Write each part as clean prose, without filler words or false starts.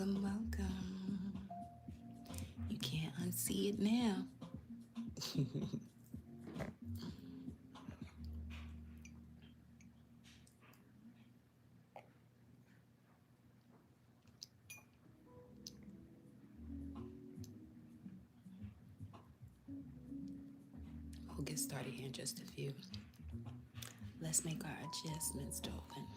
Welcome, welcome. You can't unsee it now. We'll get started here in just a few. Let's make our adjustments, darling.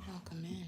Welcome in.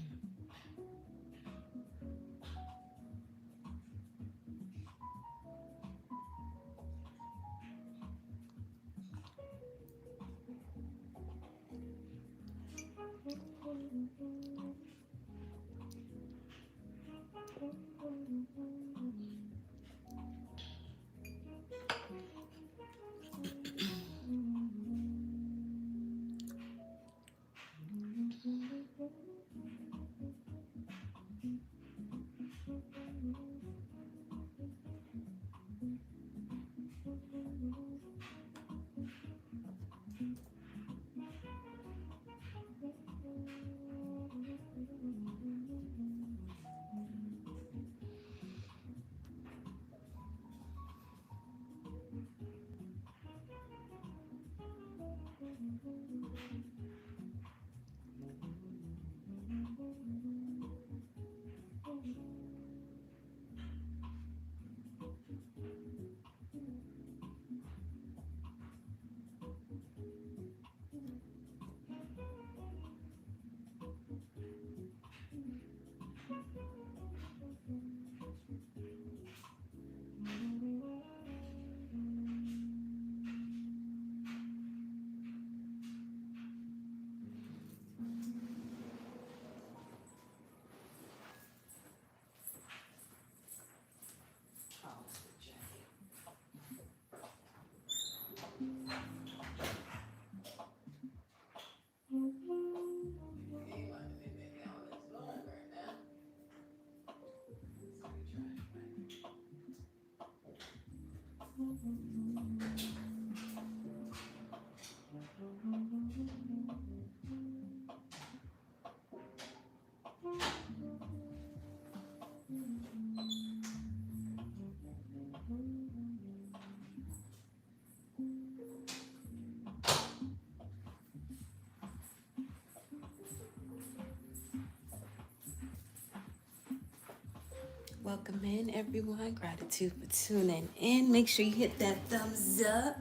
Welcome in, everyone. Gratitude for tuning in. Make sure you hit that thumbs up.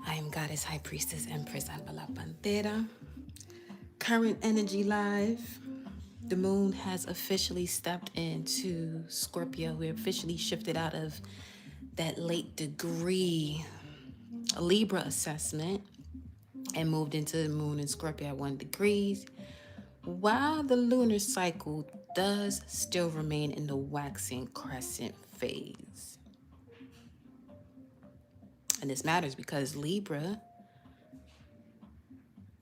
I am Goddess High Priestess Empress Alba La Pantera. Current energy live. The moon has officially stepped into Scorpio. We officially shifted out of that late degree Libra assessment and moved into the moon in Scorpio at 1 degrees. While the lunar cycle does still remain in the waxing crescent phase. And this matters because Libra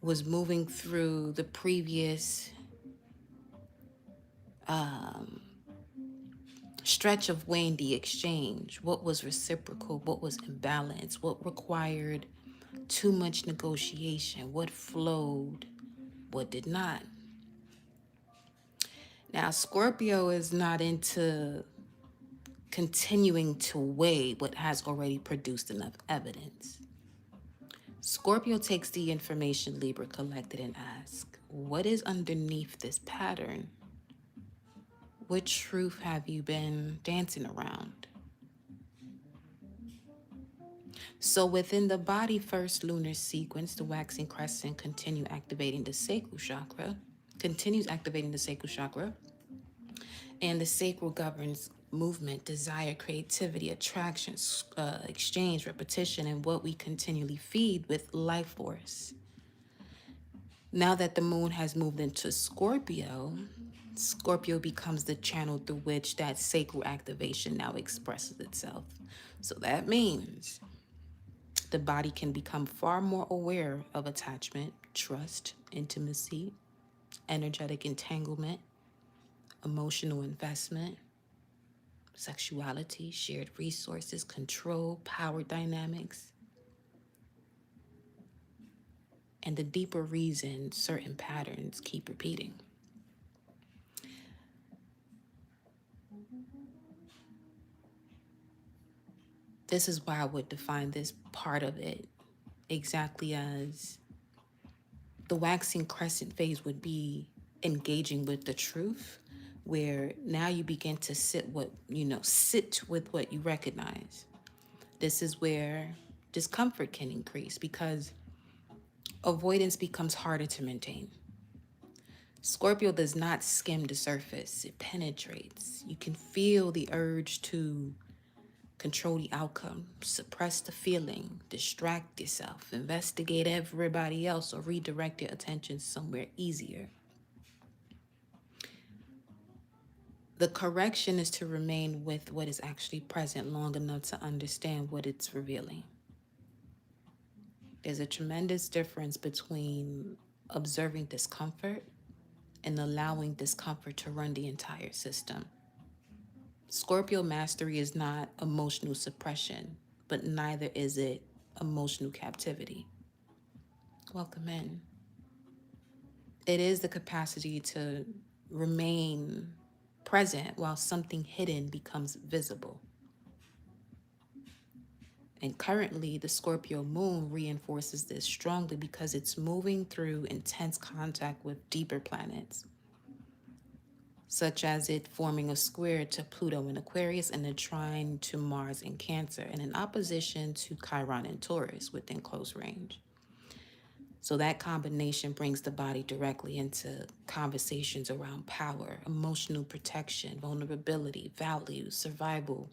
was moving through the previous stretch of weighing the exchange. What was reciprocal? What was imbalanced? What required too much negotiation? What flowed? What did not? Now, Scorpio is not into continuing to weigh what has already produced enough evidence. Scorpio takes the information Libra collected and asks, what is underneath this pattern? What truth have you been dancing around? So within the body first lunar sequence, the waxing crescent continues activating the sacral chakra. And the sacral governs movement, desire, creativity, attraction, exchange, repetition, and what we continually feed with life force. Now that the moon has moved into Scorpio, Scorpio becomes the channel through which that sacral activation now expresses itself. So that means the body can become far more aware of attachment, trust, intimacy, energetic entanglement, emotional investment, sexuality, shared resources, control, power dynamics, and the deeper reason certain patterns keep repeating. This is why I would define this part of it exactly as the waxing crescent phase would be engaging with the truth, where now you begin to sit with what you recognize. This is where discomfort can increase because avoidance becomes harder to maintain. Scorpio does not skim the surface, it penetrates. You can feel the urge to control the outcome, suppress the feeling, distract yourself, investigate everybody else, or redirect your attention somewhere easier. The correction is to remain with what is actually present long enough to understand what it's revealing. There's a tremendous difference between observing discomfort and allowing discomfort to run the entire system. Scorpio mastery is not emotional suppression, but neither is it emotional captivity. Welcome in. It is the capacity to remain present while something hidden becomes visible. And currently, the Scorpio moon reinforces this strongly because it's moving through intense contact with deeper planets, such as it forming a square to Pluto in Aquarius and a trine to Mars in Cancer, and an opposition to Chiron in Taurus within close range. So that combination brings the body directly into conversations around power, emotional protection, vulnerability, values, survival.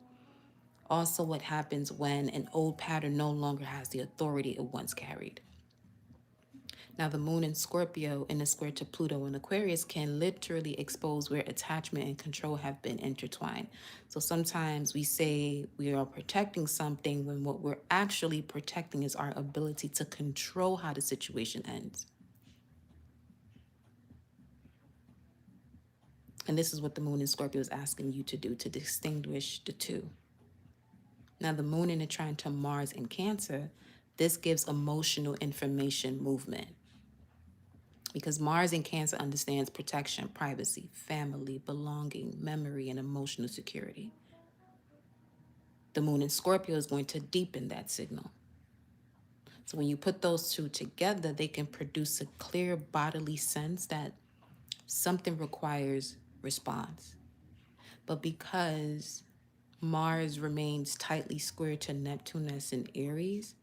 Also, what happens when an old pattern no longer has the authority it once carried. Now, the moon in Scorpio in a square to Pluto in Aquarius can literally expose where attachment and control have been intertwined. So sometimes we say we are protecting something when what we're actually protecting is our ability to control how the situation ends. And this is what the moon in Scorpio is asking you to do, to distinguish the two. Now, the moon in a trine to Mars in Cancer, this gives emotional information movement. Because Mars in Cancer understands protection, privacy, family, belonging, memory, and emotional security. The moon in Scorpio is going to deepen that signal. So when you put those two together, they can produce a clear bodily sense that something requires response. But because Mars remains tightly squared to Neptunus in Aries,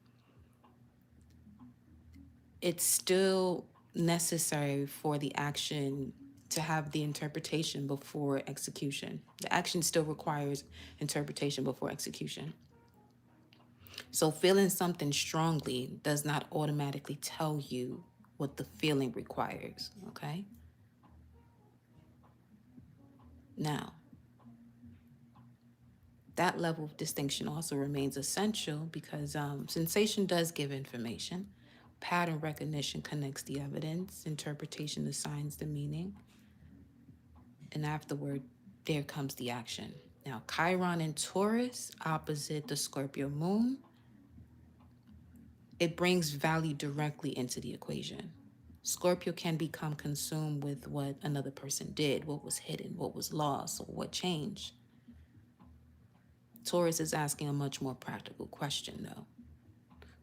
it's still necessary for the action to have the interpretation before execution. The action still requires interpretation before execution. So feeling something strongly does not automatically tell you what the feeling requires, okay? Now, that level of distinction also remains essential because sensation does give information. Pattern recognition connects the evidence. Interpretation assigns the meaning. And afterward, there comes the action. Now, Chiron in Taurus, opposite the Scorpio moon, it brings value directly into the equation. Scorpio can become consumed with what another person did, what was hidden, what was lost, or what changed. Taurus is asking a much more practical question, though.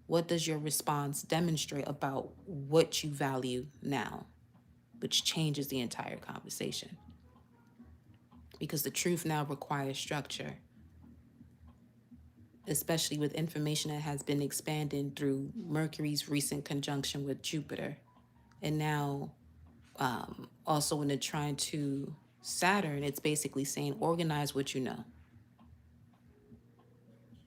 What does your response demonstrate about what you value now, which changes the entire conversation? Because the truth now requires structure, especially with information that has been expanded through Mercury's recent conjunction with Jupiter. And now also in the trine to Saturn, it's basically saying organize what you know.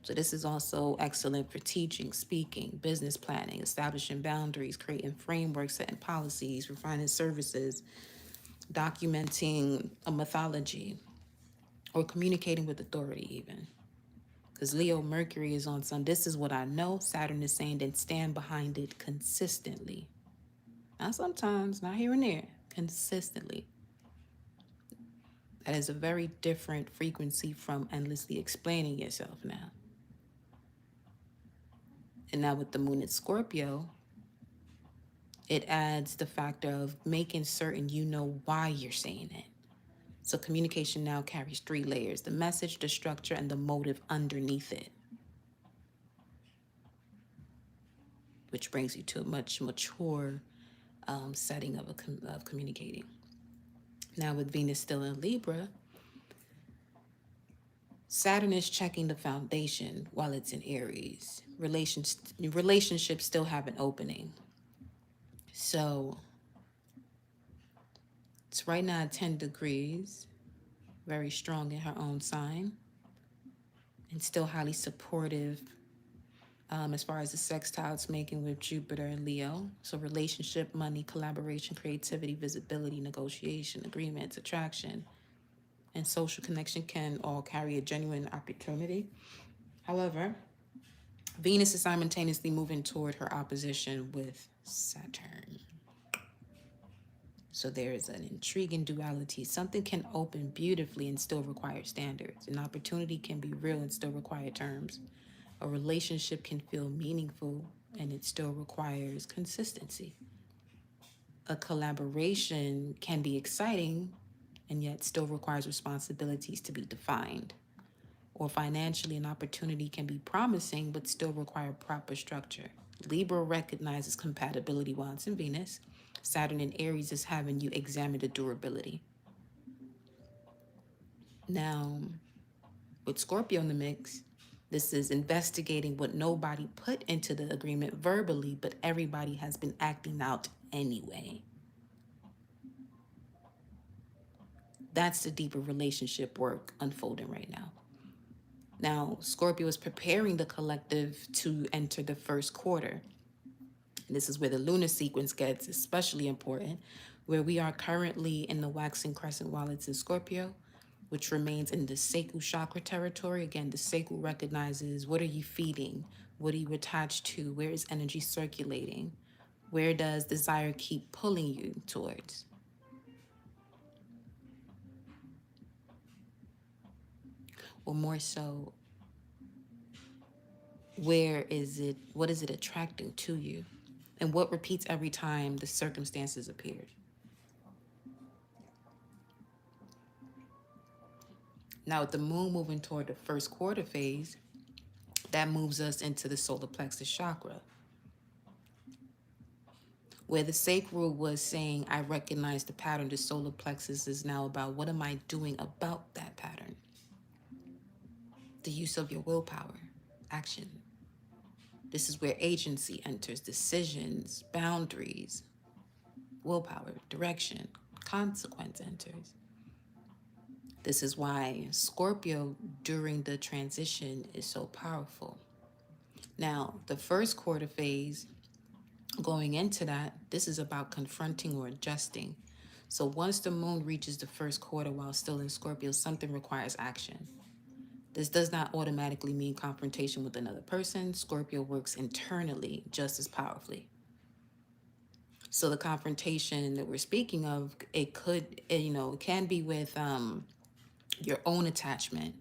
So this is also excellent for teaching, speaking, business planning, establishing boundaries, creating frameworks, setting policies, refining services, documenting a mythology, or communicating with authority even. Because Leo Mercury is on Sun. This is what I know. Saturn is saying, then stand behind it consistently. Not sometimes, not here and there, consistently. That is a very different frequency from endlessly explaining yourself now. And now with the moon at Scorpio, it adds the factor of making certain you know why you're saying it. So communication now carries three layers: the message, the structure, and the motive underneath it, which brings you to a much mature setting of communicating. Now with Venus still in Libra, Saturn is checking the foundation while it's in Aries. Relationships still have an opening. So it's right now at 10 degrees, very strong in her own sign, and still highly supportive as far as the sextile it's making with Jupiter and Leo. So relationship, money, collaboration, creativity, visibility, negotiation, agreements, attraction, and social connection can all carry a genuine opportunity. However, Venus is simultaneously moving toward her opposition with Saturn. So there is an intriguing duality. Something can open beautifully and still require standards. An opportunity can be real and still require terms. A relationship can feel meaningful and it still requires consistency. A collaboration can be exciting and yet still requires responsibilities to be defined. Or financially, an opportunity can be promising but still require proper structure. Libra recognizes compatibility while it's in Venus. Saturn in Aries is having you examine the durability. Now, with Scorpio in the mix, this is investigating what nobody put into the agreement verbally, but everybody has been acting out anyway. That's the deeper relationship work unfolding right now. Now, Scorpio is preparing the collective to enter the first quarter. And this is where the lunar sequence gets especially important, where we are currently in the waxing crescent while it's in Scorpio, which remains in the sacral chakra territory. Again, the sacral recognizes what are you feeding? What are you attached to? Where is energy circulating? Where does desire keep pulling you towards? Or more so, where is it? What is it attracting to you? And what repeats every time the circumstances appear? Now, with the moon moving toward the first quarter phase, that moves us into the solar plexus chakra, where the sacral was saying, I recognize the pattern. The solar plexus is now about what am I doing about that pattern? The use of your willpower, action. This is where agency enters, decisions, boundaries, willpower, direction, consequence enters. This is why Scorpio during the transition is so powerful. Now, the first quarter phase, going into that, this is about confronting or adjusting. So once the moon reaches the first quarter while still in Scorpio, something requires action. This does not automatically mean confrontation with another person. Scorpio works internally just as powerfully. So the confrontation that we're speaking of, it could, it can be with your own attachment,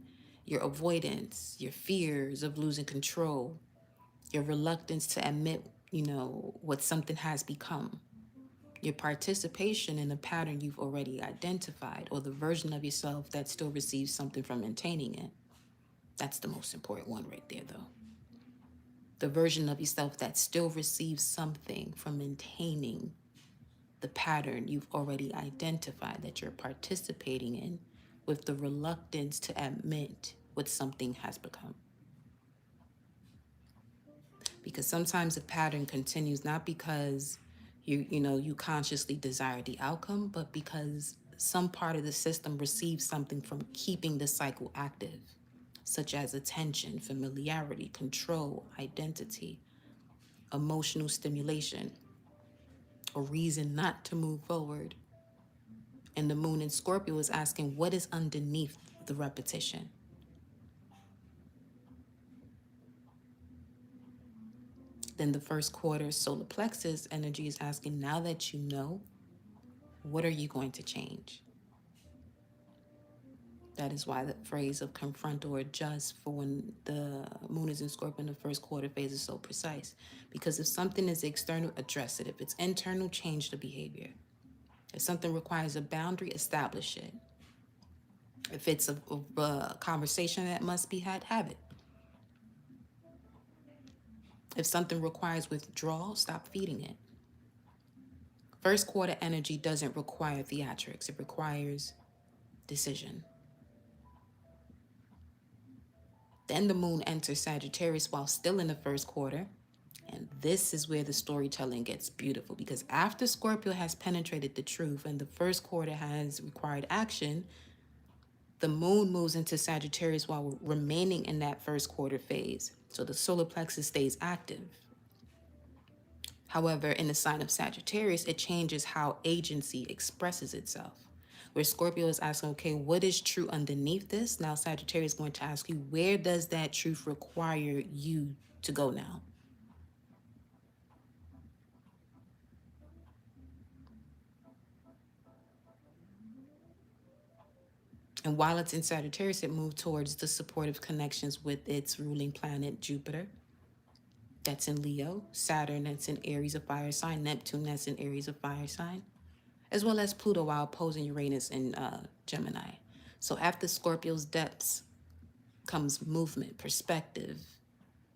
your avoidance, your fears of losing control, your reluctance to admit, what something has become, your participation in the pattern you've already identified, or the version of yourself that still receives something from maintaining it. That's the most important one right there, though. The version of yourself that still receives something from maintaining the pattern you've already identified that you're participating in, with the reluctance to admit what something has become. Because sometimes the pattern continues not because you consciously desire the outcome, but because some part of the system receives something from keeping the cycle active, such as attention, familiarity, control, identity, emotional stimulation, a reason not to move forward. And the moon in Scorpio is asking, what is underneath the repetition? Then the first quarter solar plexus energy is asking, now that you know, what are you going to change? That is why the phrase of confront or adjust for when the moon is in Scorpio in the first quarter phase is so precise. Because if something is external, address it. If it's internal, change the behavior. If something requires a boundary, establish it. If it's a conversation that must be had, have it. If something requires withdrawal, stop feeding it. First quarter energy doesn't require theatrics. It requires decision. Then the moon enters Sagittarius while still in the first quarter. And this is where the storytelling gets beautiful, because after Scorpio has penetrated the truth and the first quarter has required action, the moon moves into Sagittarius while remaining in that first quarter phase. So the solar plexus stays active. However, in the sign of Sagittarius, it changes how agency expresses itself. Where Scorpio is asking, okay, what is true underneath this? Now Sagittarius is going to ask you, where does that truth require you to go now? And while it's in Sagittarius, it moved towards the supportive connections with its ruling planet, Jupiter. That's in Leo. Saturn, that's in Aries, a fire sign. Neptune, that's in Aries, a fire sign. As well as Pluto, while opposing Uranus in Gemini. So after Scorpio's depths comes movement, perspective,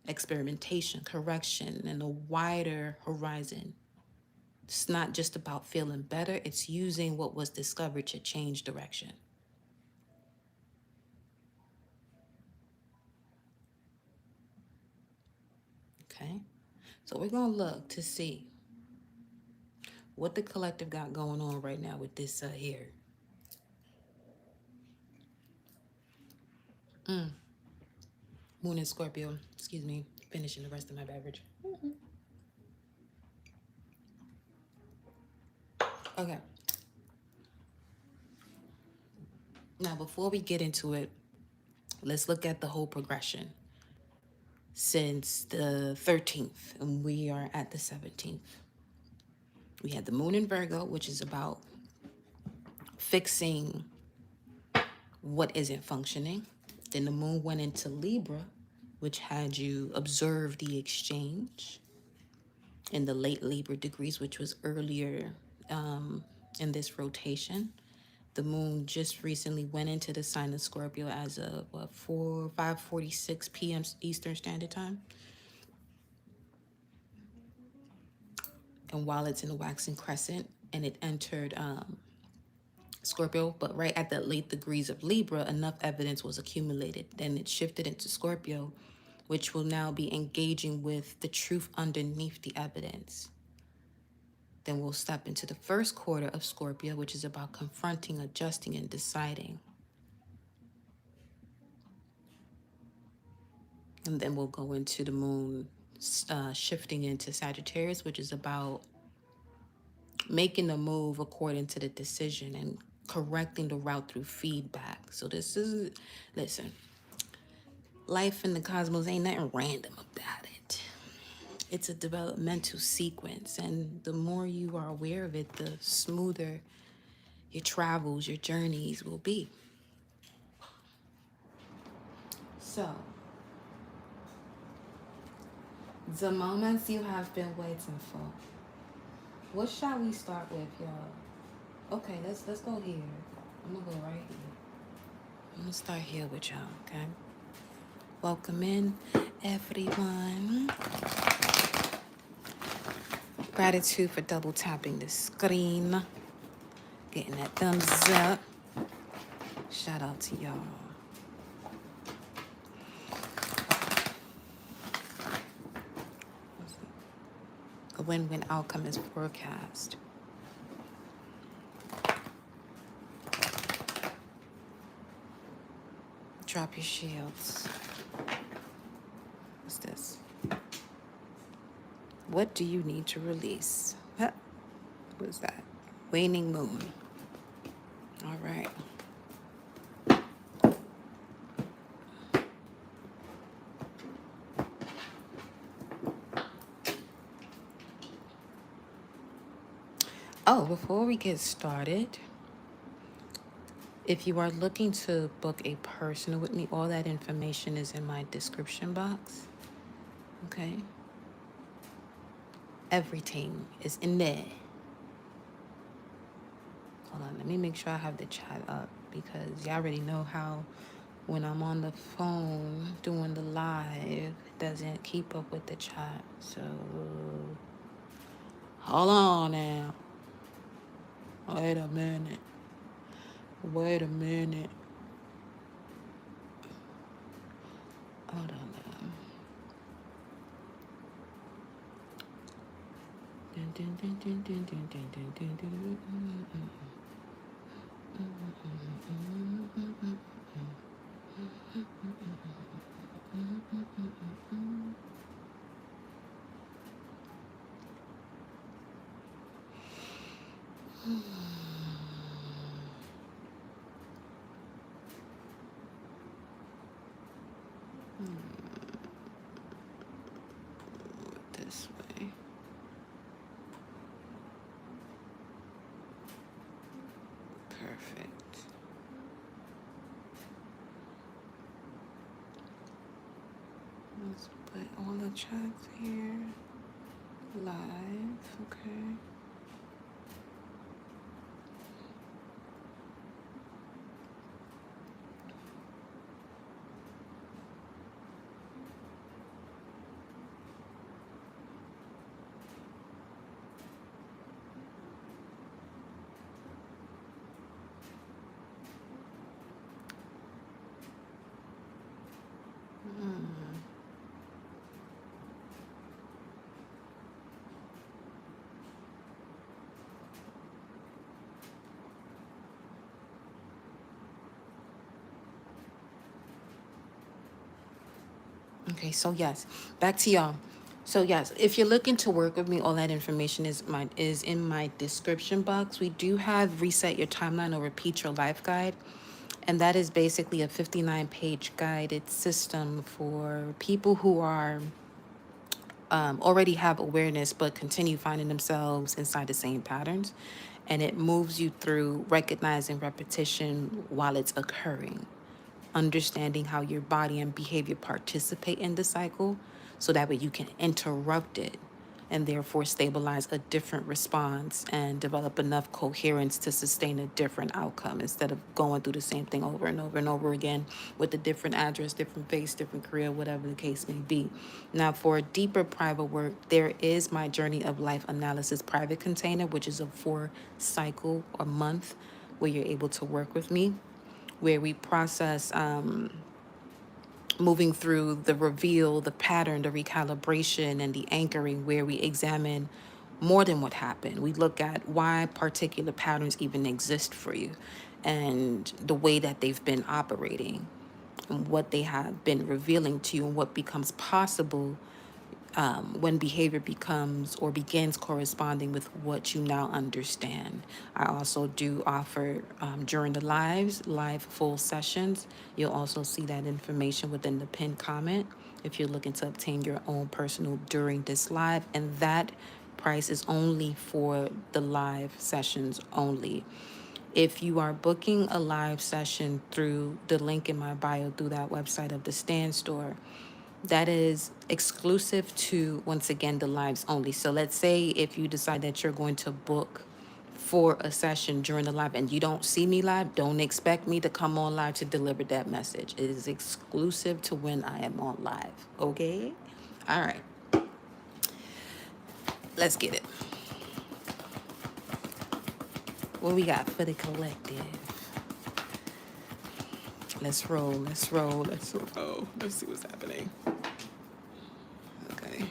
experimentation, correction, and a wider horizon. It's not just about feeling better. It's using what was discovered to change direction. Okay, so we're going to look to see what the collective got going on right now with this here. Moon in Scorpio, excuse me, finishing the rest of my beverage. Okay. Now, before we get into it, let's look at the whole progression since the 13th, and we are at the 17th. We had the moon in Virgo, which is about fixing what isn't functioning. Then the moon went into Libra, which had you observe the exchange in the late Libra degrees, which was earlier in this rotation. The moon just recently went into the sign of Scorpio as of 5:46 p.m. Eastern Standard Time. And while it's in the waxing crescent, and it entered Scorpio, but right at the late degrees of Libra, enough evidence was accumulated. Then it shifted into Scorpio, which will now be engaging with the truth underneath the evidence. Then we'll step into the first quarter of Scorpio, which is about confronting, adjusting, and deciding. And then we'll go into the moon shifting into Sagittarius, which is about making the move according to the decision and correcting the route through feedback. So this is, listen, life in the cosmos ain't nothing random about it. It's a developmental sequence, and the more you are aware of it, the smoother your travels, your journeys will be. So, the moments you have been waiting for. What shall we start with, y'all? Okay, let's go here. I'm gonna go right here. I'm gonna start here with y'all, okay? Welcome in, everyone. Gratitude for double tapping the screen, getting that thumbs up. Shout out to y'all. A win-win outcome is forecast. Drop your shields. What's this? What do you need to release? Huh? What is that? Waning moon. All right. Oh, before we get started, if you are looking to book a personal with me, all that information is in my description box. Okay? Everything is in there. Hold on, let me make sure I have the chat up because y'all already know how when I'm on the phone doing the live, it doesn't keep up with the chat. So, hold on now. Wait a minute. Wait a minute. Hold on now. This way. Perfect. Let's put all the chats here. Live, okay. Okay, so yes, back to y'all. So yes, if you're looking to work with me, all that information is in my description box. We do have Reset Your Timeline or Repeat Your Life guide, and that is basically a 59-page guided system for people who are already have awareness but continue finding themselves inside the same patterns, and it moves you through recognizing repetition while it's occurring, understanding how your body and behavior participate in the cycle so that way you can interrupt it and therefore stabilize a different response and develop enough coherence to sustain a different outcome instead of going through the same thing over and over and over again with a different address, different face, different career, whatever the case may be. Now, for deeper private work, there is my Journey of Life Analysis private container, which is a 4 cycle or month where you're able to work with me, where we process moving through the reveal, the pattern, the recalibration, and the anchoring, where we examine more than what happened. We look at why particular patterns even exist for you and the way that they've been operating and what they have been revealing to you and what becomes possible when behavior becomes or begins corresponding with what you now understand. I also do offer during the live full sessions. You'll also see that information within the pinned comment if you're looking to obtain your own personal during this live. And that price is only for the live sessions only. If you are booking a live session through the link in my bio through that website of the Stand Store, that is exclusive to, once again, the lives only. So let's say if you decide that you're going to book for a session during the live and you don't see me live, don't expect me to come on live to deliver that message. It is exclusive to when I am on live. Okay? All right. Let's get it. What we got for the collective? Let's roll. Let's roll. Let's roll. Let's see what's happening. Okay.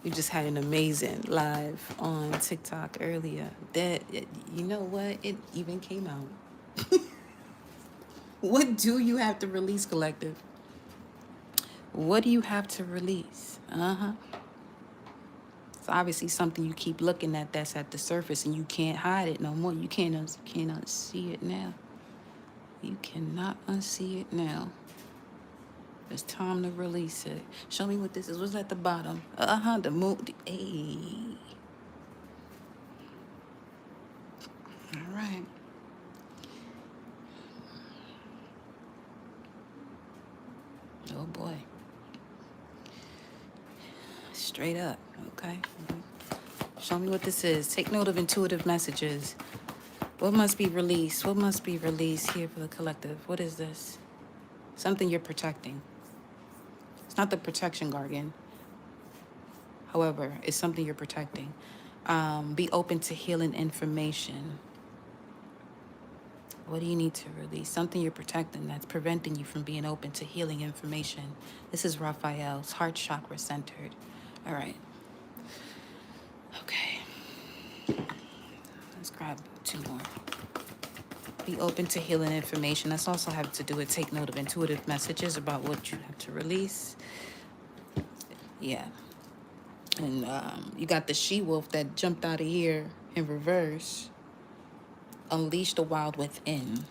We just had an amazing live on TikTok earlier. That, you know what? It even came out. What do you have to release, collective? What do you have to release? It's obviously something you keep looking at that's at the surface, and you can't hide it no more. You can't unsee it now. You cannot unsee it now. It's time to release it. Show me what this is. What's at the bottom? The moon. Hey. All right. Oh boy. Straight up. Okay. Show me what this is. Take note of intuitive messages. What must be released? What must be released here for the collective? What is this? Something you're protecting. It's not the protection guardian. However, it's something you're protecting. Be open to healing information. What do you need to release? Something you're protecting that's preventing you from being open to healing information. This is Raphael's heart chakra centered. All right. Okay. Let's grab 2 more. Be open to healing information. That's also have to do with take note of intuitive messages about what you have to release. Yeah. And you got the she-wolf that jumped out of here in reverse. Unleash the wild within.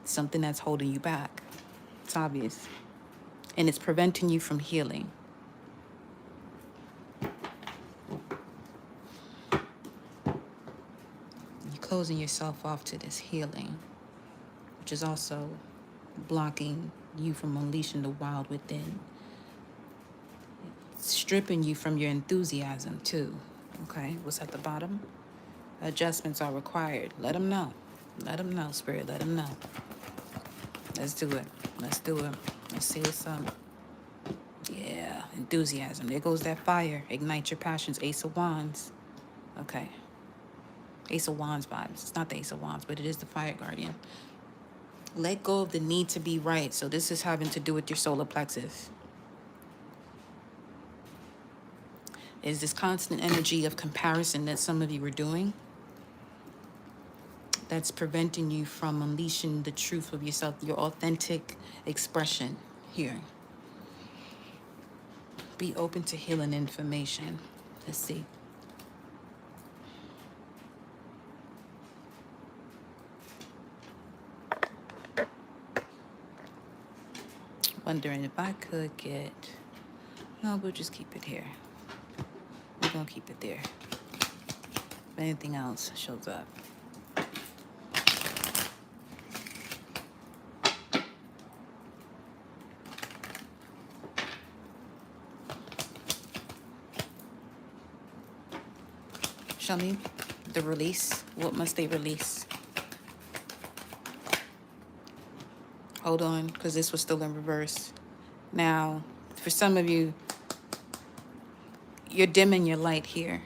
Something that's holding you back. It's obvious. And it's preventing you from healing. You're closing yourself off to this healing, which is also blocking you from unleashing the wild within. It's stripping you from your enthusiasm too. Okay, what's at the bottom? Adjustments are required. Let them know. Let them know, Spirit. Let them know. Let's do it. Let's do it. Let's see what's up. Yeah, enthusiasm. There goes that fire. Ignite your passions. Ace of Wands. Okay. Ace of Wands vibes. It's not the Ace of Wands, but it is the fire guardian. Let go of the need to be right. So this is having to do with your solar plexus. Is this constant energy of comparison that some of you are doing that's preventing you from unleashing the truth of yourself, your authentic expression here. Be open to healing information. Let's see. Wondering if I could get... No, we'll just keep it here. We're going to keep it there. If anything else shows up. Show me the release. What must they release? Hold on, because this was still in reverse. Now, for some of you, you're dimming your light here.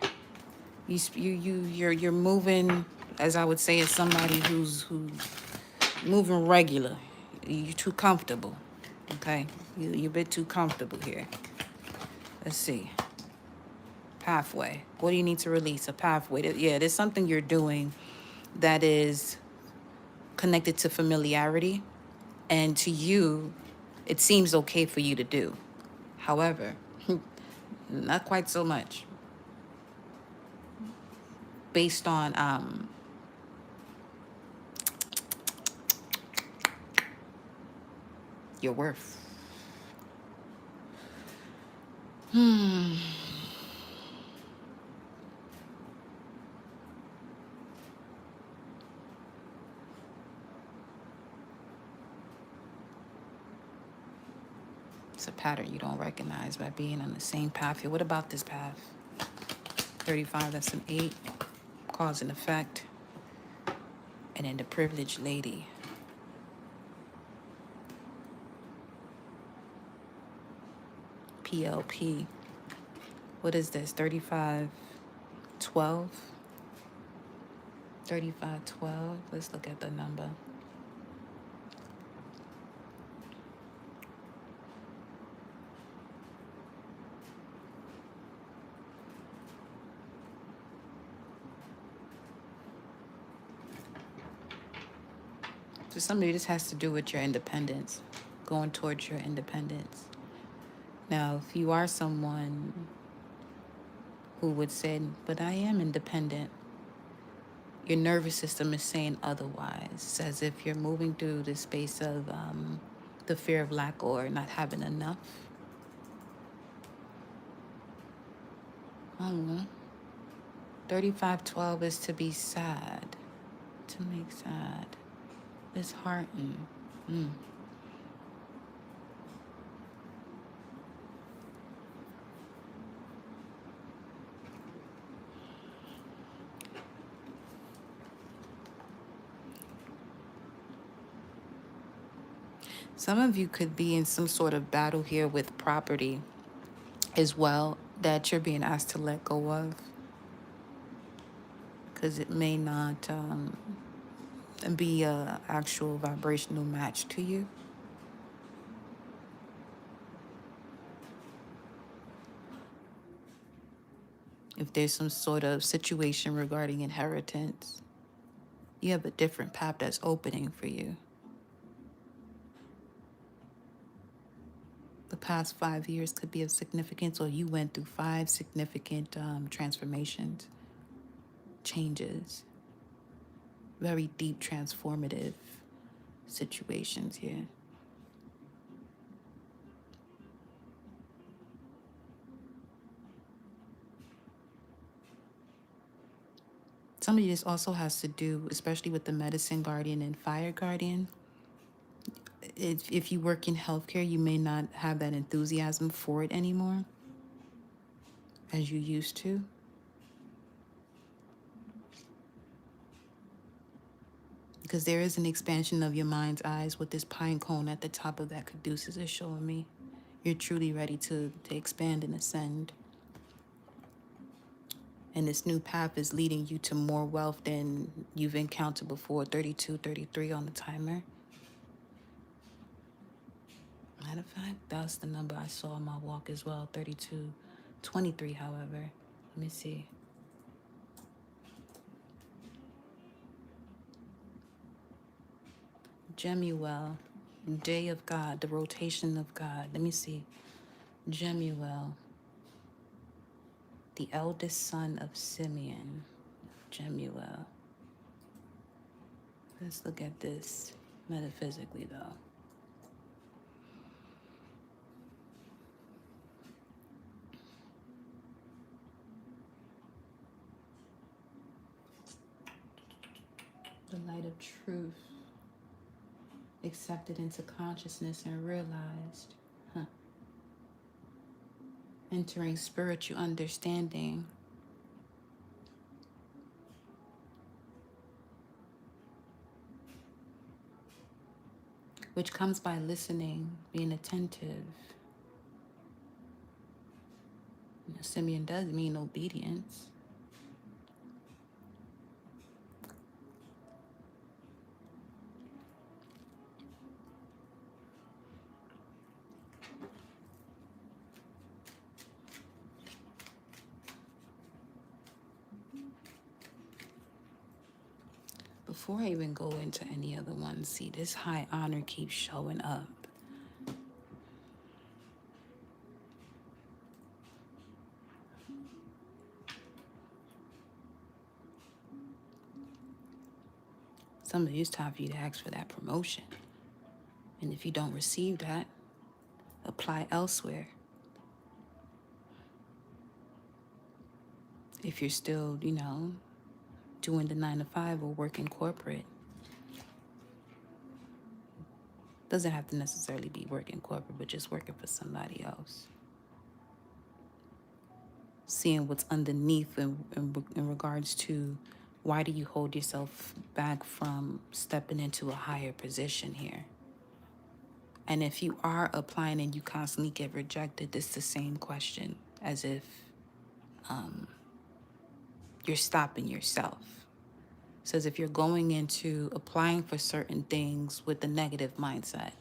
You're moving, as I would say, as somebody who's moving regular. You're too comfortable. Okay, you're a bit too comfortable here. Let's see. Pathway. What do you need to release? A pathway. Yeah, there's something you're doing that is connected to familiarity, and to you, it seems okay for you to do. However, not quite so much. Based on your worth. It's a pattern you don't recognize by being on the same path here. What about this path? 35, that's an 8. Cause and effect. And then the privileged lady. PLP. What is this? 35, 12. 35, 12. Let's look at the number. For some of you, this has to do with your independence, going towards your independence. Now, if you are someone who would say, but I am independent, your nervous system is saying otherwise. It's as if you're moving through the space of the fear of lack or not having enough. I don't know. 3512 is to be sad, to make sad, disheartened. Some of you could be in some sort of battle here with property as well that you're being asked to let go of, because it may not be a actual vibrational match to you. If there's some sort of situation regarding inheritance, you have a different path that's opening for you. The past 5 years could be of significance, or you went through 5 significant transformations, changes, very deep transformative situations here. Some of this also has to do, especially with the medicine guardian and fire guardian. If you work in healthcare, you may not have that enthusiasm for it anymore as you used to. Because there is an expansion of your mind's eyes with this pine cone at the top of that caduceus is showing me. You're truly ready to expand and ascend. And this new path is leading you to more wealth than you've encountered before. 32, 33 on the timer. Matter of fact, that's the number I saw on my walk as well. 32, 23, however. Let me see. Jemuel, day of God, the rotation of God. Let me see. Jemuel, the eldest son of Simeon. Jemuel. Let's look at this metaphysically, though. The light of truth accepted into consciousness and realized. Entering spiritual understanding. Which comes by listening, being attentive. Simeon does mean obedience. Before I even go into any other ones, see, this high honor keeps showing up. Some of you, it's time for you to ask for that promotion. And if you don't receive that, apply elsewhere. If you're still, doing the 9 to 5 or working corporate. Doesn't have to necessarily be working corporate, but just working for somebody else. Seeing what's underneath in regards to why do you hold yourself back from stepping into a higher position here? And if you are applying and you constantly get rejected, it's the same question, as if you're stopping yourself. It says if you're going into applying for certain things with a negative mindset,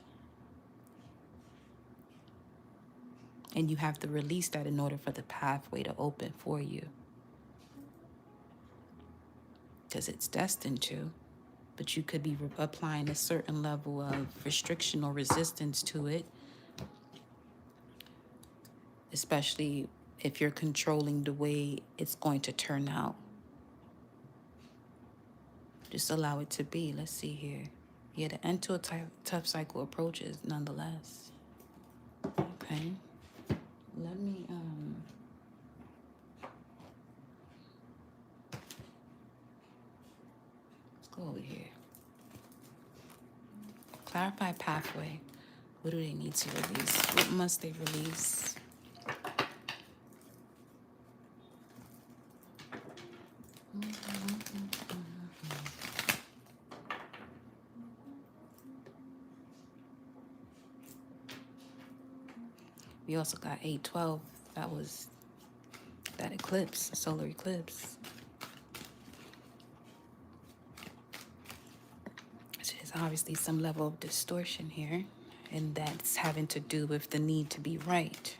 and you have to release that in order for the pathway to open for you. Because it's destined to. but you could be applying a certain level of restriction or resistance to it, especially if you're controlling the way it's going to turn out. Just allow it to be. Let's see here. Yeah, the end to a tough cycle approaches nonetheless. Okay. Let me let's go over here. Clarify pathway. What do they need to release? What must they release? We also got 812. That was that eclipse, solar eclipse. There's obviously some level of distortion here, and that's having to do with the need to be right.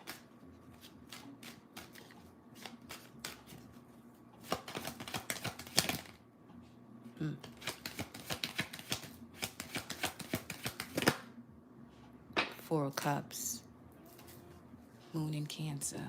Four of Cups, Moon in Cancer.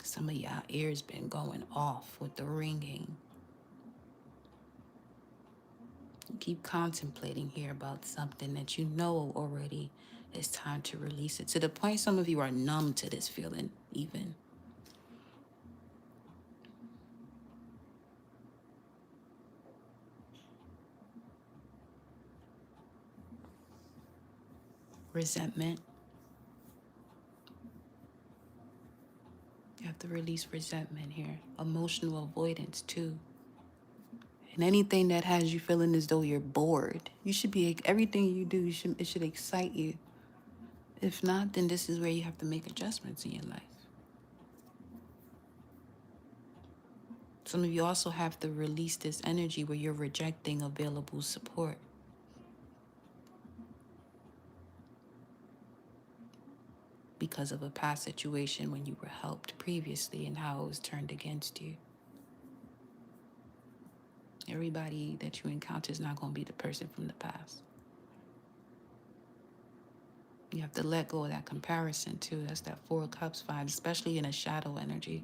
Some of y'all ears been going off with the ringing. You keep contemplating here about something that you know already. It's time to release it. To the point some of you are numb to this feeling even. Resentment. You have to release resentment here. Emotional avoidance too. And anything that has you feeling as though you're bored. You should be, everything you do, it should excite you. If not, then this is where you have to make adjustments in your life. Some of you also have to release this energy where you're rejecting available support. Because of a past situation when you were helped previously and how it was turned against you. Everybody that you encounter is not going to be the person from the past. You have to let go of that comparison too. That's that Four of Cups vibe, especially in a shadow energy.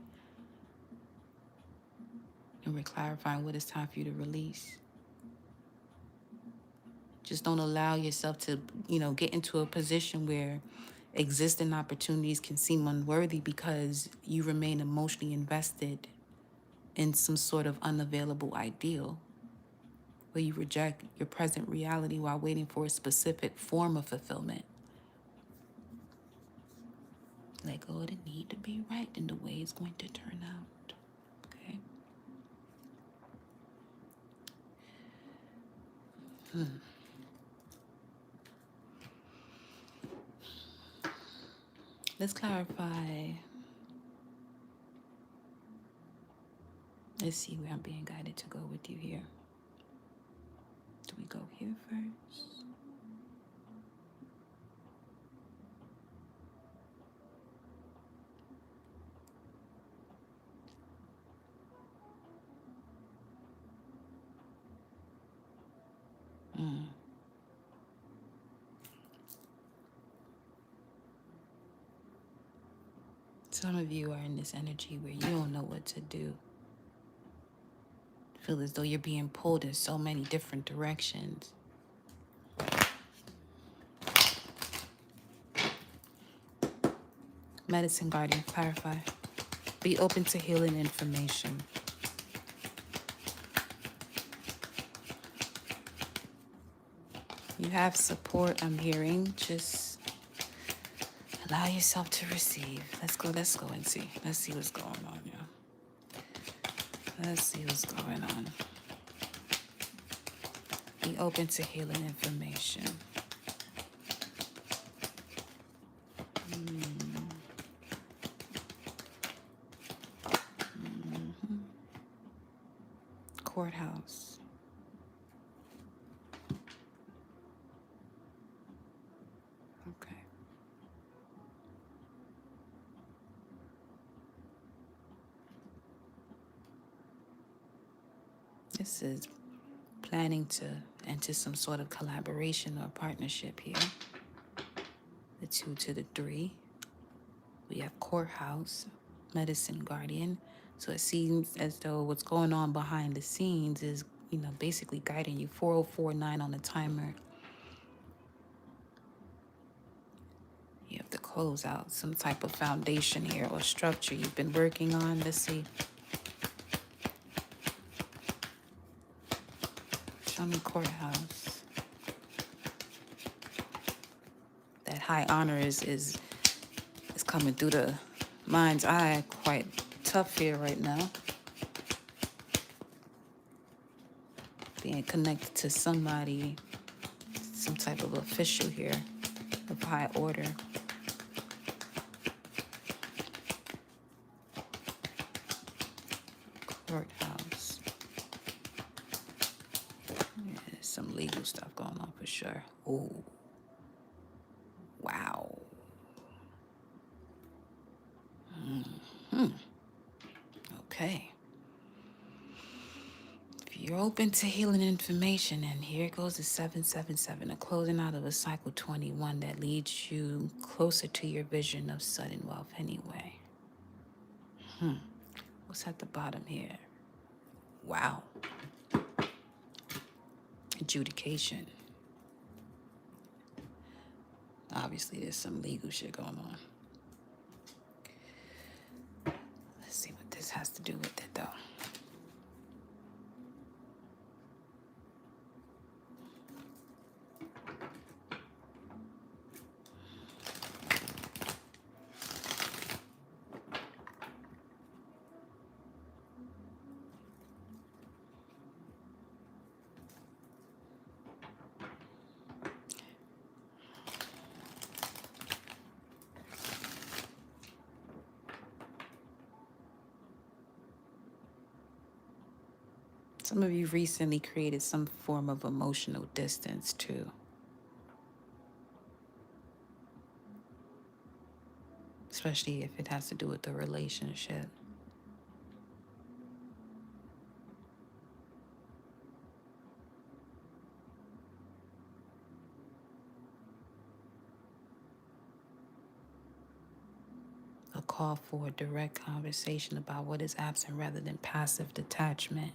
And we're clarifying what it's time for you to release. Just don't allow yourself to, get into a position where existing opportunities can seem unworthy because you remain emotionally invested in some sort of unavailable ideal, where you reject your present reality while waiting for a specific form of fulfillment. Let go of the need to be right in the way it's going to turn out. Okay? Let's clarify. Let's see where I'm being guided to go with you here. Do we go here first? Some of you are in this energy where you don't know what to do. Feel as though you're being pulled in so many different directions. Medicine Guardian, clarify. Be open to healing information. You have support, I'm hearing. Just allow yourself to receive. Let's go and see. Let's see what's going on, yeah. Let's see what's going on. Be open to healing information. Courthouse. This is planning to enter some sort of collaboration or partnership here. The 2 to the 3. We have courthouse, medicine guardian. So it seems as though what's going on behind the scenes is, basically guiding you. 4049 on the timer. You have to close out some type of foundation here or structure you've been working on. Let's see. Show me courthouse. That high honor is coming through the mind's eye quite tough here right now. Being connected to somebody, some type of official here of high order. Courthouse. Yeah, there's some legal stuff going on for sure. Oh, wow. Okay. If you're open to healing information, and here goes the 777, a closing out of a cycle 21 that leads you closer to your vision of sudden wealth anyway. What's at the bottom here? Wow. Adjudication. Obviously, there's some legal shit going on. Let's see what this has to do with it, though. Some of you recently created some form of emotional distance, too. Especially if it has to do with the relationship. A call for a direct conversation about what is absent rather than passive detachment.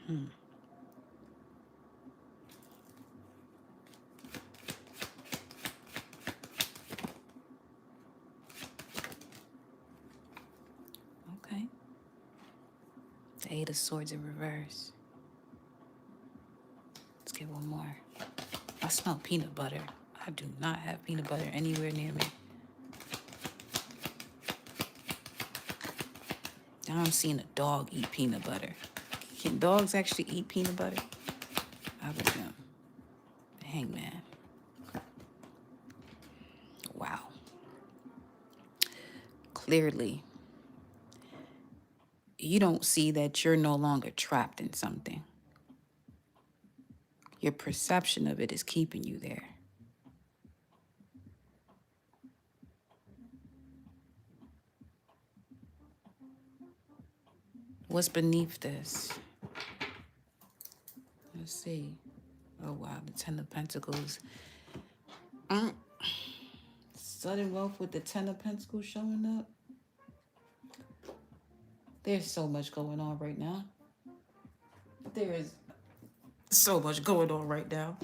Okay. The 8 of Swords in reverse. Let's get one more. I smell peanut butter. I do not have peanut butter anywhere near me. Now I'm seeing a dog eat peanut butter. Can dogs actually eat peanut butter? I would know. Hangman. Wow. Clearly, you don't see that you're no longer trapped in something. Your perception of it is keeping you there. What's beneath this? Let's see. Oh, wow. The 10 of Pentacles. Sudden wealth with the 10 of Pentacles showing up. There's so much going on right now. There is so much going on right now.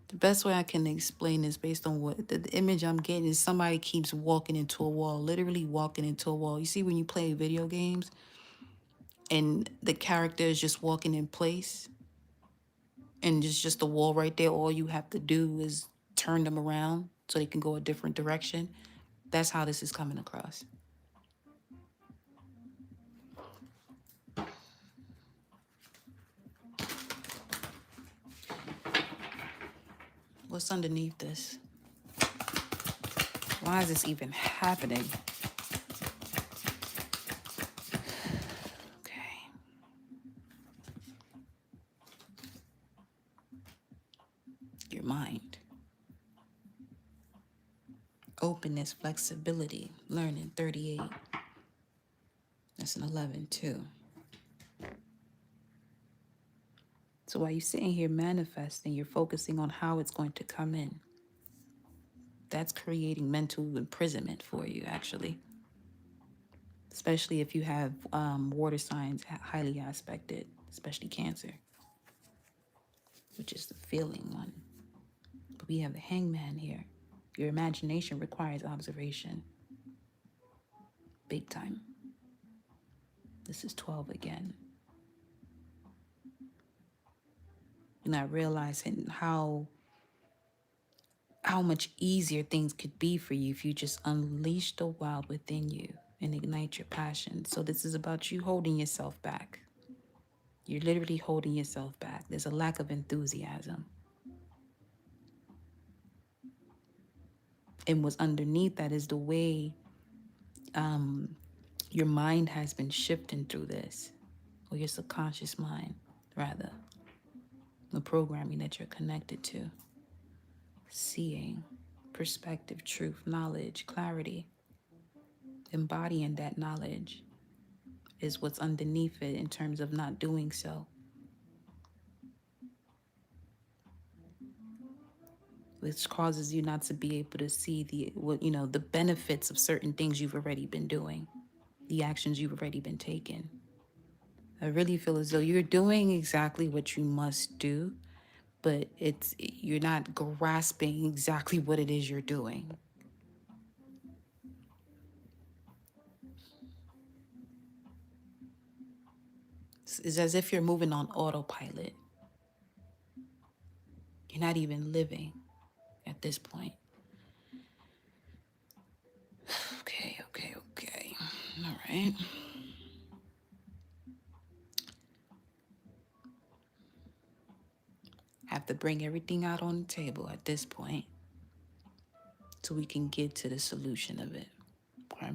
The best way I can explain this based on what the image I'm getting is somebody keeps walking into a wall, literally walking into a wall. You see when you play video games and the character is just walking in place and it's just a wall right there. All you have to do is turn them around so they can go a different direction. That's how this is coming across. What's underneath this? Why is this even happening? Okay. Your mind. openness, flexibility, learning, 38. That's an 11 too. So while you're sitting here manifesting, you're focusing on how it's going to come in. That's creating mental imprisonment for you, actually. Especially if you have water signs highly aspected, especially Cancer, which is the feeling one. But we have the Hangman here. Your imagination requires observation. Big time. This is 12 again. You're not realizing how much easier things could be for you if you just unleash the wild within you and ignite your passion. So this is about you holding yourself back. You're literally holding yourself back. There's a lack of enthusiasm. And what's underneath that is the way your mind has been shifting through this, or your subconscious mind, rather, the programming that you're connected to. Seeing, perspective, truth, knowledge, clarity, embodying that knowledge is what's underneath it in terms of not doing so. Which causes you not to be able to see the benefits of certain things you've already been doing, the actions you've already been taking. I really feel as though you're doing exactly what you must do, but you're not grasping exactly what it is you're doing. It's as if you're moving on autopilot. You're not even living at this point. Okay. All right. Have to bring everything out on the table at this point so we can get to the solution of it. Okay?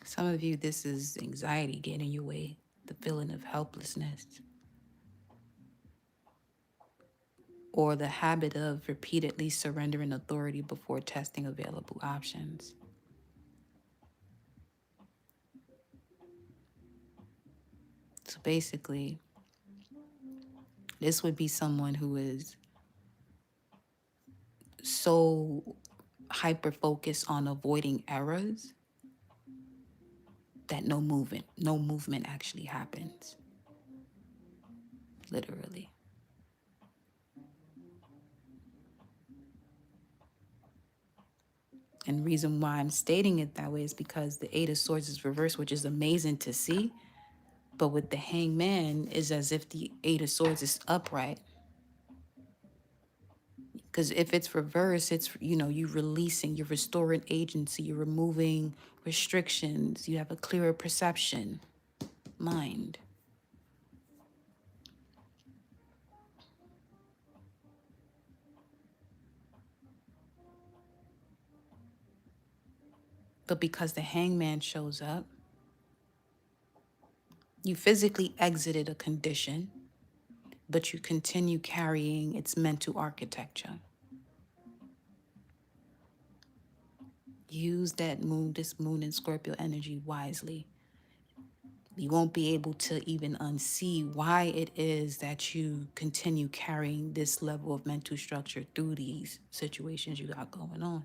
Some of you, this is anxiety getting in your way, the feeling of helplessness, or the habit of repeatedly surrendering authority before testing available options. So basically, this would be someone who is so hyper-focused on avoiding errors that no movement actually happens. Literally. And the reason why I'm stating it that way is because the Eight of Swords is reversed, which is amazing to see. But with the Hangman, is as if the Eight of Swords is upright. Because if it's reversed, it's, you releasing, you're restoring agency, you're removing restrictions, you have a clearer perception, mind. But because the Hangman shows up, you physically exited a condition, but you continue carrying its mental architecture. Use this moon and Scorpio energy wisely. You won't be able to even unsee why it is that you continue carrying this level of mental structure through these situations you got going on.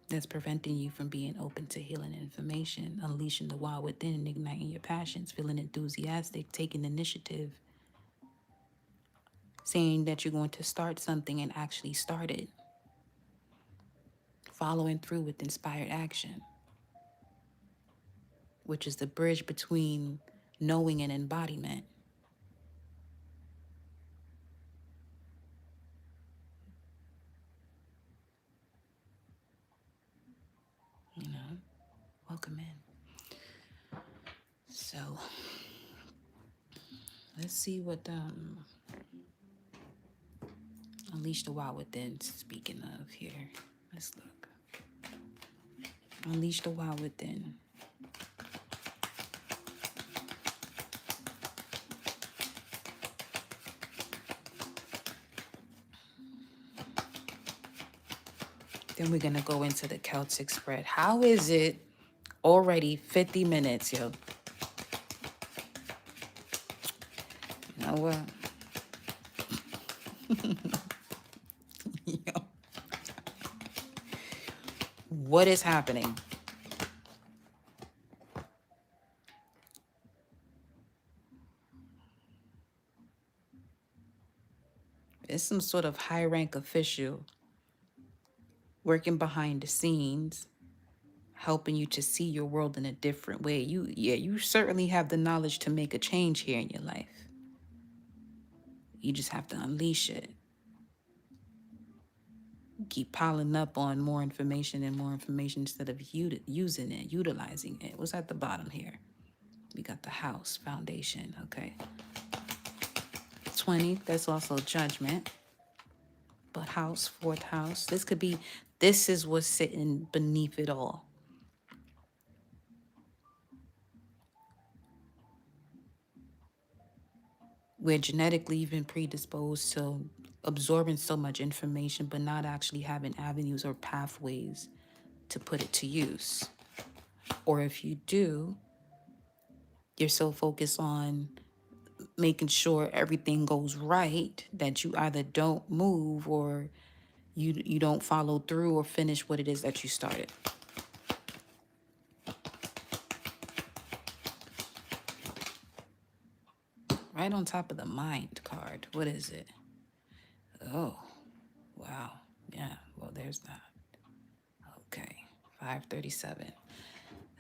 That's preventing you from being open to healing information, unleashing the wild within and igniting your passions, feeling enthusiastic, taking initiative, saying that you're going to start something and actually start it, following through with inspired action, which is the bridge between knowing and embodiment. Welcome in. So let's see what Unleash the wild within. Speaking of here, let's look. Unleash the wild within. Then we're gonna go into the Celtic spread. How is it already 50 minutes, yo? You know what? Yo. What is happening? It's some sort of high rank official working behind the scenes, helping you to see your world in a different way. You certainly have the knowledge to make a change here in your life. You just have to unleash it. Keep piling up on more information and more information instead of using it, utilizing it. What's at the bottom here? We got the house foundation, okay. 20, that's also judgment. But house, fourth house, this is what's sitting beneath it all. We're genetically even predisposed to absorbing so much information, but not actually having avenues or pathways to put it to use. Or if you do, you're so focused on making sure everything goes right that you either don't move or you don't follow through or finish what it is that you started. Right on top of the mind card. What is it? Oh, wow. Yeah, well, there's that. Okay, 537.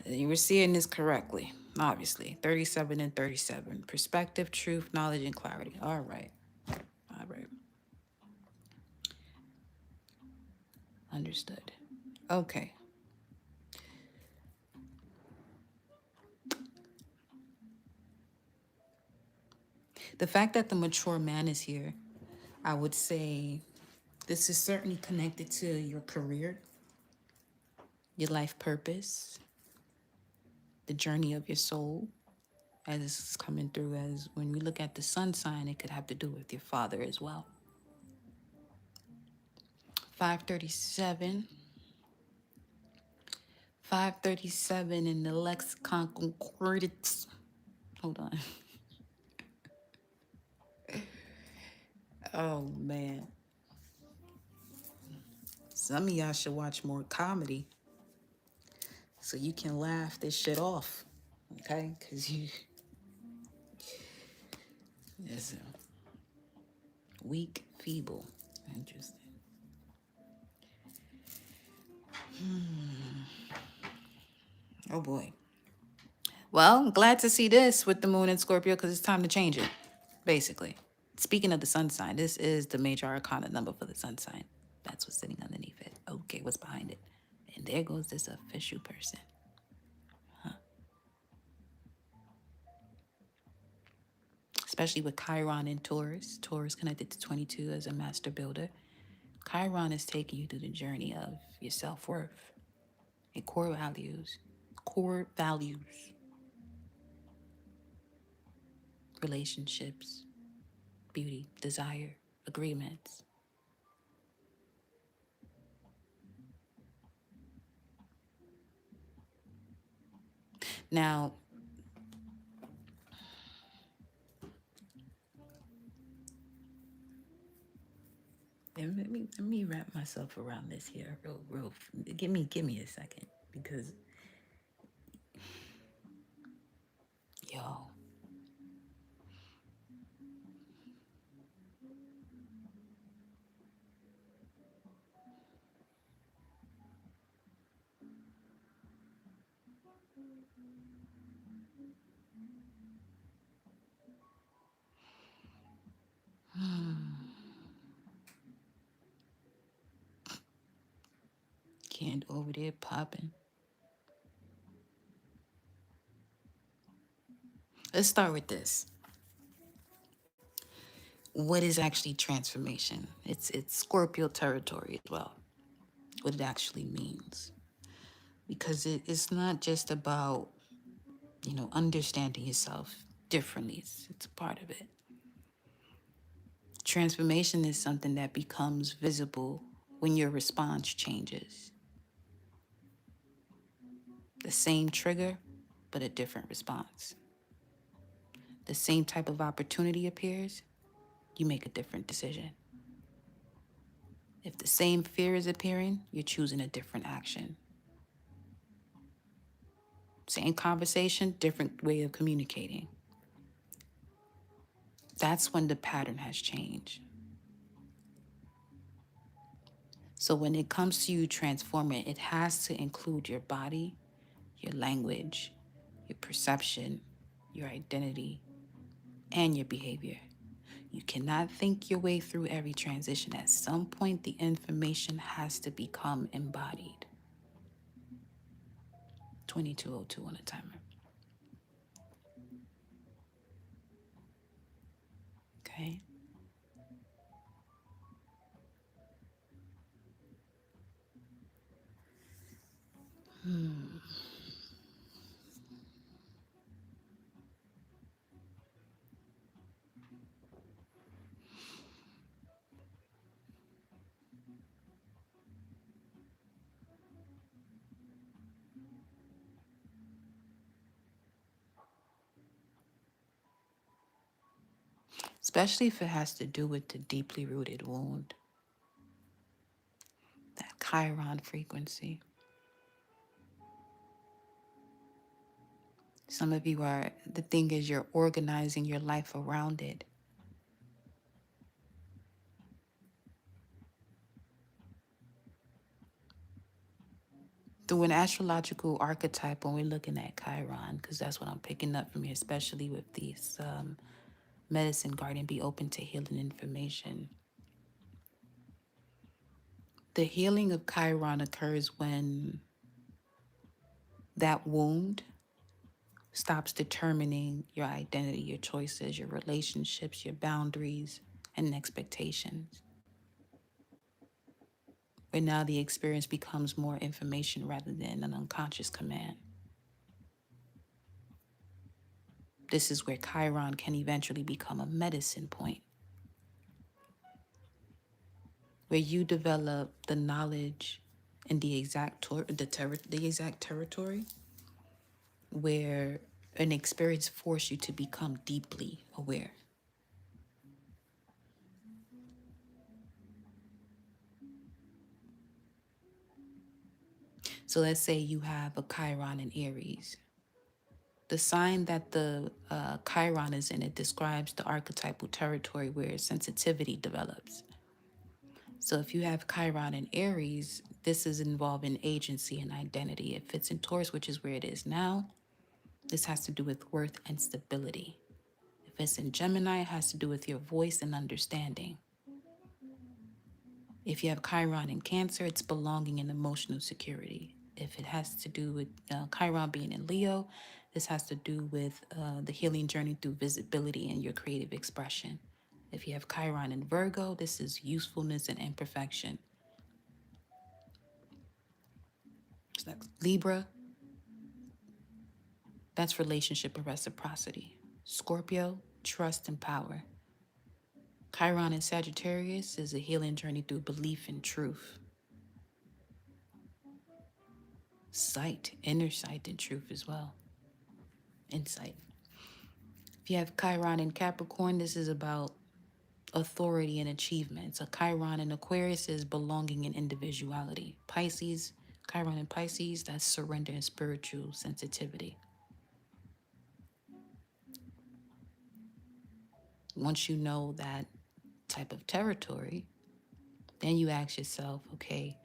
You were seeing this correctly, obviously. 37 and 37. Perspective, truth, knowledge, and clarity. All right. All right. Understood. Okay. The fact that the mature man is here, I would say this is certainly connected to your career, your life purpose, the journey of your soul, as it's coming through. As when we look at the sun sign, it could have to do with your father as well. 537. 537 in the lexicon concordance. Hold on. Oh, man. Some of y'all should watch more comedy so you can laugh this shit off. Okay? Because you... Listen. Weak, feeble. Interesting. Oh, boy. Well, glad to see this with the moon in Scorpio because it's time to change it, basically. Speaking of the sun sign, this is the major arcana number for the sun sign. That's what's sitting underneath it. Okay, what's behind it? And there goes this official person. Especially with Chiron in Taurus. Taurus connected to 22 as a master builder. Chiron is taking you through the journey of your self-worth and core values. Core values. Relationships, beauty, desire, agreements. Now, let me wrap myself around this here real. Give me a second because yo, can't over there popping. Let's start with this. what is actually transformation? It's Scorpio territory as well, what it actually means. Because it's not just about, understanding yourself differently. It's a part of it. Transformation is something that becomes visible when your response changes. The same trigger, but a different response. The same type of opportunity appears, you make a different decision. If the same fear is appearing, you're choosing a different action. Same conversation, different way of communicating. That's when the pattern has changed. So when it comes to you transforming, it has to include your body, your language, your perception, your identity, and your behavior. You cannot think your way through every transition. At some point, the information has to become embodied. 2202 on the timer. Okay. Especially if it has to do with the deeply rooted wound, that Chiron frequency. Some of you are, the thing is, you're organizing your life around it. Through an astrological archetype, when we're looking at Chiron, because that's what I'm picking up from here, especially with these medicine garden, be open to healing information. The healing of Chiron occurs when that wound stops determining your identity, your choices, your relationships, your boundaries, and expectations. Where now the experience becomes more information rather than an unconscious command. This is where Chiron can eventually become a medicine point, where you develop the knowledge in the exact territory where an experience forces you to become deeply aware. So let's say you have a Chiron in Aries. The sign that the Chiron is in, it describes the archetypal territory where sensitivity develops. So if you have Chiron in Aries, this is involving agency and identity. If it's in Taurus, which is where it is now, this has to do with worth and stability. If it's in Gemini, it has to do with your voice and understanding. If you have Chiron in Cancer, it's belonging and emotional security. If it has to do with Chiron being in Leo, this has to do with the healing journey through visibility and your creative expression. If you have Chiron in Virgo, this is usefulness and imperfection. So that's Libra, that's relationship and reciprocity. Scorpio, trust and power. Chiron in Sagittarius is a healing journey through belief in truth. Sight, inner sight and truth as well. Insight. If you have Chiron in Capricorn, this is about authority and achievement. So Chiron in Aquarius is belonging and individuality. Pisces, Chiron in Pisces, that's surrender and spiritual sensitivity. Once you know that type of territory, then you ask yourself, okay,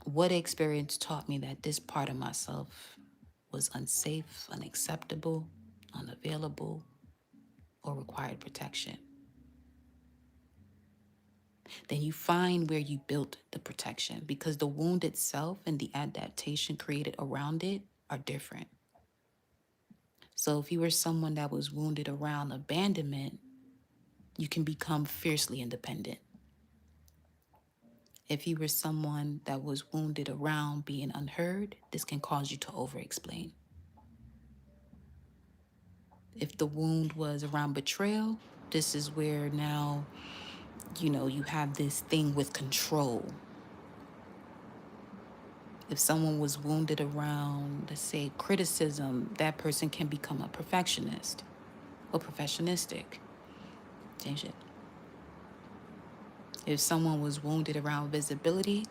what experience taught me that this part of myself was unsafe, unacceptable, unavailable, or required protection? Then you find where you built the protection, because the wound itself and the adaptation created around it are different. So if you were someone that was wounded around abandonment, you can become fiercely independent. If you were someone that was wounded around being unheard, this can cause you to over-explain. If the wound was around betrayal, this is where now, you have this thing with control. If someone was wounded around, let's say, criticism, that person can become a perfectionist or perfectionistic. Change it. If someone was wounded around visibility,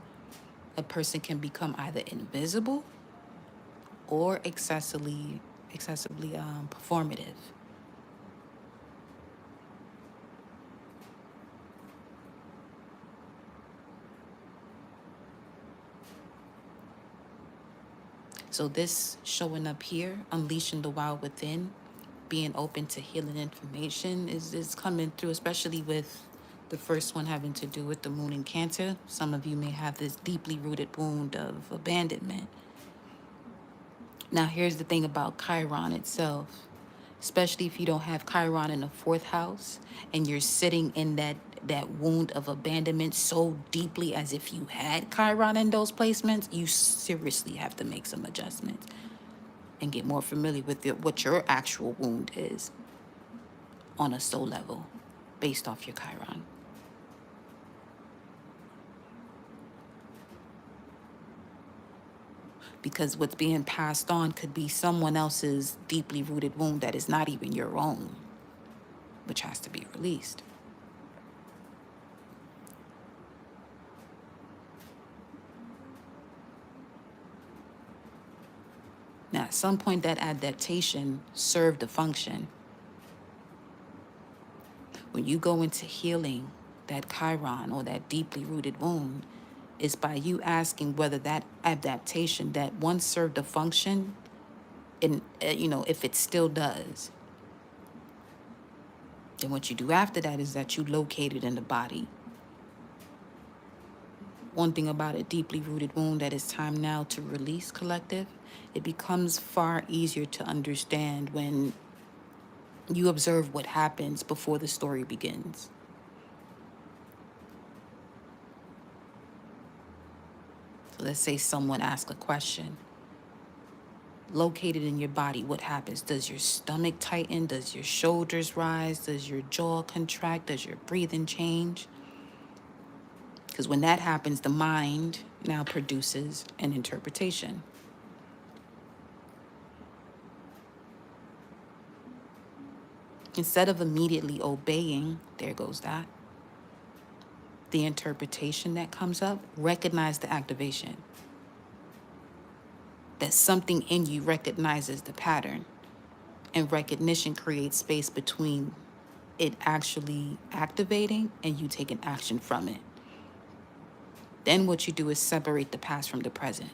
a person can become either invisible or excessively performative. So this showing up here, unleashing the wild within, being open to healing information is coming through, especially with the first one having to do with the moon in Cancer. Some of you may have this deeply rooted wound of abandonment. Now, here's the thing about Chiron itself, especially if you don't have Chiron in the fourth house and you're sitting in that wound of abandonment so deeply as if you had Chiron in those placements, you seriously have to make some adjustments and get more familiar with what your actual wound is on a soul level based off your Chiron. Because what's being passed on could be someone else's deeply rooted wound that is not even your own, which has to be released. Now, at some point, that adaptation served a function. When you go into healing that Chiron or that deeply rooted wound, is by you asking whether that adaptation that once served a function, and if it still does. Then what you do after that is that you locate it in the body. One thing about a deeply rooted wound that is time now to release, collective, it becomes far easier to understand when you observe what happens before the story begins. So let's say someone asks a question. Located in your body, what happens? Does your stomach tighten? Does your shoulders rise? Does your jaw contract? Does your breathing change? Because when that happens, the mind now produces an interpretation. Instead of immediately obeying, there goes that, the interpretation that comes up, recognize the activation. That something in you recognizes the pattern, and recognition creates space between it actually activating and you taking action from it. Then what you do is separate the past from the present.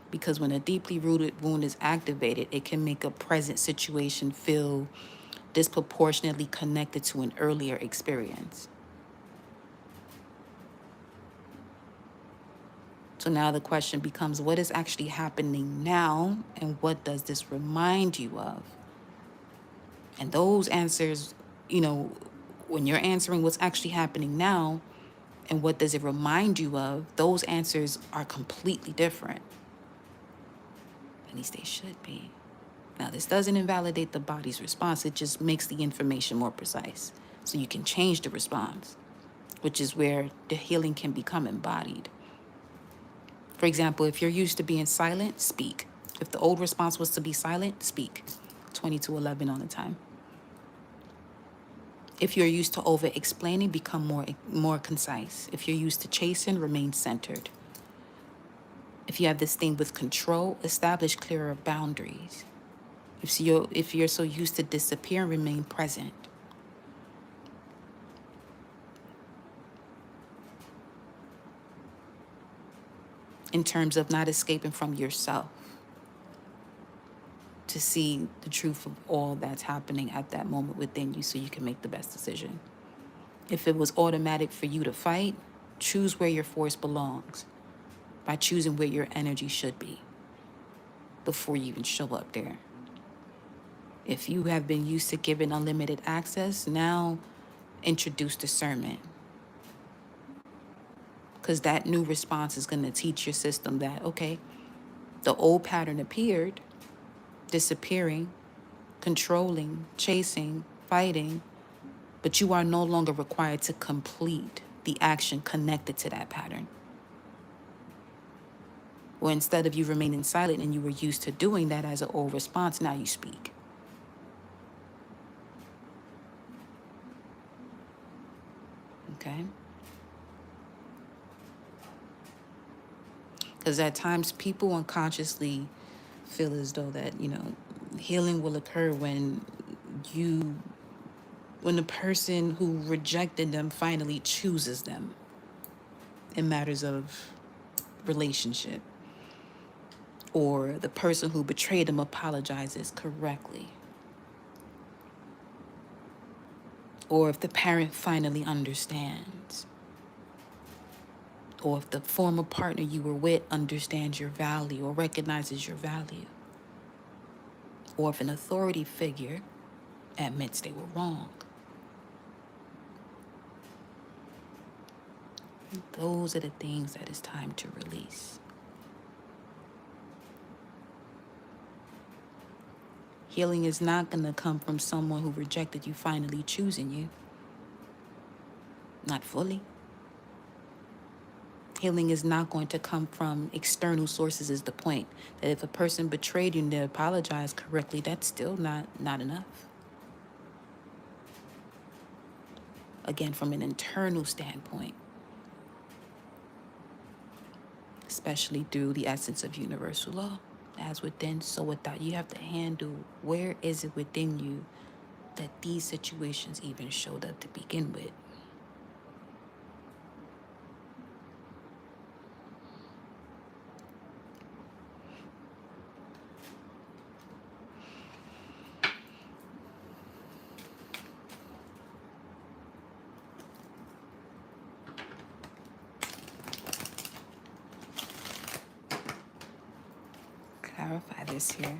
Because when a deeply rooted wound is activated, it can make a present situation feel disproportionately connected to an earlier experience. So now the question becomes, what is actually happening now, and what does this remind you of? And those answers, when you're answering what's actually happening now and what does it remind you of, those answers are completely different. At least they should be. Now, this doesn't invalidate the body's response. It just makes the information more precise. So you can change the response, which is where the healing can become embodied. For example, if you're used to being silent, speak. If the old response was to be silent, speak. 2211 on the time. If you're used to over-explaining, become more concise. If you're used to chasing, remain centered. If you have this thing with control, establish clearer boundaries. If you're so used to disappearing, remain present. In terms of not escaping from yourself, to see the truth of all that's happening at that moment within you so you can make the best decision. If it was automatic for you to fight, choose where your force belongs by choosing where your energy should be before you even show up there. If you have been used to giving unlimited access, now introduce discernment. Because that new response is going to teach your system that, okay, the old pattern appeared, disappearing, controlling, chasing, fighting, but you are no longer required to complete the action connected to that pattern. Or instead of you remaining silent and you were used to doing that as an old response, now you speak. Okay? Because at times people unconsciously feel as though that, healing will occur when the person who rejected them finally chooses them in matters of relationship, or the person who betrayed them apologizes correctly, or if the parent finally understands, or if the former partner you were with understands your value or recognizes your value, or if an authority figure admits they were wrong. Those are the things that it's time to release. Healing is not going to come from someone who rejected you finally choosing you. Not fully. Healing is not going to come from external sources, is the point. That if a person betrayed you and they apologize correctly, that's still not enough. Again, from an internal standpoint, especially through the essence of universal law. As within, so without. You have to handle where is it within you that these situations even showed up to begin with. Clarify this here.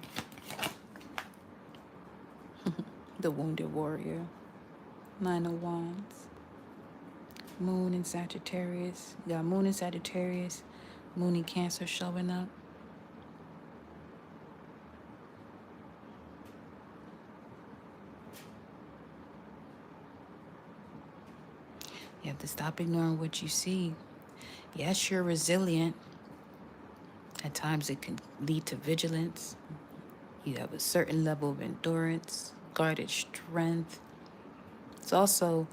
The Wounded Warrior, 9 of Wands, Moon in Sagittarius. You got Moon in Sagittarius, Moon in Cancer showing up. You have to stop ignoring what you see. Yes, you're resilient. At times it can lead to vigilance. You have a certain level of endurance, guarded strength. It's also,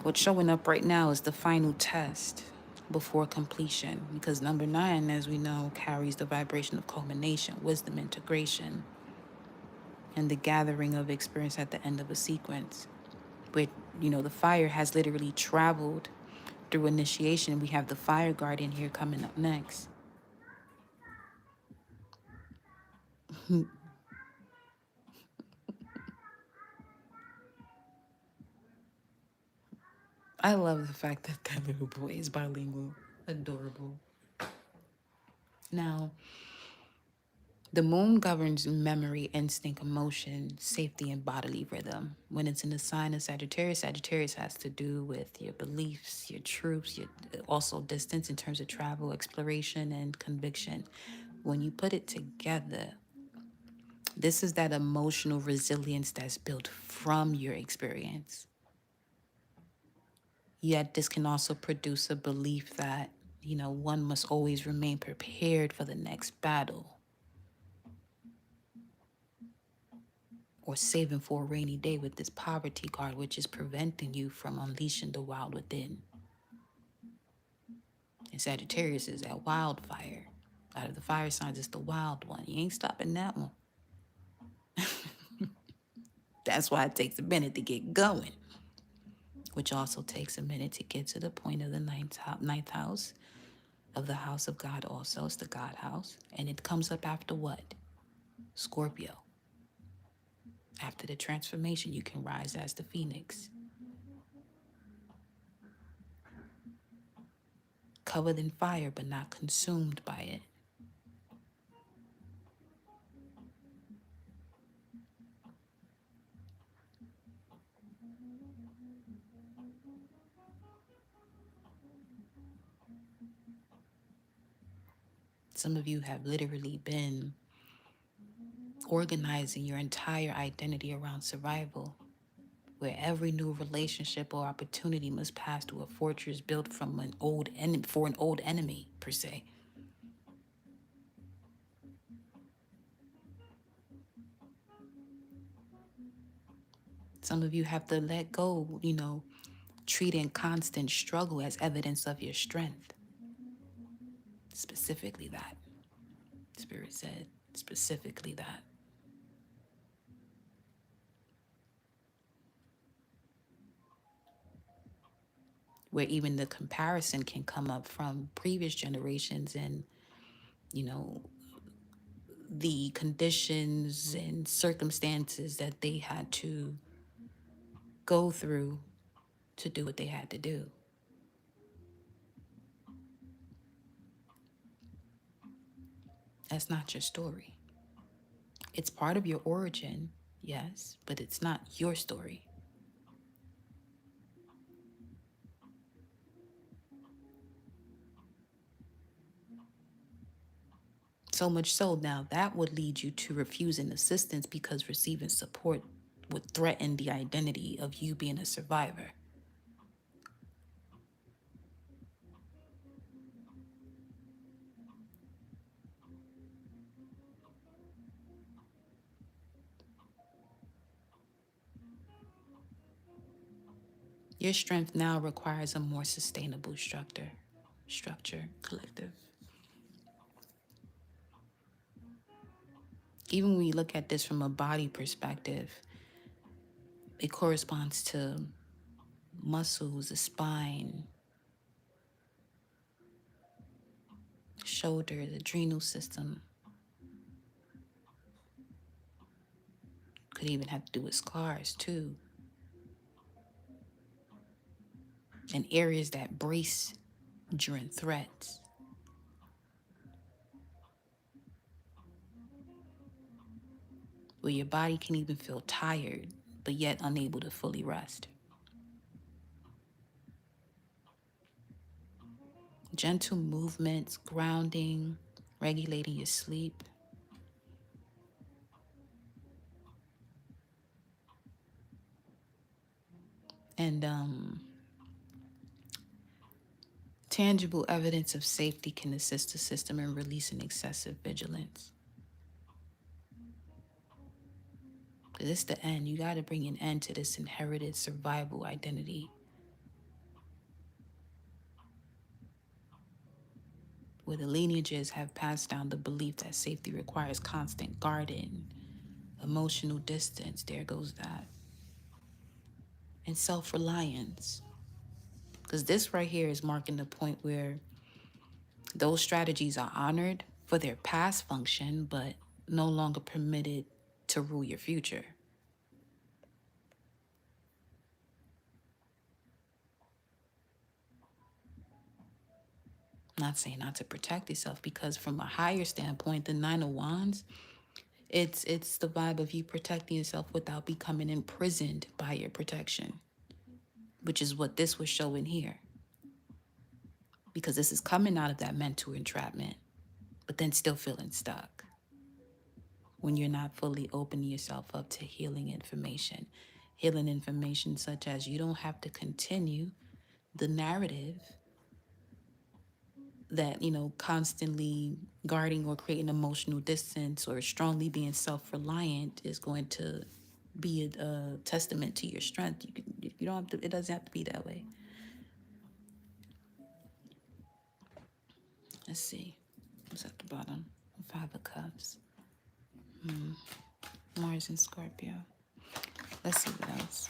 what's showing up right now is the final test before completion, because number 9, as we know, carries the vibration of culmination, wisdom, integration, and the gathering of experience at the end of a sequence. But, the fire has literally traveled through initiation. We have the fire guardian here coming up next. I love the fact that that little boy is bilingual. Adorable. Now, the moon governs memory, instinct, emotion, safety, and bodily rhythm. When it's in the sign of Sagittarius, Sagittarius has to do with your beliefs, your truths, your also distance in terms of travel, exploration, and conviction. When you put it together, this is that emotional resilience that's built from your experience. Yet this can also produce a belief that, one must always remain prepared for the next battle, or saving for a rainy day with this poverty card, which is preventing you from unleashing the wild within. And Sagittarius is that wildfire. Out of the fire signs, it's the wild one. You ain't stopping that one. That's why it takes a minute to get going, which also takes a minute to get to the point of the ninth house of the house of God also. It's the God house. And it comes up after what? Scorpio. After the transformation, you can rise as the phoenix. Covered in fire, but not consumed by it. Some of you have literally been organizing your entire identity around survival, where every new relationship or opportunity must pass through a fortress built from an old enemy for an old enemy, per se. Some of you have to let go, treating constant struggle as evidence of your strength. Specifically that. Spirit said, specifically that. Where even the comparison can come up from previous generations and, the conditions and circumstances that they had to go through to do what they had to do. That's not your story. It's part of your origin, yes, but it's not your story. So much so now that would lead you to refusing assistance because receiving support would threaten the identity of you being a survivor. Your strength now requires a more sustainable structure, collective. Even when we look at this from a body perspective, it corresponds to muscles, the spine, shoulder, the adrenal system. Could even have to do with scars too. And areas that brace during threats. Where your body can even feel tired, but yet unable to fully rest. Gentle movements, grounding, regulating your sleep. And tangible evidence of safety can assist the system in releasing excessive vigilance. Because it's the end. You got to bring an end to this inherited survival identity. Where the lineages have passed down the belief that safety requires constant guarding, emotional distance, there goes that. And self-reliance. Because this right here is marking the point where those strategies are honored for their past function, but no longer permitted to rule your future. Not saying not to protect yourself, because from a higher standpoint, the Nine of Wands, it's the vibe of you protecting yourself without becoming imprisoned by your protection, which is what this was showing here. Because this is coming out of that mental entrapment, but then still feeling stuck when you're not fully opening yourself up to healing information. Healing information such as you don't have to continue the narrative that, constantly guarding or creating emotional distance or strongly being self-reliant is going to be a testament to your strength. You don't have to, it doesn't have to be that way. Let's see. What's at the bottom? Five of Cups. Mars and Scorpio. Let's see what else.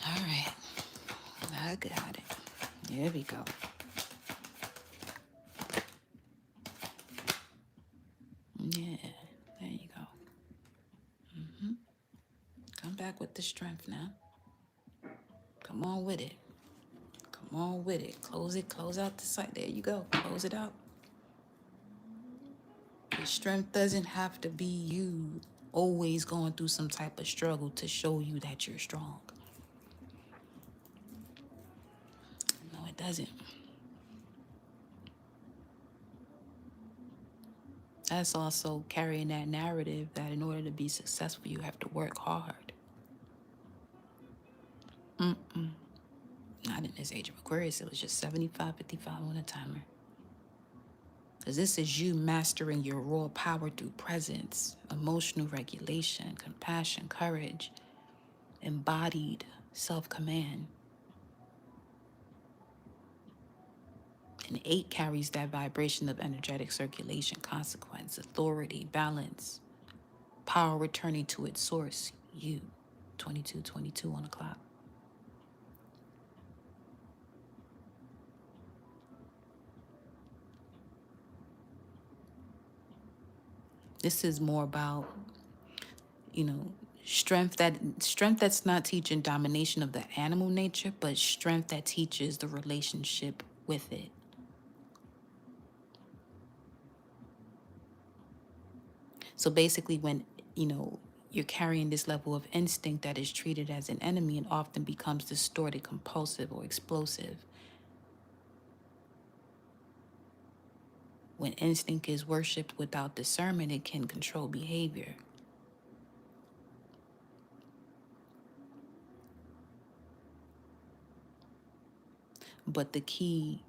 All right. I got it. There we go. Yeah, there you go. Come back with the strength now. Come on with it. Come on with it. Close it. Close out the site. There you go. Close it out. The strength doesn't have to be you always going through some type of struggle to show you that you're strong. No, it doesn't. That's also carrying that narrative that in order to be successful, you have to work hard. Not in this age of Aquarius, it was just 75-55 on a timer. Because this is you mastering your raw power through presence, emotional regulation, compassion, courage, embodied self-command. And 8 carries that vibration of energetic circulation, consequence, authority, balance, power returning to its source, you. 22:22 on the clock. This is more about, you know, strength that's not teaching domination of the animal nature, but strength that teaches the relationship with it. So basically, when, you know, you're carrying this level of instinct that is treated as an enemy and often becomes distorted, compulsive, or explosive. When instinct is worshipped without discernment, it can control behavior. But the key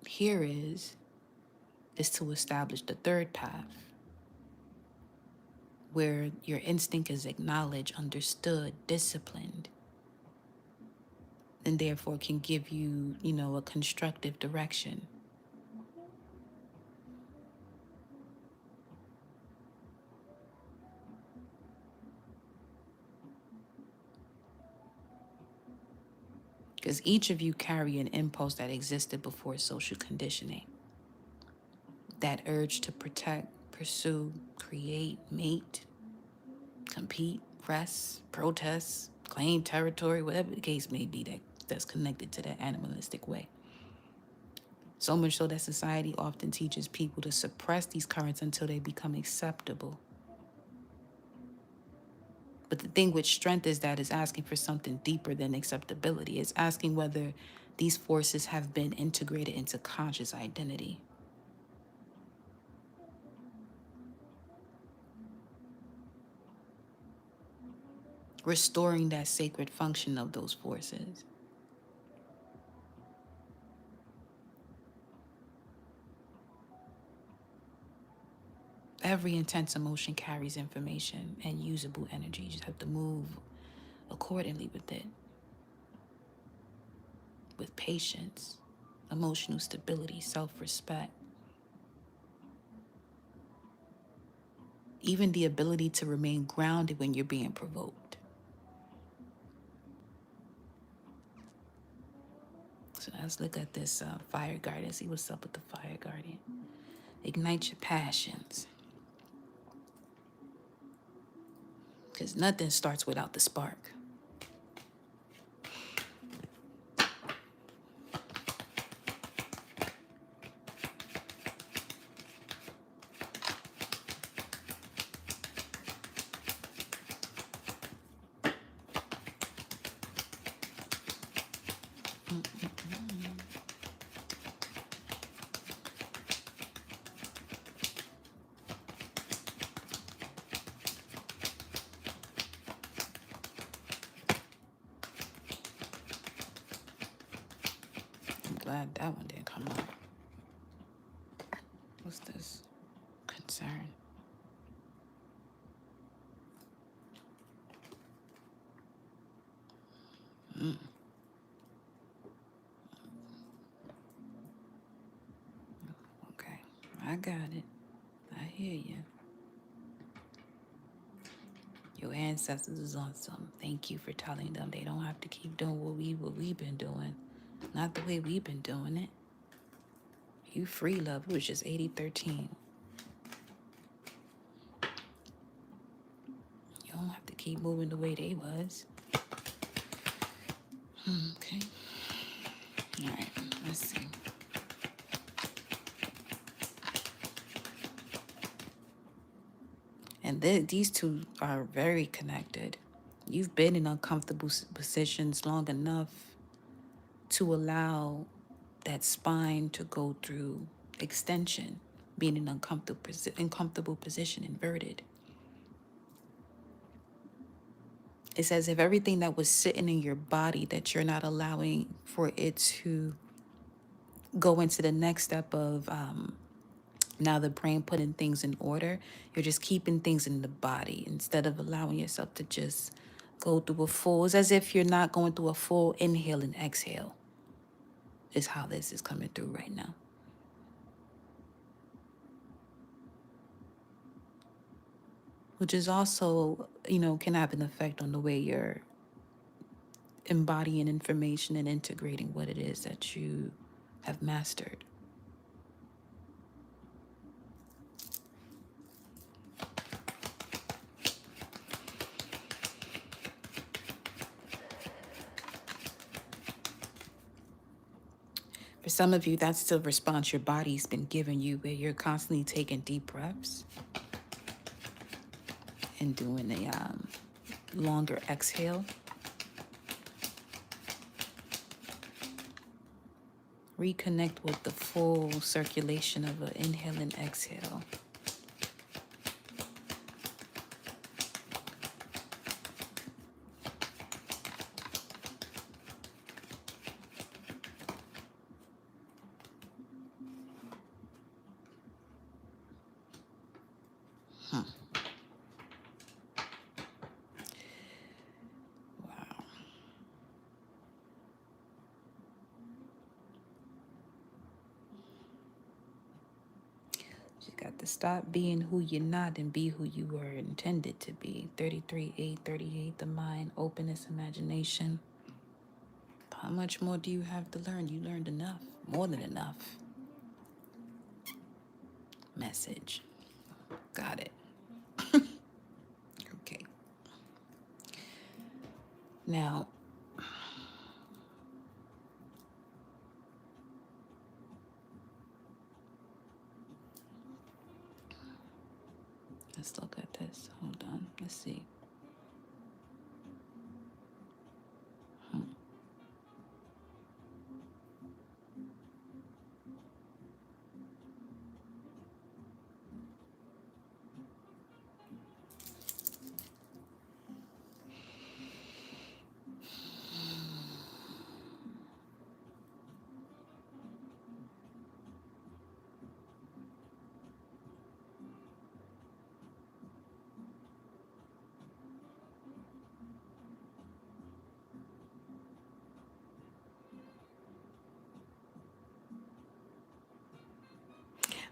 here is to establish the third path, where your instinct is acknowledged, understood, disciplined, and therefore can give you, you know, a constructive direction. Because each of you carry an impulse that existed before social conditioning. That urge to protect, pursue, create, mate, compete, press, protest, claim territory, whatever the case may be, that's connected to that animalistic way. So much so that society often teaches people to suppress these currents until they become acceptable. But the thing with strength is that it's asking for something deeper than acceptability. It's asking whether these forces have been integrated into conscious identity. Restoring that sacred function of those forces. Every intense emotion carries information and usable energy. You just have to move accordingly with it. With patience, emotional stability, self-respect. Even the ability to remain grounded when you're being provoked. So let's look at this fire guardian, see what's up with the fire guardian. Ignite your passions. Because nothing starts without the spark. I'm glad that one didn't come out. What's this? Concern. Okay, I got it. I hear you. Your ancestors is on some. Thank you for telling them they don't have to keep doing what we've been doing. Not the way we've been doing it. You free, love. It was just 80-13. You don't have to keep moving the way they was. Okay. All right. Let's see. And these two are very connected. You've been in uncomfortable positions long enough to allow that spine to go through extension. being in an uncomfortable position, inverted. It's as if everything that was sitting in your body that you're not allowing for it to go into the next step of now the brain putting things in order. You're just keeping things in the body instead of allowing yourself to just go through a full. It's as if you're not going through a full inhale and exhale, is how this is coming through right now. Which is also, can have an effect on the way you're embodying information and integrating what it is that you have mastered. For some of you, that's the response your body's been giving you, where you're constantly taking deep breaths and doing a longer exhale. Reconnect with the full circulation of an inhale and exhale. Wow. You got to stop being who you're not and be who you were intended to be. 33-838, the mind, openness, imagination. How much more do you have to learn? You learned enough, more than enough. Message. Got it. Okay. Now, let's look at this. Hold on. Let's see.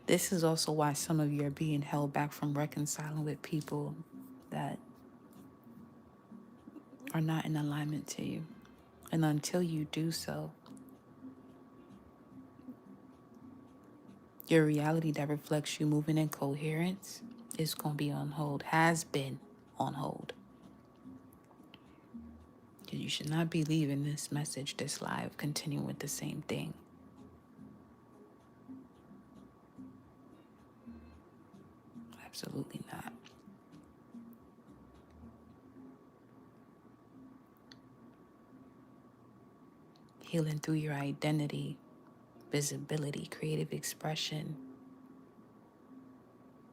This is also why some of you are being held back from reconciling with people that are not in alignment to you. And until you do so, your reality that reflects you moving in coherence is going to be on hold, has been on hold. You should not be leaving this message, this live, continuing with the same thing. Absolutely not. Healing through your identity, visibility, creative expression,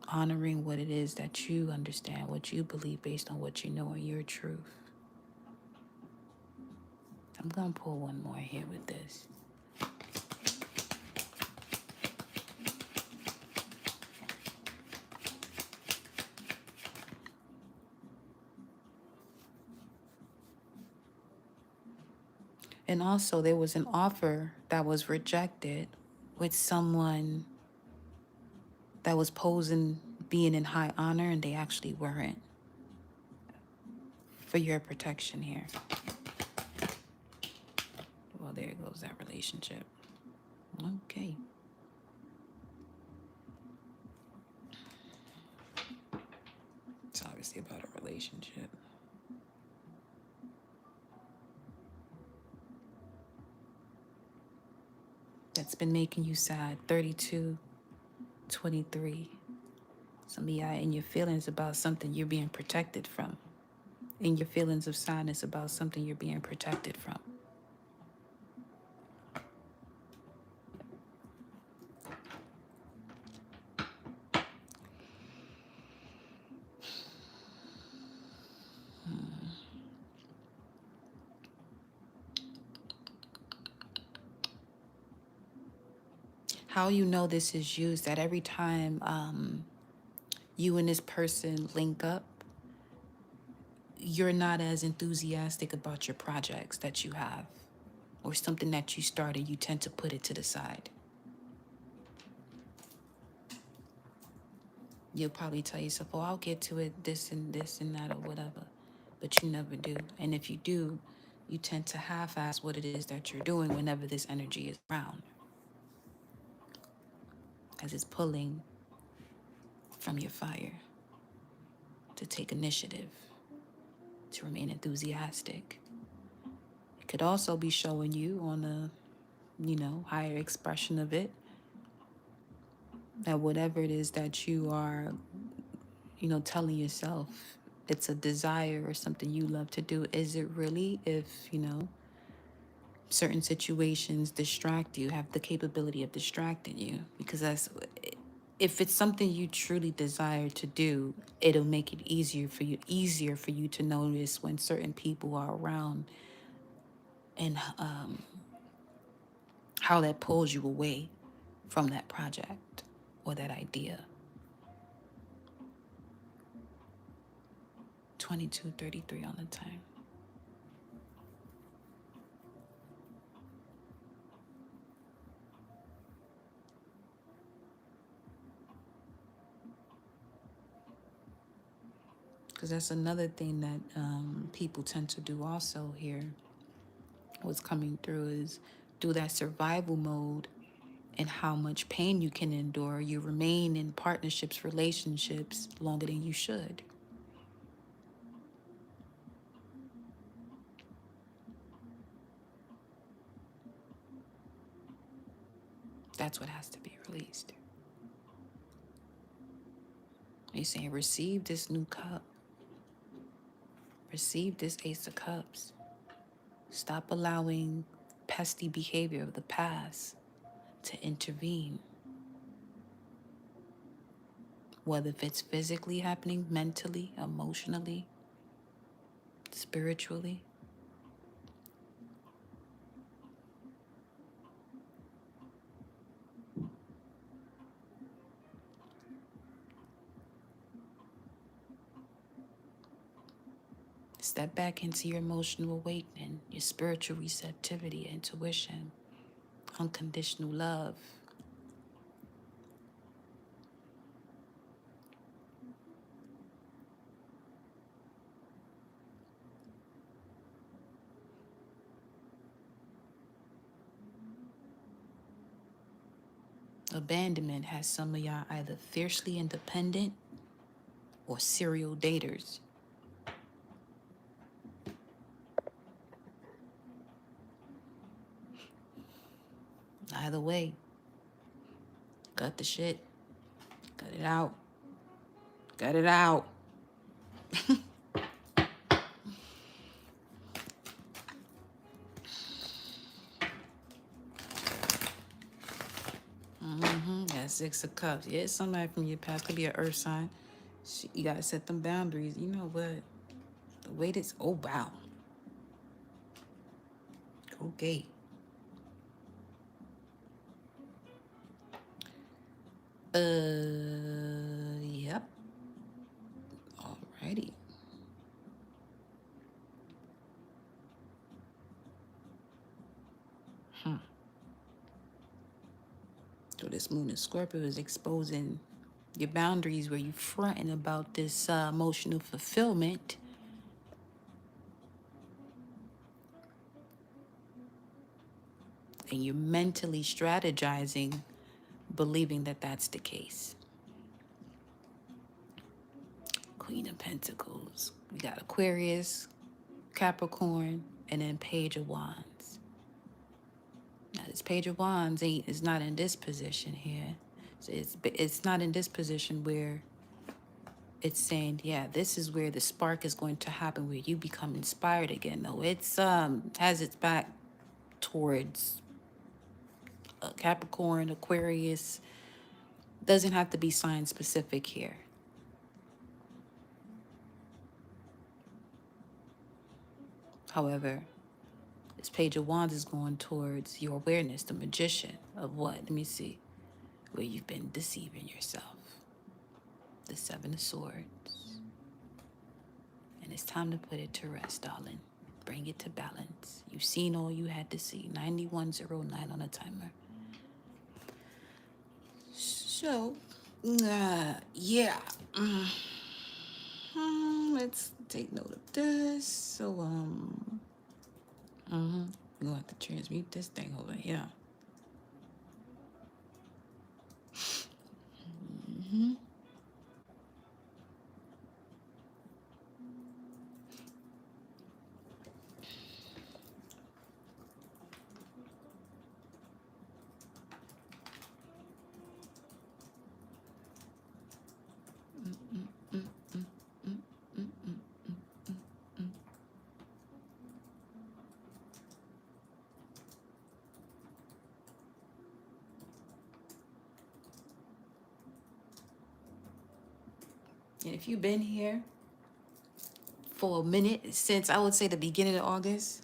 honoring what it is that you understand, what you believe based on what you know and your truth. I'm going to pull one more here with this. And also, there was an offer that was rejected with someone that was posing being in high honor, and they actually weren't. For your protection here. Well, there goes that relationship. Okay. It's obviously about a relationship. That's been making you sad. 32-23. Some of y'all in your feelings about something you're being protected from. In your feelings of sadness about something you're being protected from. how you know this is you is that every time you and this person link up, you're not as enthusiastic about your projects that you have or something that you started, you tend to put it to the side. You'll probably tell yourself, oh, I'll get to it, this and that or whatever. But you never do. And if you do, you tend to half-ass what it is that you're doing whenever this energy is around. As it's pulling from your fire to take initiative, to remain enthusiastic. It could also be showing you on a, higher expression of it, that whatever it is that you are, telling yourself it's a desire or something you love to do, is it really? If, certain situations distract you, have the capability of distracting you, because if it's something you truly desire to do, it'll make it easier for you to notice when certain people are around, and how that pulls you away from that project or that idea. 22:33 on the time. Because that's another thing that people tend to do also here. What's coming through is, do that survival mode, and how much pain you can endure. You remain in partnerships, relationships longer than you should. That's what has to be released. He's saying, receive this new cup. Receive this Ace of Cups. Stop allowing pesky behavior of the past to intervene. Whether if it's physically happening, mentally, emotionally, spiritually. Step back into your emotional awakening, your spiritual receptivity, intuition, unconditional love. Abandonment has some of y'all either fiercely independent or serial daters. Either way, cut the shit. Cut it out. Cut it out. That Six of Cups. Yeah, it's somebody from your past. Could be an earth sign. You gotta set them boundaries. You know what? The way this. Oh, wow. Okay. Yep. Alrighty. So this moon in Scorpio is exposing your boundaries, where you fronting about this emotional fulfillment. And you're mentally strategizing, believing that that's the case. Queen of Pentacles. We got Aquarius, Capricorn, and then Page of Wands. Now this Page of Wands is not in this position here. So it's not in this position where it's saying, yeah, this is where the spark is going to happen, where you become inspired again. No, it's has its back towards Capricorn, Aquarius. Doesn't have to be sign specific here. However, this Page of Wands is going towards your awareness, the magician of what? Let me see. where you've been deceiving yourself. The Seven of Swords. And it's time to put it to rest, darling. Bring it to balance. You've seen all you had to see. 9109 on a timer. So, yeah. Let's take note of this. So, we're gonna have to transmute this thing over here. And if you've been here for a minute, since I would say the beginning of August,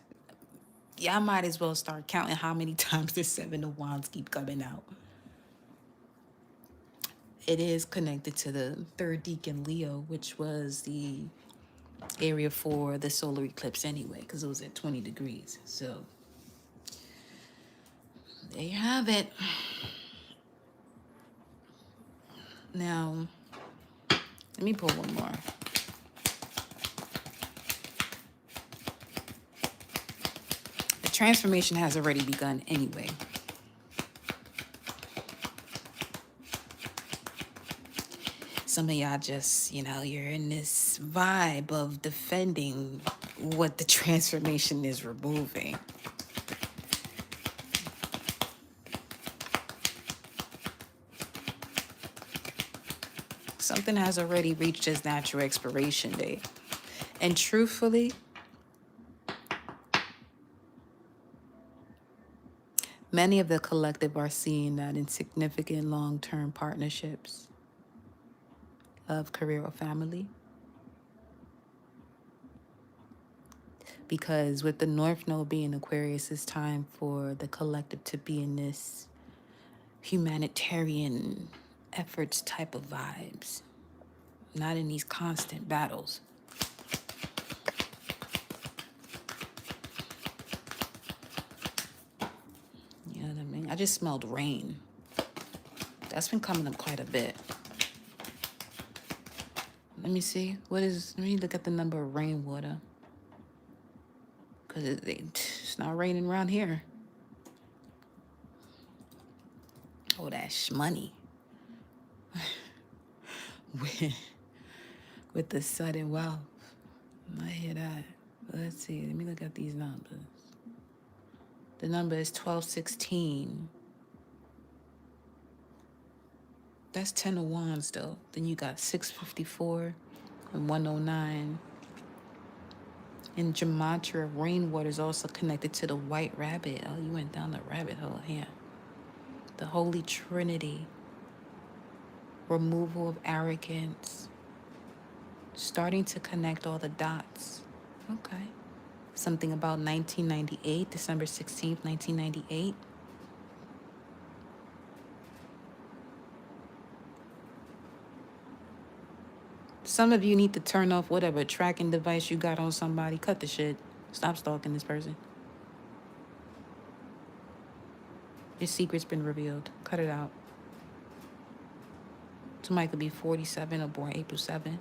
y'all might as well start counting how many times the Seven of Wands keep coming out. It is connected to the third decan Leo, which was the area for the solar eclipse anyway, because it was at 20 degrees. So there you have it. Now, let me pull one more. The transformation has already begun anyway. Some of y'all just, you're in this vibe of defending what the transformation is removing. Something has already reached its natural expiration date. And truthfully, many of the collective are seeing that in significant long-term partnerships, love, career, or family. Because with the North Node being Aquarius, it's time for the collective to be in this humanitarian efforts type of vibes, not in these constant battles. You know what I mean? I just smelled rain. That's been coming up quite a bit. Let me see. Let me look at the number of rainwater. Because it's not raining around here. Oh, that's money. with the sudden wealth. I hear that. Let's see. Let me look at these numbers. The number is 1216. That's 10 of Wands, though. Then you got 654 and 109. In Gematria, rainwater is also connected to the white rabbit. Oh, you went down the rabbit hole here. The Holy Trinity. Removal of arrogance. Starting to connect all the dots. Okay. Something about 1998, December 16th, 1998. Some of you need to turn off whatever tracking device you got on somebody. Cut the shit. Stop stalking this person. Your secret's been revealed. Cut it out. Somebody could be 47 or born April 7th.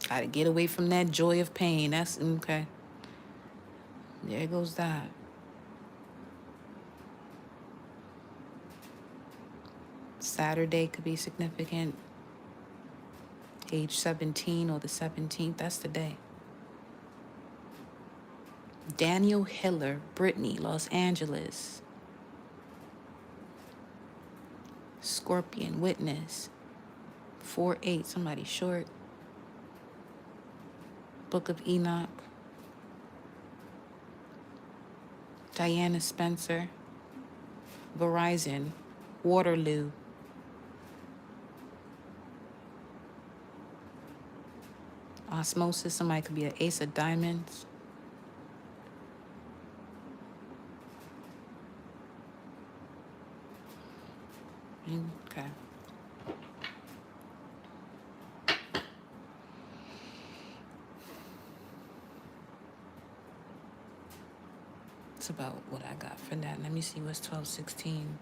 Gotta get away from that joy of pain. That's okay. There goes that. Saturday could be significant. Age 17 or the 17th. That's the day. Daniel Hiller, Brittany, Los Angeles. Scorpion, Witness. 4-8, somebody short. Book of Enoch. Diana Spencer. Verizon. Waterloo. Osmosis, somebody could be an Ace of Diamonds. It's about what I got for that. Let me see what's 1216.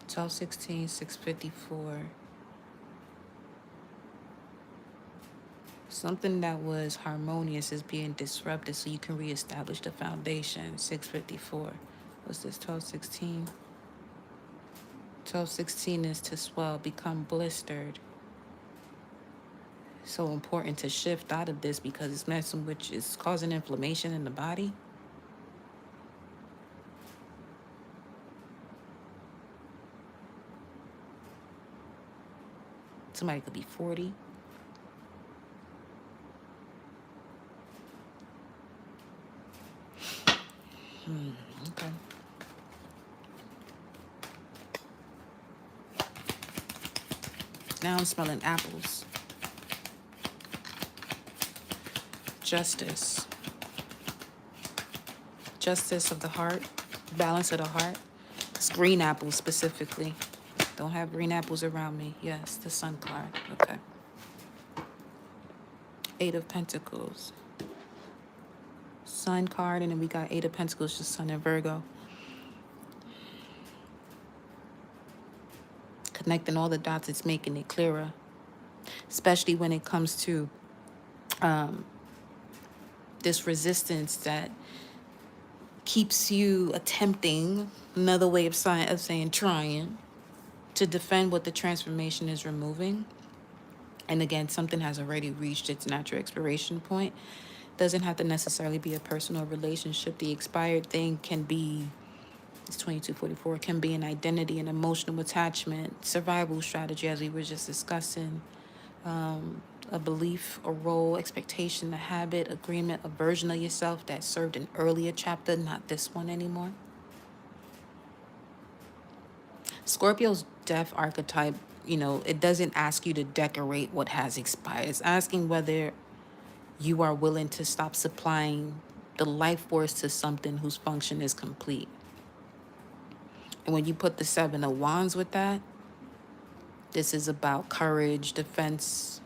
1216, 654. Something that was harmonious is being disrupted so you can reestablish the foundation. 654. What's this? 1216. 1216 is to swell, become blistered. So important to shift out of this because it's messing with, it's causing inflammation in the body. Somebody could be 40. Okay. Now I'm smelling apples. Justice. Justice of the heart. Balance of the heart. It's green apples specifically. Don't have green apples around me. Yes, the sun card. Okay. 8 of Pentacles. Sun card, and then we got 8 of Pentacles, just Sun and Virgo. Connecting all the dots, it's making it clearer. Especially when it comes to this resistance that keeps you attempting, another way of saying trying, to defend what the transformation is removing. And again, something has already reached its natural expiration point. Doesn't have to necessarily be a personal relationship. The expired thing can be, it's 2244, can be an identity, an emotional attachment, survival strategy, as we were just discussing, a belief, a role, expectation, a habit, agreement, a version of yourself that served an earlier chapter, not this one anymore. Scorpio's death archetype, it doesn't ask you to decorate what has expired. It's asking whether you are willing to stop supplying the life force to something whose function is complete. And when you put the 7 of Wands with that, this is about courage, defense,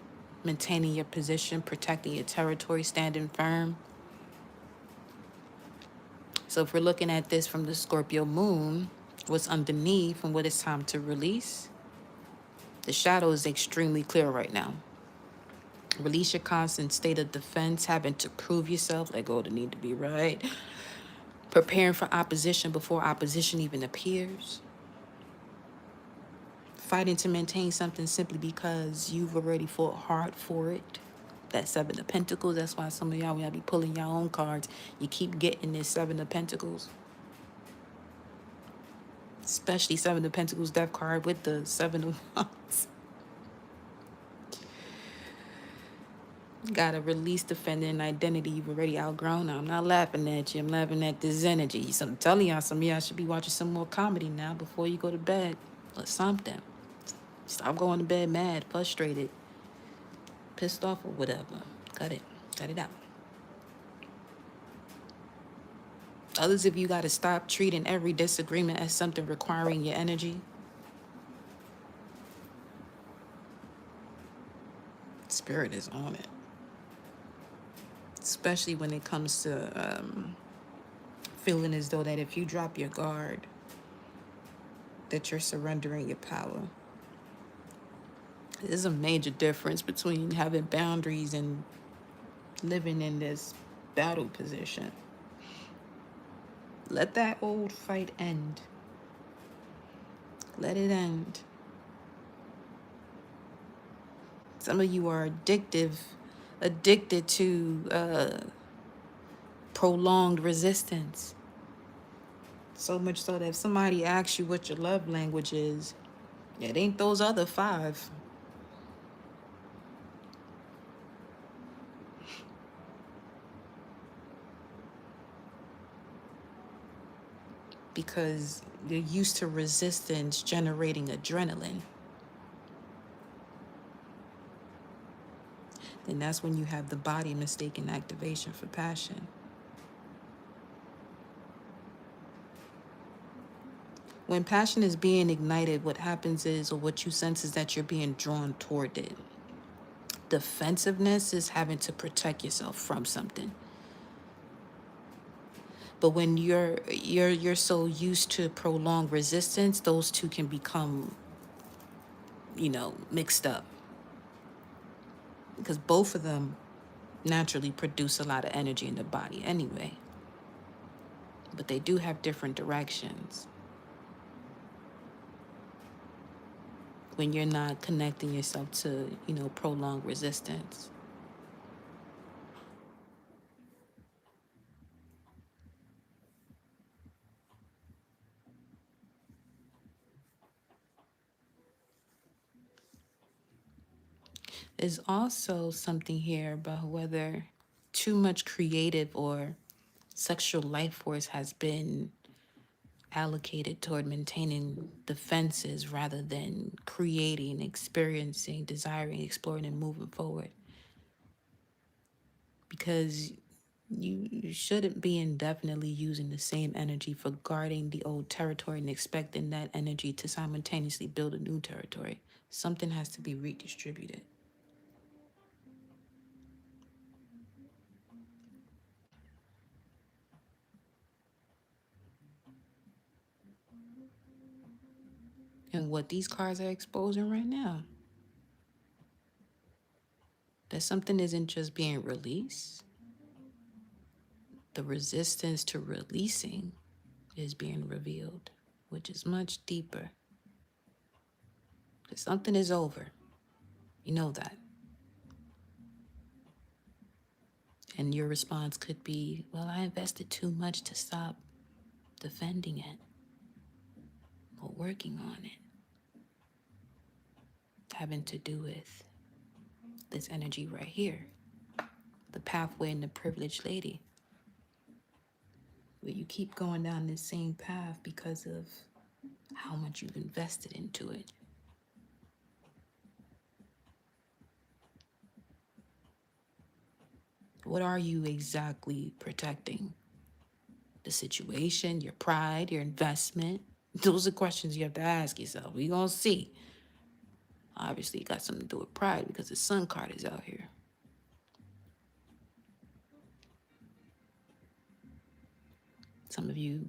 maintaining your position, protecting your territory, standing firm. So if we're looking at this from the Scorpio moon, what's underneath and what it's time to release, the shadow is extremely clear right now. Release your constant state of defense, having to prove yourself, let go of the need to be right. Preparing for opposition before opposition even appears. Fighting to maintain something simply because you've already fought hard for it. That 7 of Pentacles, that's why some of y'all, when y'all be pulling your own cards, you keep getting this 7 of Pentacles. Especially 7 of Pentacles death card with the 7 of Wands. Gotta release defending identity you've already outgrown. Now, I'm not laughing at you. I'm laughing at this energy. So I'm telling y'all, some of y'all should be watching some more comedy now before you go to bed. Or something. Stop going to bed mad, frustrated, pissed off, or whatever. Cut it. Cut it out. Others of you got to stop treating every disagreement as something requiring your energy. Spirit is on it. Especially when it comes to feeling as though that if you drop your guard, that you're surrendering your power. There's a major difference between having boundaries and living in this battle position. Let that old fight end. Let it end. Some of you are addicted to prolonged resistance. So much so that if somebody asks you what your love language is, it ain't those other 5. Because you're used to resistance generating adrenaline. Then that's when you have the body mistaken activation for passion. When passion is being ignited, what happens is, or what you sense is that you're being drawn toward it. Defensiveness is having to protect yourself from something. But when you're so used to prolonged resistance, those two can become, mixed up, because both of them naturally produce a lot of energy in the body anyway. But they do have different directions. When you're not connecting yourself to, prolonged resistance. There's also something here about whether too much creative or sexual life force has been allocated toward maintaining defenses rather than creating, experiencing, desiring, exploring, and moving forward. Because you shouldn't be indefinitely using the same energy for guarding the old territory and expecting that energy to simultaneously build a new territory. Something has to be redistributed. And what these cards are exposing right now, that something isn't just being released. The resistance to releasing is being revealed, which is much deeper. Because something is over. You know that. And your response could be, well, I invested too much to stop defending it or working on it. Having to do with this energy right here, the pathway in the privileged lady, where you keep going down this same path because of how much you've invested into it. What are you exactly protecting? The situation, your pride, your investment? Those are questions you have to ask yourself. We're going to see. Obviously, it got something to do with pride because the sun card is out here. Some of you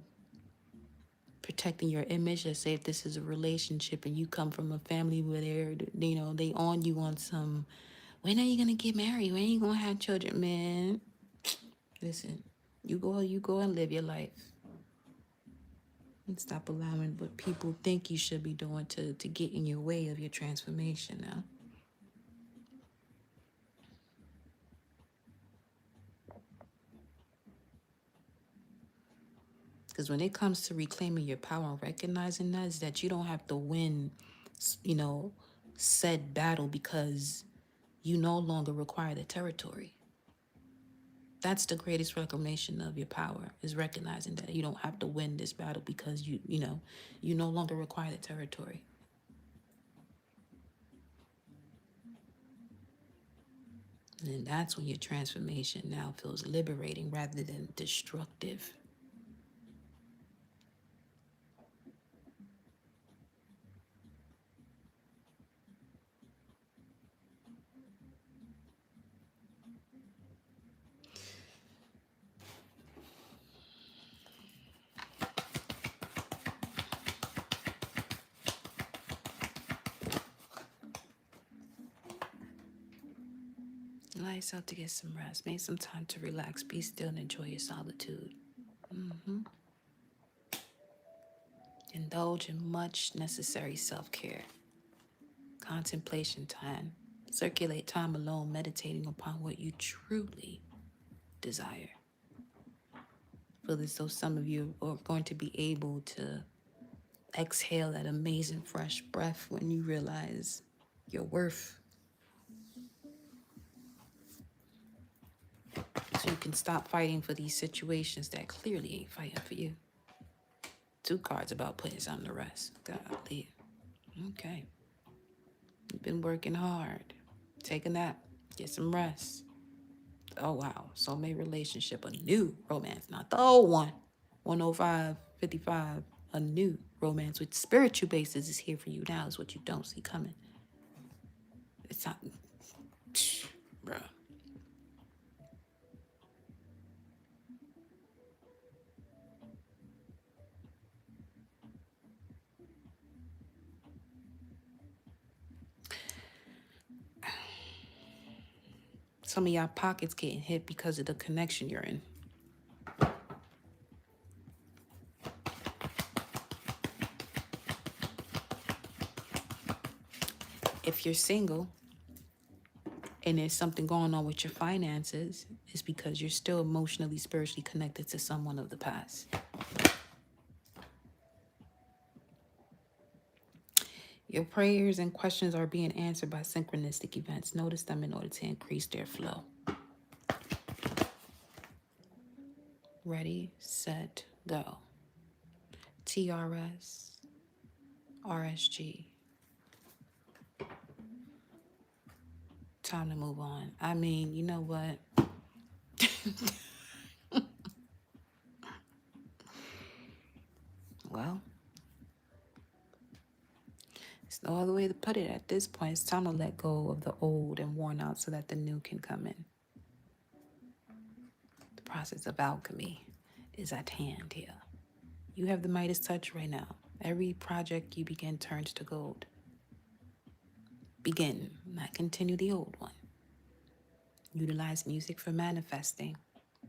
protecting your image. Let's say if this is a relationship and you come from a family where they on you on some, when are you going to get married? When are you going to have children? Man, listen, you go and live your life. And stop allowing what people think you should be doing to get in your way of your transformation now. Because when it comes to reclaiming your power and recognizing that, is that you don't have to win, said battle because you no longer require the territory. That's the greatest reclamation of your power, is recognizing that you don't have to win this battle because you no longer require the territory. And that's when your transformation now feels liberating rather than destructive. Allow yourself to get some rest. Make some time to relax, be still, and enjoy your solitude. Indulge in much necessary self-care. Contemplation time. Circulate time alone, meditating upon what you truly desire. Feel as though some of you are going to be able to exhale that amazing fresh breath when you realize your worth. So you can stop fighting for these situations that clearly ain't fighting for you. 2 cards about putting something to rest. Golly. Okay. You've been working hard. Take a nap. Get some rest. Oh, wow. Soulmate relationship. A new romance. Not the old one. 105, 55. A new romance with spiritual basis is here for you now is what you don't see coming. It's not... Bruh. Some of y'all pockets getting hit because of the connection you're in. If you're single and there's something going on with your finances, it's because you're still emotionally, spiritually connected to someone of the past. Your prayers and questions are being answered by synchronistic events. Notice them in order to increase their flow. Ready, set, go. TRS, RSG. Time to move on. I mean, you know what? Well, there's no other way to put it at this point. It's time to let go of the old and worn out so that the new can come in. The process of alchemy is at hand here. You have the Midas touch right now. Every project you begin turns to gold. Begin, not continue the old one. Utilize music for manifesting,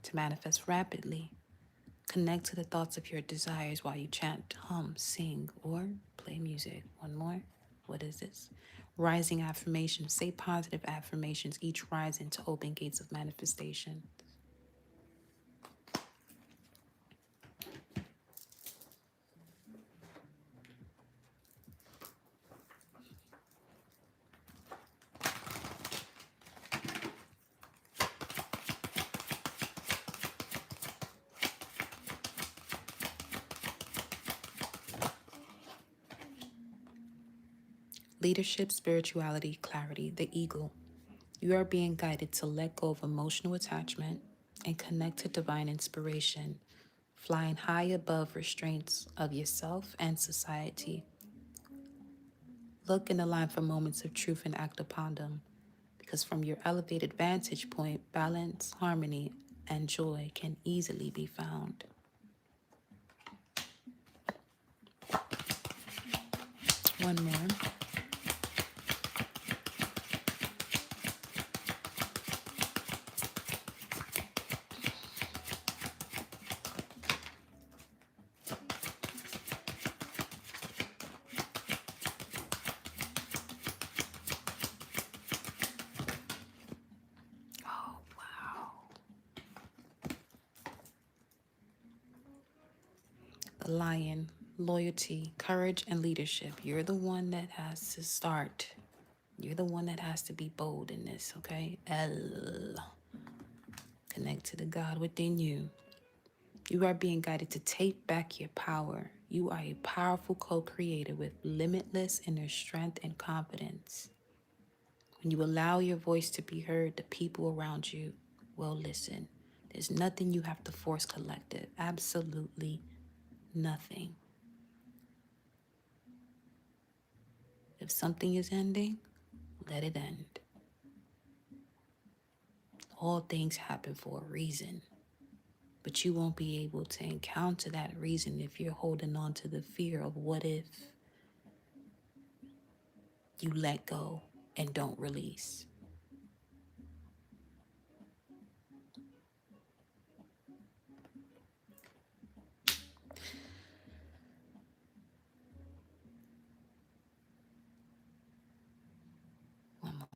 to manifest rapidly. Connect to the thoughts of your desires while you chant, hum, sing, or play music. One more. What is this? Rising affirmations. Say positive affirmations, each rising to open gates of manifestation. Leadership, spirituality, clarity, the eagle. You are being guided to let go of emotional attachment and connect to divine inspiration, flying high above restraints of yourself and society. Look and align for moments of truth and act upon them, because from your elevated vantage point, balance, harmony, and joy can easily be found. One more. Oh, wow. The lion, loyalty, courage, and leadership. You're the one that has to start. You're the one that has to be bold in this, okay? Connect to the God within you. You are being guided to take back your power. You are a powerful co-creator with limitless inner strength and confidence. When you allow your voice to be heard, the people around you will listen. There's nothing you have to force collective. Absolutely nothing. If something is ending, let it end. All things happen for a reason. But you won't be able to encounter that reason if you're holding on to the fear of what if you let go and don't release. One more.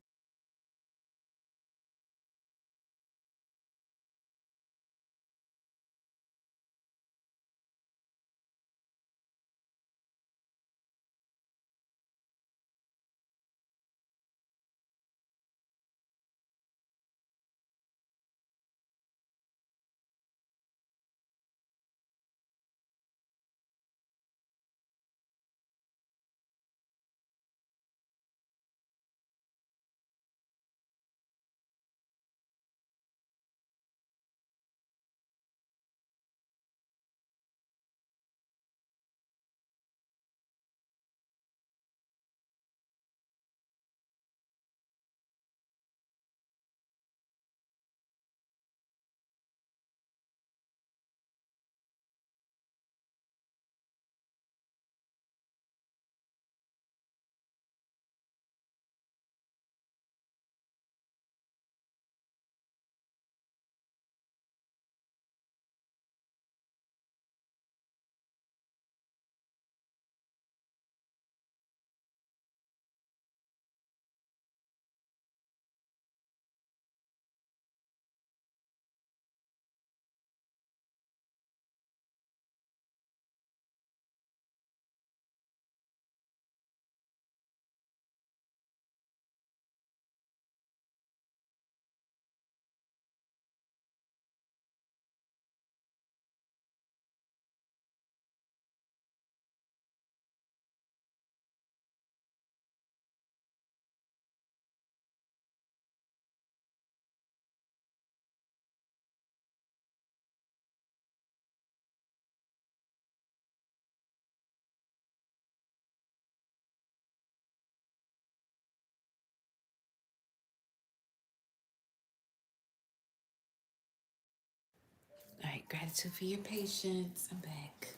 Gratitude for your patience. I'm back.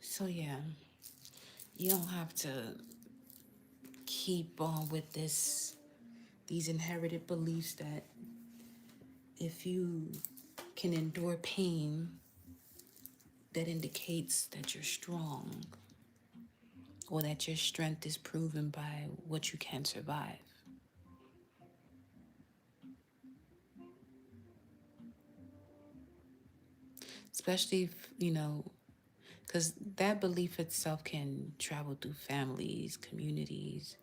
So yeah, you don't have to keep on with these inherited beliefs that if you can endure pain, that indicates that you're strong or that your strength is proven by what you can survive. Especially if, because that belief itself can travel through families, communities,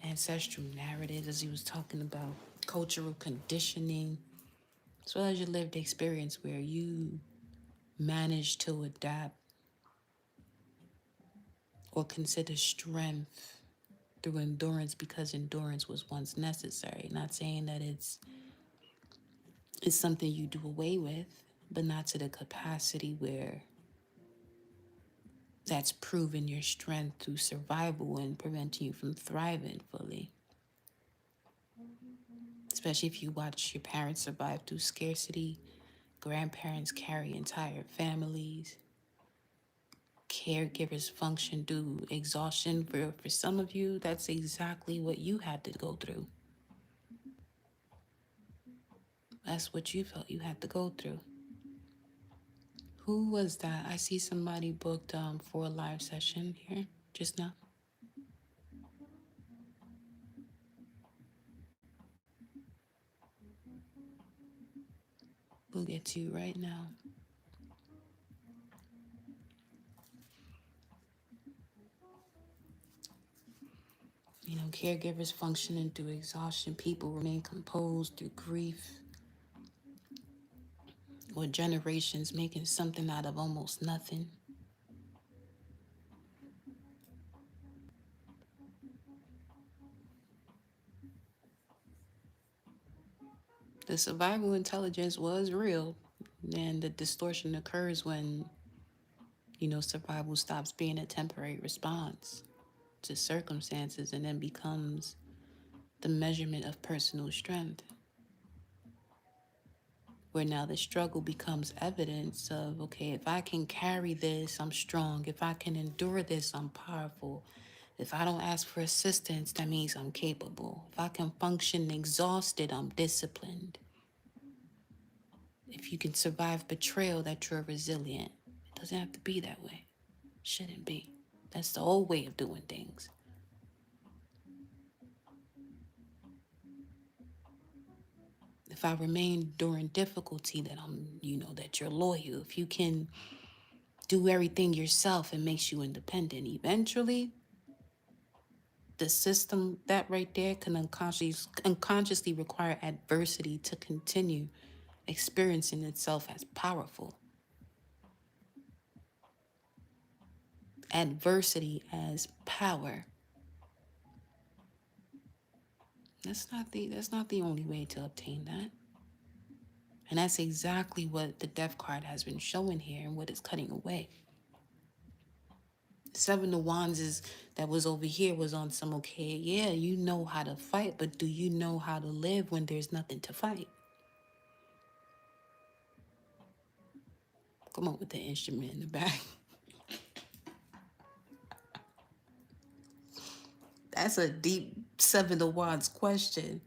ancestral narratives, as he was talking about, cultural conditioning, as well as your lived experience where you manage to adapt or consider strength through endurance because endurance was once necessary. Not saying that it's something you do away with, but not to the capacity where that's proven your strength through survival and preventing you from thriving fully. Especially if you watch your parents survive through scarcity, grandparents carry entire families, caregivers function through exhaustion. For some of you, that's exactly what you had to go through. That's what you felt you had to go through. Who was that? I see somebody booked for a live session here just now. We'll get to you right now. Caregivers functioning through exhaustion, people remain composed through grief, or generations making something out of almost nothing. The survival intelligence was real, and the distortion occurs when, survival stops being a temporary response to circumstances and then becomes the measurement of personal strength. Where now the struggle becomes evidence of, okay, if I can carry this, I'm strong. If I can endure this, I'm powerful. If I don't ask for assistance, that means I'm capable. If I can function exhausted, I'm disciplined. If you can survive betrayal, that you're resilient. It doesn't have to be that way. Shouldn't be. That's the old way of doing things. If I remain during difficulty, that that you're loyal. If you can do everything yourself, it makes you independent. Eventually, the system, that right there, can unconsciously require adversity to continue experiencing itself as powerful. Adversity as power. That's not the only way to obtain that. And that's exactly what the death card has been showing here and what it's cutting away. Seven of Wands that was over here was on some, okay, yeah, you know how to fight, but do you know how to live when there's nothing to fight? Come on with the instrument in the back. That's a deep Seven of Wands question.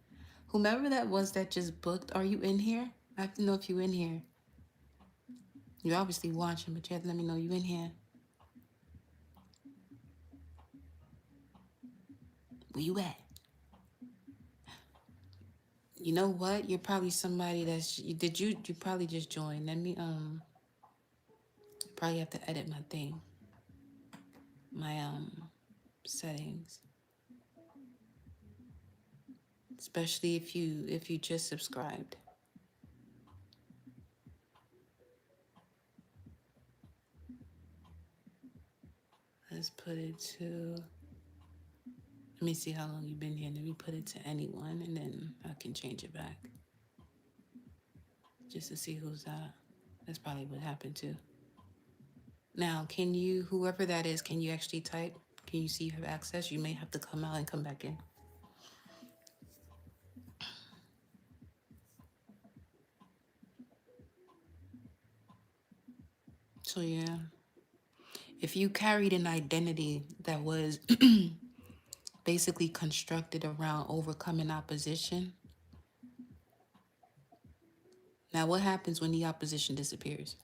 Whomever that was that just booked, are you in here? I have to know if you're in here. You're obviously watching, but you have to let me know you in here. Where you at? You know what? You're probably somebody you probably just joined. Let me probably have to edit my thing. My settings. Especially if you just subscribed. Let's put it to, let me see how long you've been here. Let me put it to anyone and then I can change it back. Just to see who's that. That's probably what happened too. Now, whoever that is, can you actually type? Can you see you have access? You may have to come out and come back in. So yeah, if you carried an identity that was basically constructed around overcoming opposition, now what happens when the opposition disappears?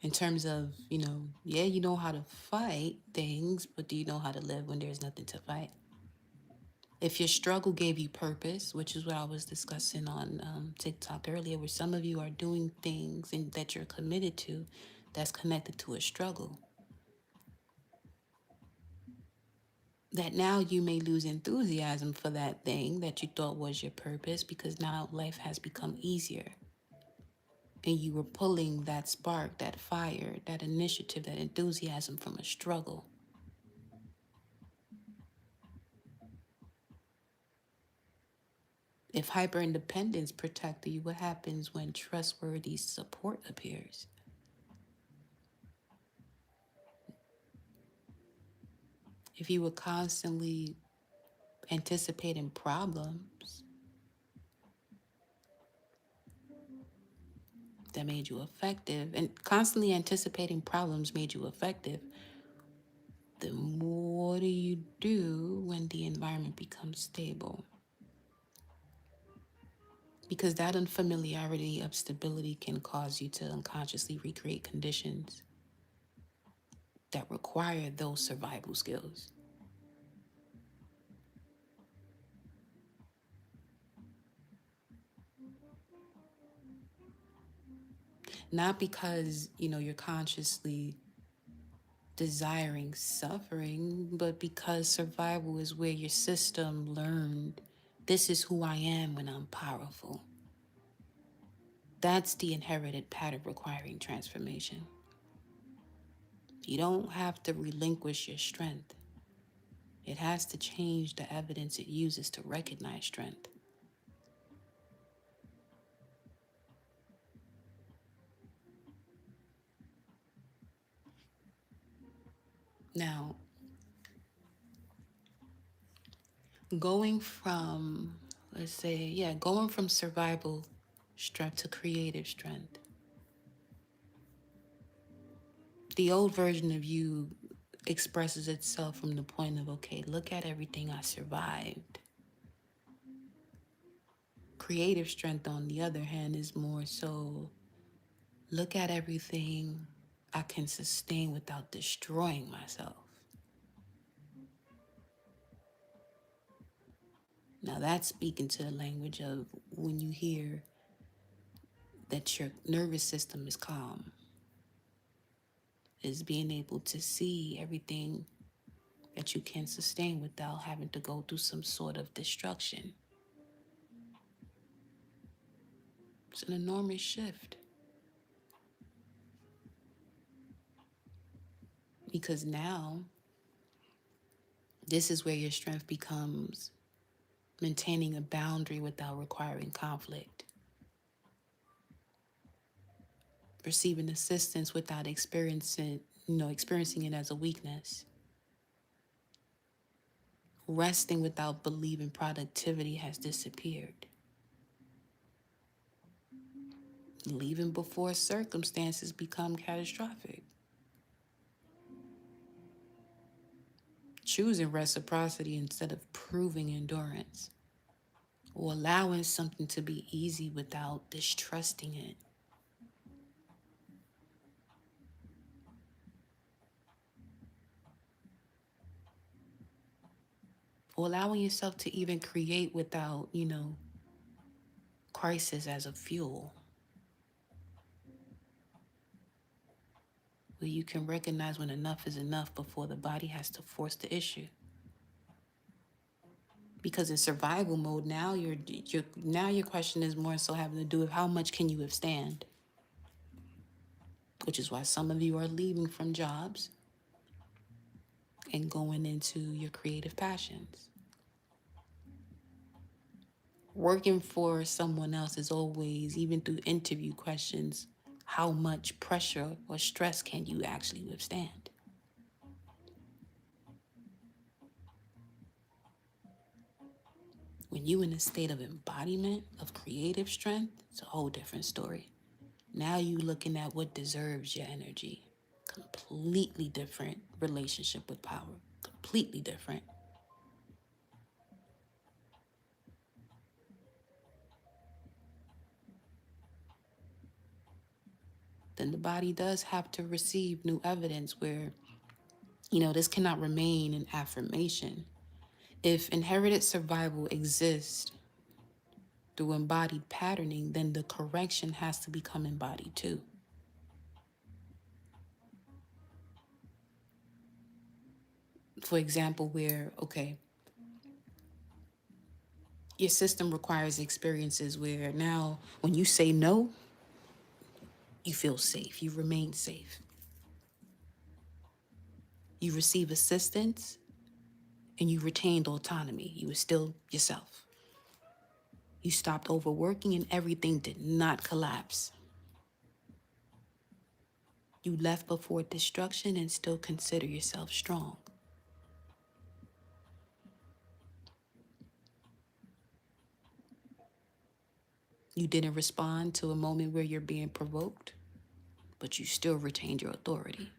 In terms of, yeah, you know how to fight things, but do you know how to live when there's nothing to fight? If your struggle gave you purpose, which is what I was discussing on TikTok earlier, where some of you are doing things and that you're committed to that's connected to a struggle, that now you may lose enthusiasm for that thing that you thought was your purpose because now life has become easier. And you were pulling that spark, that fire, that initiative, that enthusiasm from a struggle. If hyper-independence protected you, what happens when trustworthy support appears? If you were constantly anticipating problems that made you effective, and constantly anticipating problems made you effective, then what do you do when the environment becomes stable? Because that unfamiliarity of stability can cause you to unconsciously recreate conditions that require those survival skills. Not because, you're consciously desiring suffering, but because survival is where your system learned this is who I am when I'm powerful. That's the inherited pattern requiring transformation. You don't have to relinquish your strength. It has to change the evidence it uses to recognize strength. Now, going from, going from survival strength to creative strength. The old version of you expresses itself from the point of, okay, look at everything I survived. Creative strength, on the other hand, is more so, look at everything I can sustain without destroying myself. Now that's speaking to the language of when you hear that your nervous system is calm, is being able to see everything that you can sustain without having to go through some sort of destruction. It's an enormous shift. Because now, this is where your strength becomes maintaining a boundary without requiring conflict, receiving assistance without experiencing it as a weakness, resting without believing productivity has disappeared, leaving before circumstances become catastrophic, choosing reciprocity instead of proving endurance, or allowing something to be easy without distrusting it. Or allowing yourself to even create without, crisis as a fuel. Where you can recognize when enough is enough before the body has to force the issue. Because in survival mode now, your question is more so having to do with how much can you withstand, which is why some of you are leaving from jobs and going into your creative passions. Working for someone else is always, even through interview questions, how much pressure or stress can you actually withstand? When you in a state of embodiment of creative strength, it's a whole different story. Now you looking at what deserves your energy. Completely different relationship with power. Completely different. Then the body does have to receive new evidence where, this cannot remain an affirmation. If inherited survival exists through embodied patterning, then the correction has to become embodied too. For example, where, okay, your system requires experiences where now when you say no, you feel safe, you remain safe. You receive assistance and you retained autonomy. You were still yourself. You stopped overworking and everything did not collapse. You left before destruction and still consider yourself strong. You didn't respond to a moment where you're being provoked, but you still retained your authority.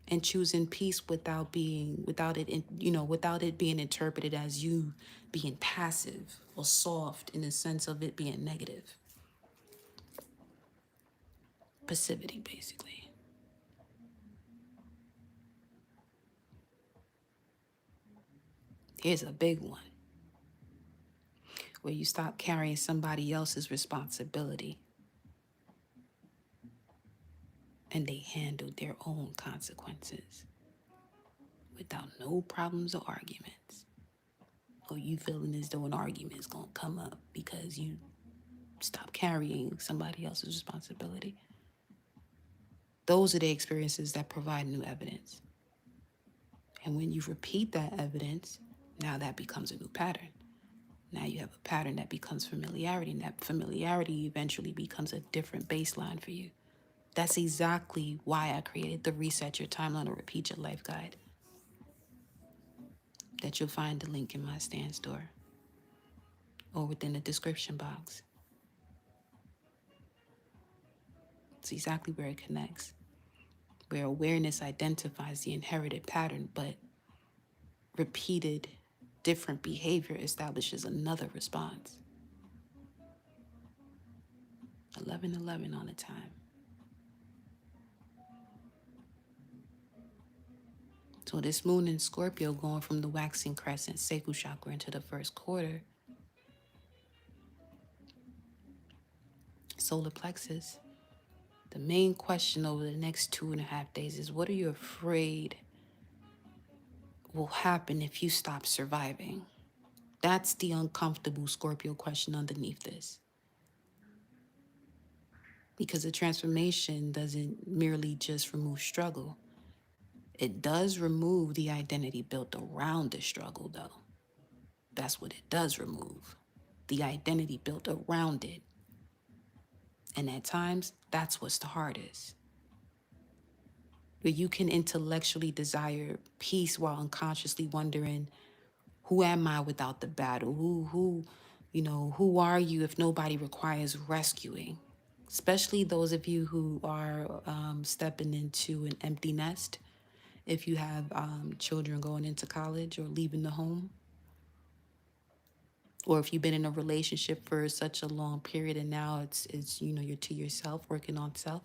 And choosing peace without it being interpreted as you being passive or soft in the sense of it being negative. Passivity, basically. Here's a big one, where you stop carrying somebody else's responsibility and they handle their own consequences without no problems or arguments. Or you feeling as though an argument is gonna come up because you stop carrying somebody else's responsibility. Those are the experiences that provide new evidence. And when you repeat that evidence, now that becomes a new pattern. Now you have a pattern that becomes familiarity, and that familiarity eventually becomes a different baseline for you. That's exactly why I created the Reset Your Timeline or Repeat Your Life guide, that you'll find the link in my stand store or within the description box. It's exactly where it connects, where awareness identifies the inherited pattern, but repeated different behavior establishes another response. 11:11 on the time. So this moon in Scorpio going from the waxing crescent sacral chakra into the first quarter, solar plexus, the main question over the next 2.5 days is, what are you afraid will happen if you stop surviving? That's the uncomfortable Scorpio question underneath this. Because the transformation doesn't merely just remove struggle. It does remove the identity built around the struggle, though. That's what it does remove. The identity built around it. And at times, that's what's the hardest. Where you can intellectually desire peace while unconsciously wondering, who am I without the battle? Who are you if nobody requires rescuing? Especially those of you who are stepping into an empty nest. If you have children going into college or leaving the home, or if you've been in a relationship for such a long period and now it's you're to yourself, working on self.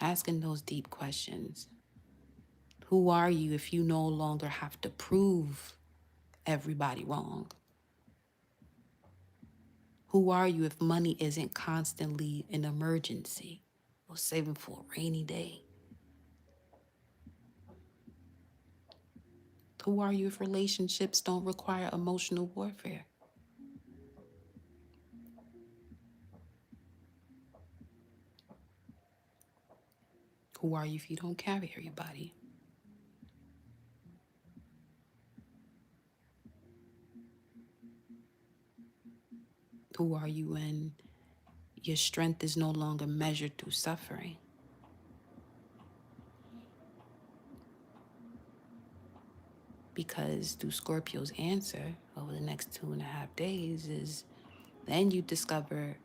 Asking those deep questions. Who are you if you no longer have to prove everybody wrong? Who are you if money isn't constantly an emergency or saving for a rainy day? Who are you if relationships don't require emotional warfare? Who are you if you don't carry everybody? Who are you when your strength is no longer measured through suffering? because through Scorpio's answer over the next 2.5 days is then you discover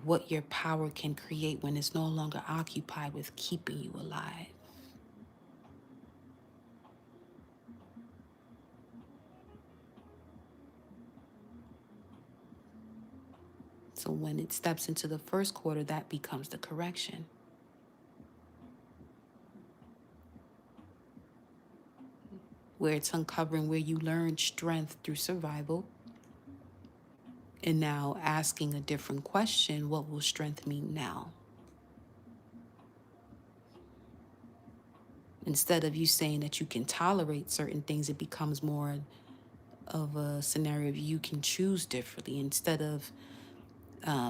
what your power can create when it's no longer occupied with keeping you alive. So when it steps into the first quarter, that becomes the correction. Where it's uncovering where you learned strength through survival. And now asking a different question, what will strength mean now? Instead of you saying that you can tolerate certain things, it becomes more of a scenario of you can choose differently. Instead of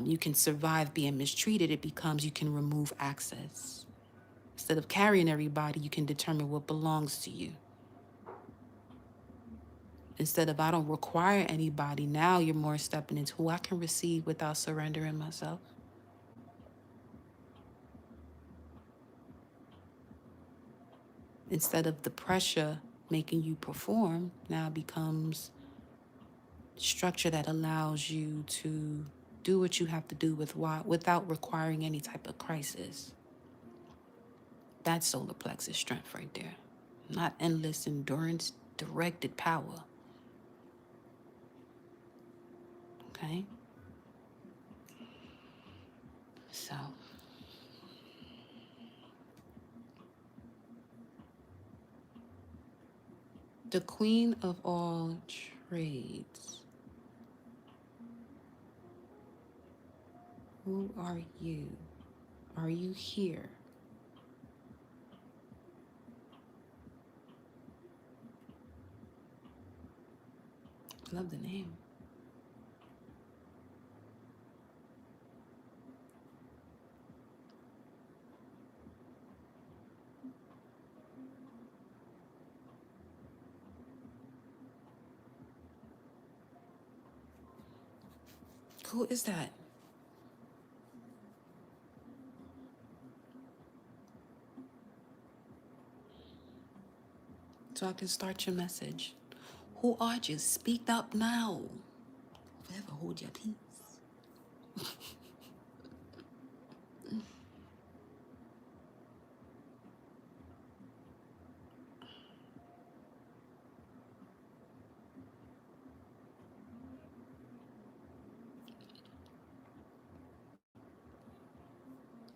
you can survive being mistreated, it becomes you can remove access. Instead of carrying everybody, you can determine what belongs to you. Instead of I don't require anybody, now you're more stepping into who I can receive without surrendering myself. Instead of the pressure making you perform, now becomes structure that allows you to do what you have to do without requiring any type of crisis. That's solar plexus strength right there. Not endless endurance, directed power. Okay? So, the queen of all trades. Who are you? Are you here? Love the name. Who is that? So I can start your message. Who are you? Speak up now. Forever hold your peace.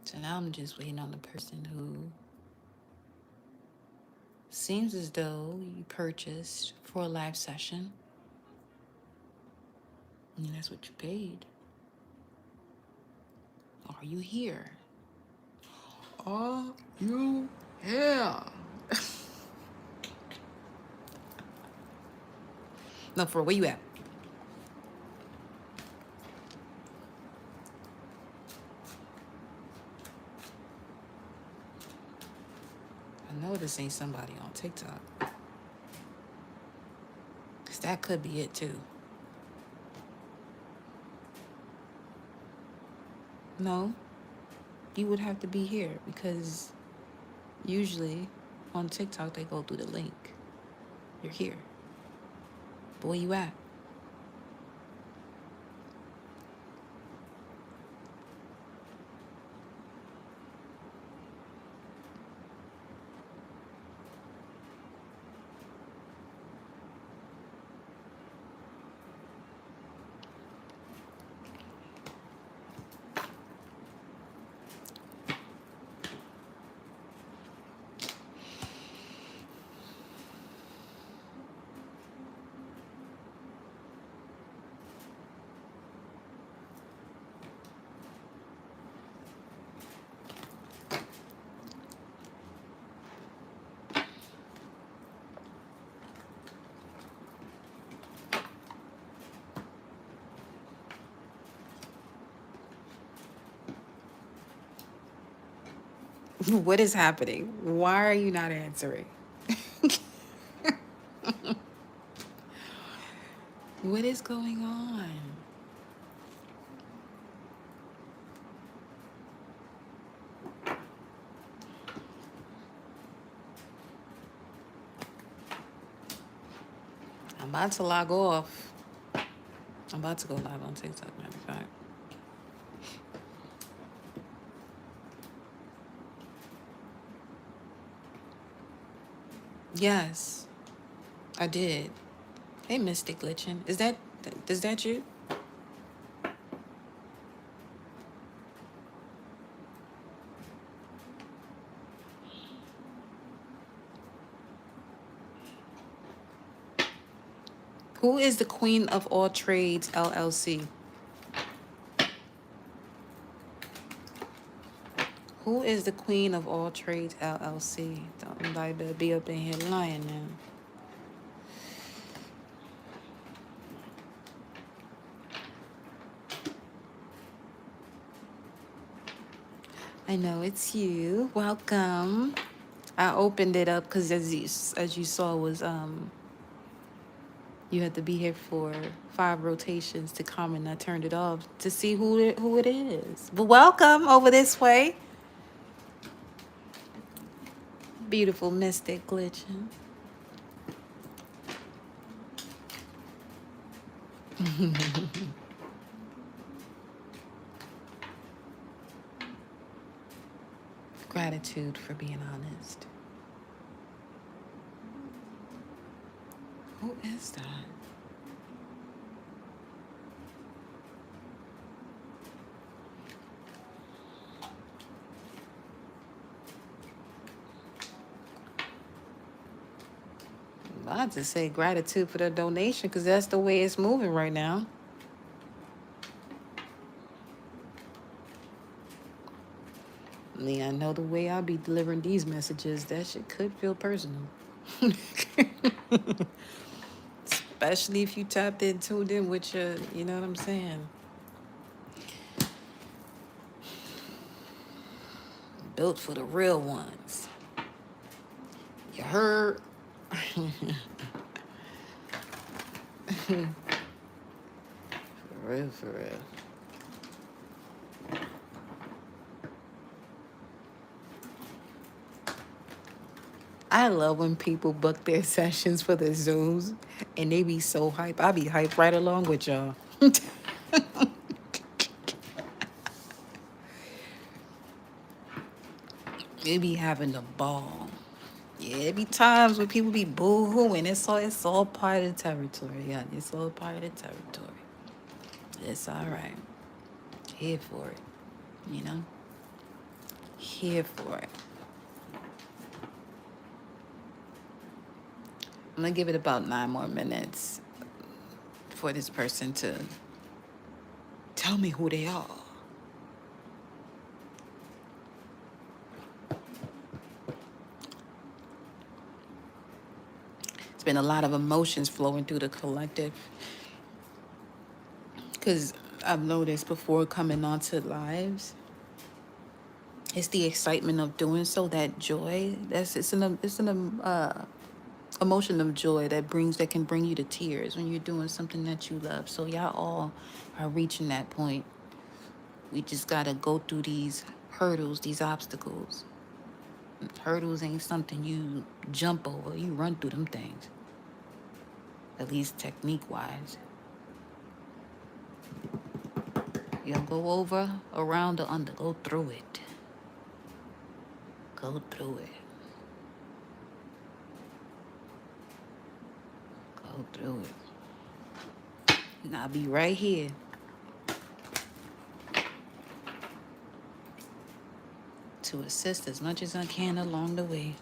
So now I'm just waiting on the person who seems as though you purchased for a live session. And that's what you paid. Are you here? Are you here? No, for where you at? I know this ain't somebody on TikTok. Because that could be it too. No, you would have to be here because usually on TikTok they go through the link. You're here. But where you at? What is happening? Why are you not answering? What is going on? I'm about to log off. I'm about to go live on TikTok, matter of fact. Yes, I did. Hey, Mystic Glitching. Is that you? Who is the Queen of All Trades, LLC? Who is the Queen of All Trades, LLC? Don't nobody better be up in here lying now. I know it's you. Welcome. I opened it up because as you saw was you had to be here for 5 rotations to come, and I turned it off to see who it is. But welcome over this way. Beautiful Mystic Glitching. Gratitude for being honest. Who is that? I just say gratitude for the donation because that's the way it's moving right now. I know the way I'll be delivering these messages, that shit could feel personal. Especially if you tapped in, tuned in with your, you know what I'm saying? Built for the real ones. You heard? For real, for real. I love when people book their sessions for the Zooms and they be so hype. I be hyped right along with y'all. They be having a ball. Yeah, it be times when people be boo-hooing. It's all part of the territory. Yeah, it's all part of the territory. It's all right. Here for it. You know? Here for it. I'm gonna give it about 9 more minutes for this person to tell me who they are. It's been a lot of emotions flowing through the collective. Because I've noticed before coming onto lives, it's the excitement of doing so, that joy. It's an emotion of joy that can bring you to tears when you're doing something that you love. So y'all all are reaching that point. We just gotta go through these hurdles, these obstacles. Hurdles ain't something you jump over. You run through them things. At least technique wise. You don't go over, around, or under. Go through it. Go through it. Go through it. And I'll be right here to assist as much as I can along the way.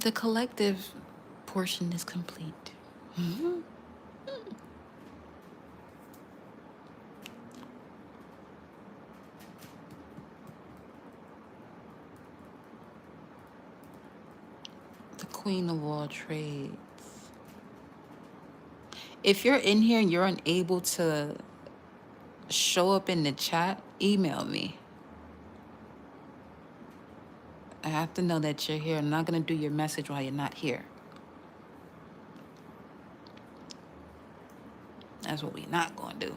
The collective portion is complete. The Queen of All Trades. If you're in here and you're unable to show up in the chat, email me. I have to know that you're here. I'm not going to do your message while you're not here. That's what we're not going to do.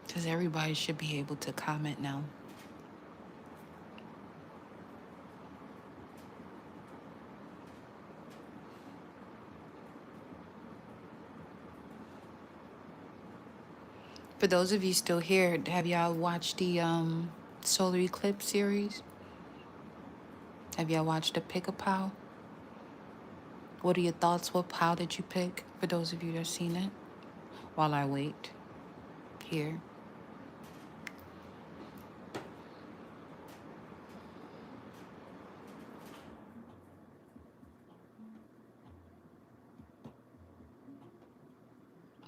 Because everybody should be able to comment now. For those of you still here, have y'all watched the solar eclipse series? Have y'all watched the Pick a Pal? What are your thoughts? What pal did you pick? For those of you that have seen it, while I wait here.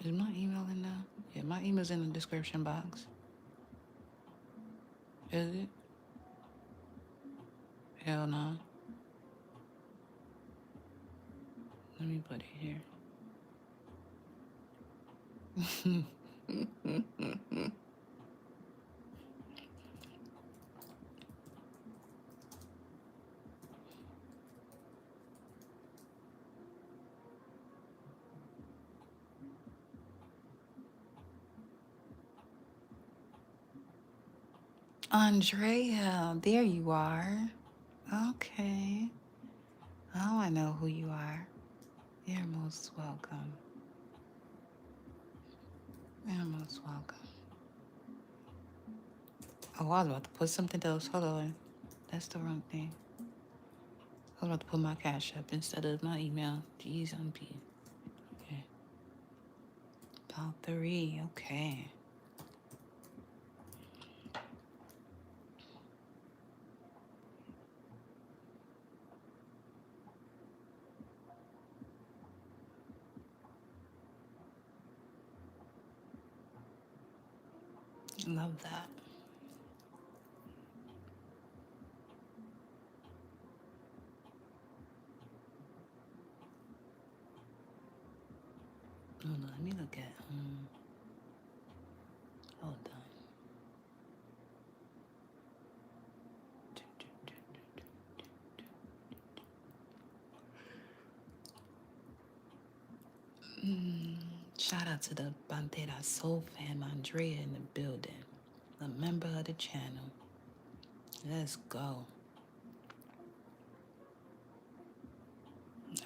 Is my email in there? Yeah, my email's in the description box. Is it? Hell no. Let me put it here. Andrea, there you are. Okay. Now I know who you are. You're most welcome. You're most welcome. Oh, I was about to put something else. Hold on. That's the wrong thing. I was about to put my cash up instead of my email. Jeez, I'm P. Okay. About 3. Okay. Love that. Hold on, let me look at. Hold on. Shout out to the Pantera Soul fam, Andrea in the building. A member of the channel. Let's go.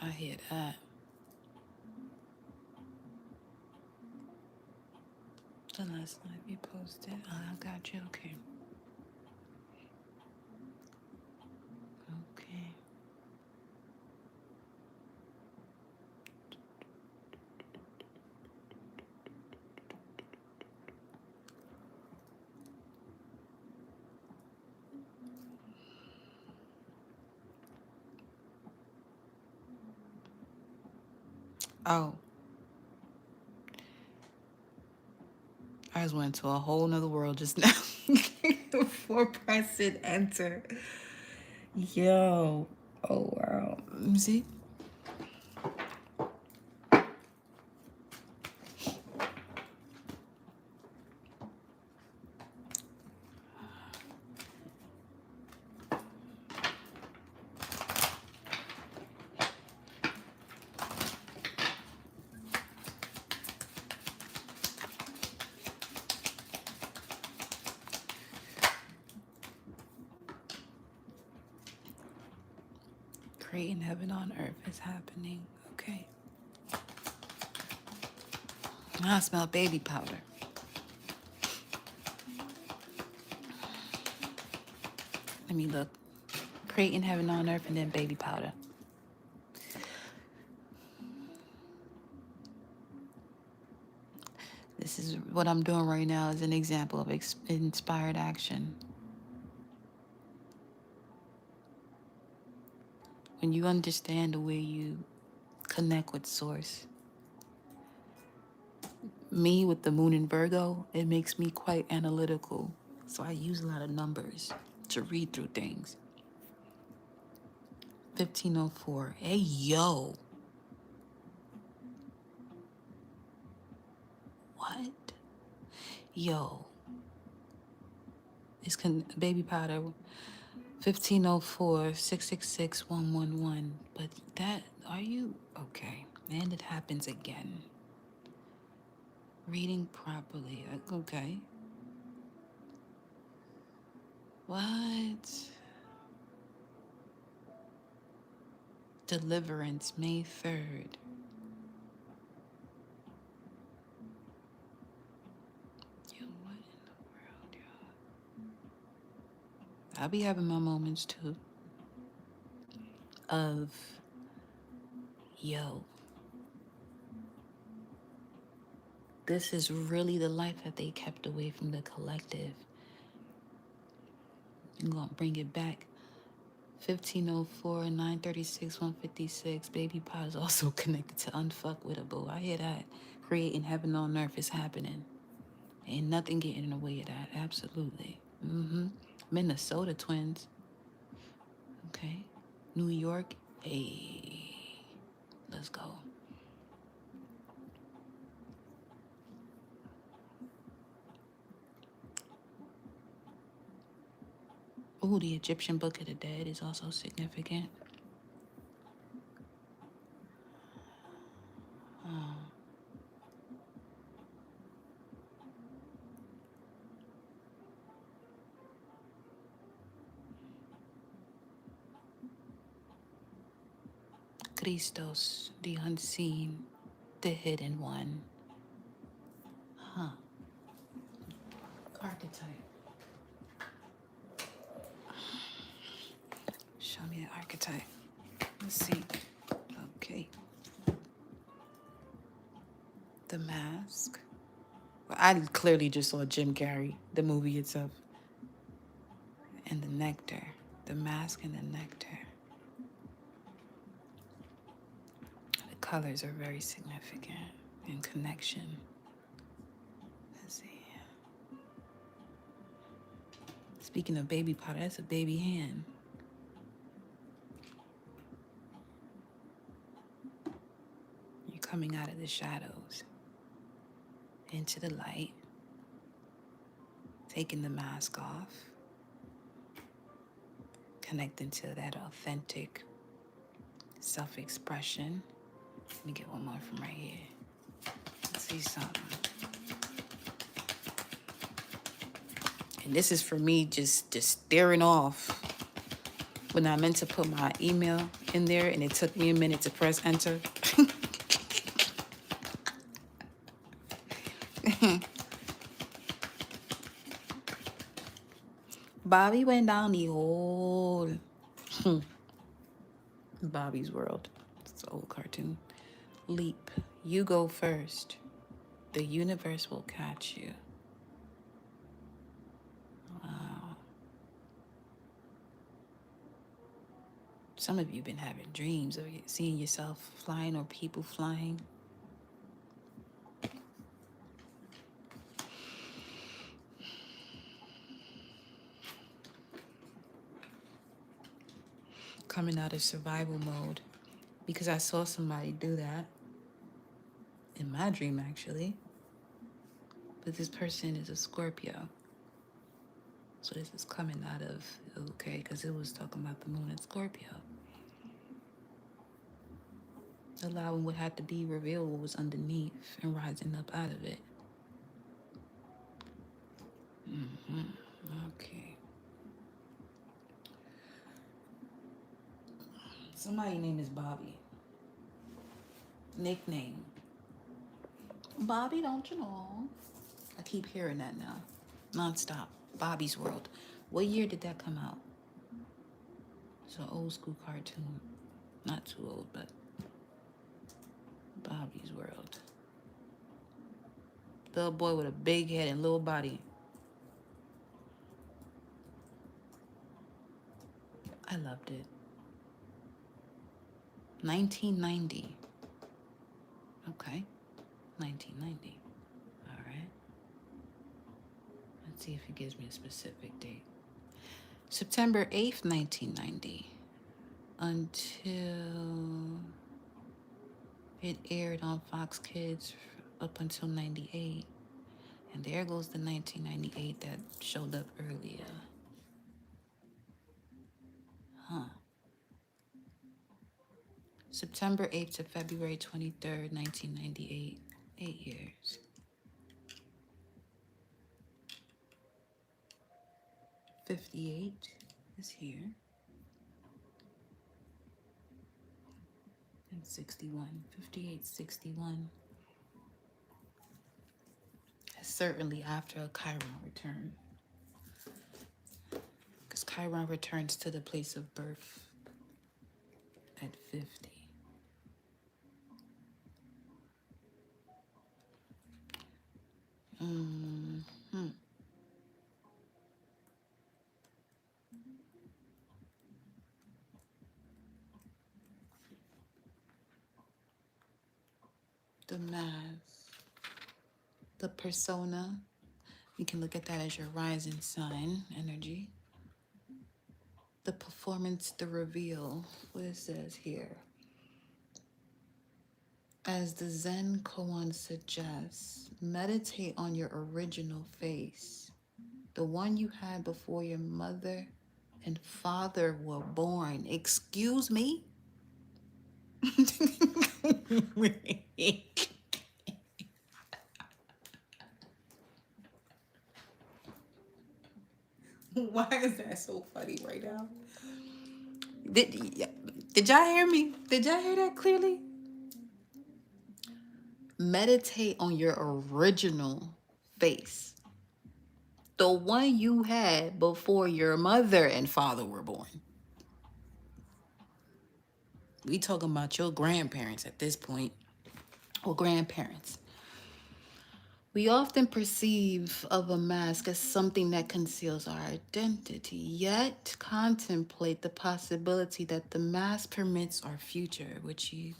I hear that. The last night you posted. Oh, I got you. Okay. Okay. Oh, I just went to a whole nother world just now before pressing enter. Yo. Oh, wow. Let me see. Creating heaven on earth is happening. Okay. I smell baby powder. Let me look. Creating heaven on earth and then baby powder. This is what I'm doing right now is an example of inspired action. When you understand the way you connect with source, Me with the moon in Virgo, it makes me quite analytical. So I use a lot of numbers to read through things. 1504. Hey, yo. What? Yo. It's baby powder. 1504 666 111. But that, are you? Okay. And it happens again. Reading properly. Okay. What? Deliverance, May 3rd. Yo, what in the world, y'all? I'll be having my moments too. Of, yo, this is really the life that they kept away from the collective. I'm gonna bring it back. 1504, 936, 156. Baby Pie is also connected to Unfuckwittable. I hear that. Creating heaven on earth is happening. Ain't nothing getting in the way of that. Absolutely. Minnesota twins. Okay. New York. Hey. Let's go. Oh, the Egyptian Book of the Dead is also significant. Christos, the unseen, the hidden one. Archetype. Show me the archetype. Let's see. Okay. The Mask. Well, I clearly just saw Jim Carrey, the movie itself. And the Nectar. The Mask and the Nectar. The colors are very significant in connection. Let's see. Speaking of baby powder, that's a baby hand. You're coming out of the shadows into the light, taking the mask off, connecting to that authentic self-expression. Let me get one more from right here. Let's see something. And this is for me just staring off when I meant to put my email in there and it took me a minute to press enter. Bobby went down the hole. Bobby's World. It's an old cartoon. Leap. You go first. The universe will catch you. Wow. Some of you have been having dreams of seeing yourself flying or people flying. Coming out of survival mode. Because I saw somebody do that. In my dream, actually. But this person is a Scorpio. So this is coming out of, okay, because it was talking about the moon in Scorpio. Allowing what had to be revealed, what was underneath, and rising up out of it. Okay. Somebody's name is Bobby. Nickname. Bobby, don't you know? I keep hearing that now. Non-stop. Bobby's World. What year did that come out? It's an old school cartoon. Not too old, but Bobby's World. Little boy with a big head and little body. I loved it. 1990. Okay. 1990. See if it gives me a specific date. September 8th, 1990, until it aired on Fox Kids up until 98. And there goes the 1998 that showed up earlier. Huh. September 8th to February 23rd, 1998. 8 years. 58 is here. And 61. 58, 61. Certainly after a Chiron return. Because Chiron returns to the place of birth at 50. The mask, the persona. You can look at that as your rising sign energy. The performance, the reveal, what it says here. As the Zen koan suggests, meditate on your original face, the one you had before your mother and father were born. Excuse me? Why is that so funny right now? Did y'all hear me? Did y'all hear that clearly? Meditate on your original face. The one you had before your mother and father were born. We talking about your grandparents at this point, or grandparents. We often perceive of a mask as something that conceals our identity, yet contemplate the possibility that the mask permits our future,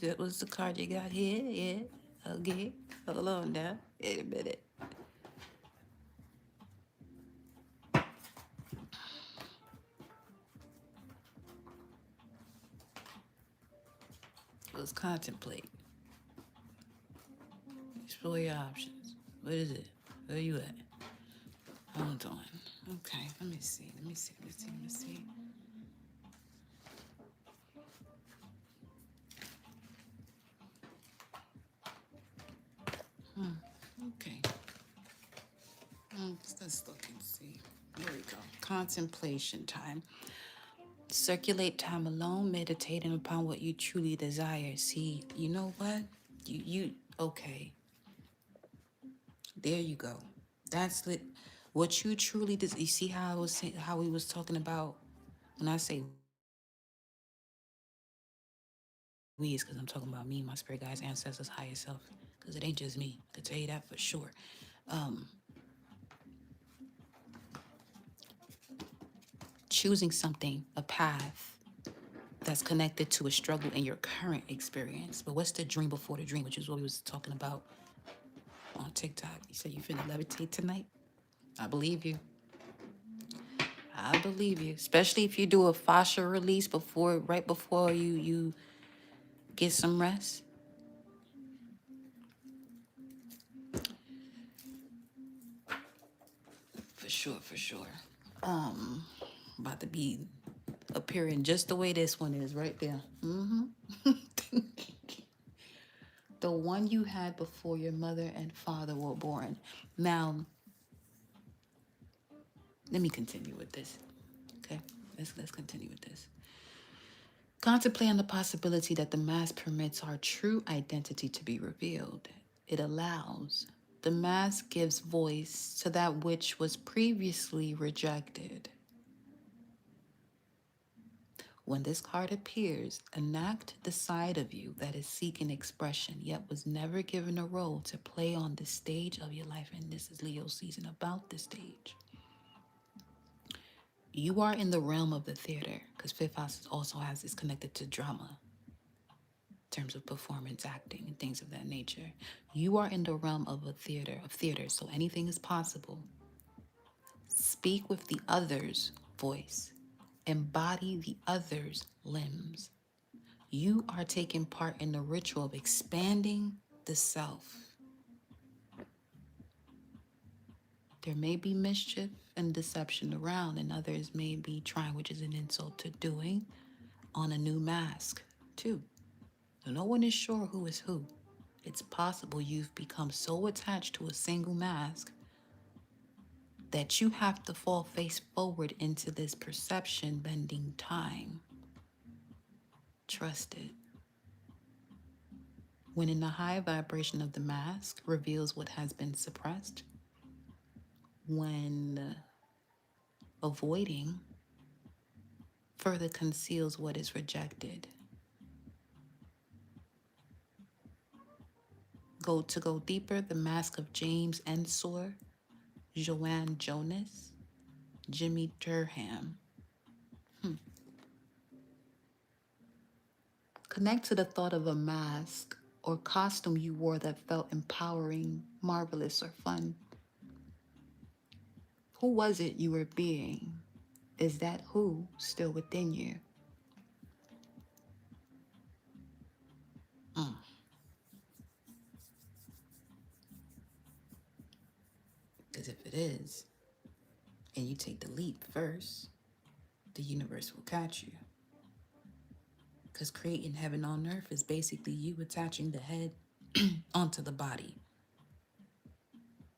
that was the card you got here, yeah, okay, hold on now, wait a minute. Let's contemplate. Explore your options. What is it? Where you at? Hold on. Okay, let me see. Okay. Let's look and see. There we go. Contemplation time. Circulate time alone, meditating upon what you truly desire. See, you know what? Okay. There you go. That's lit. What you truly desire. You see how how we was talking about, when I say we, is because I'm talking about me, my spirit guides, ancestors, higher self. Because it ain't just me. I can tell you that for sure. Choosing something, a path that's connected to a struggle in your current experience. But what's the dream before the dream, which is what we was talking about on TikTok. You said you finna levitate tonight? I believe you. I believe you. Especially if you do a fascia release right before you get some rest. For sure, for sure. About to be appearing just the way this one is right there. The one you had before your mother and father were born. Now, let me continue with this. Okay, let's continue with this. Contemplate on the possibility that the mask permits our true identity to be revealed. It allows. The mask gives voice to that which was previously rejected. When this card appears, enact the side of you that is seeking expression, yet was never given a role to play on the stage of your life. And this is Leo season, about the stage. You are in the realm of the theater, because fifth house also has this connected to drama in terms of performance, acting, and things of that nature. You are in the realm of theater, so anything is possible. Speak with the other's voice. Embody the other's limbs. You are taking part in the ritual of expanding the self. There may be mischief and deception around, and others may be trying, which is an insult to doing, on a new mask, too. So no one is sure who is who. It's possible you've become so attached to a single mask that you have to fall face forward into this perception bending time. Trust it. When in the high vibration of the mask reveals what has been suppressed, when avoiding further conceals what is rejected. Go deeper, the mask of James Ensor, Joanne Jonas, Jimmy Durham. Connect to the thought of a mask or costume you wore that felt empowering, marvelous, or fun. Who was it you were being? Is that who still within you? Because if it is, and you take the leap first, the universe will catch you. Because creating heaven on earth is basically you attaching the head onto the body.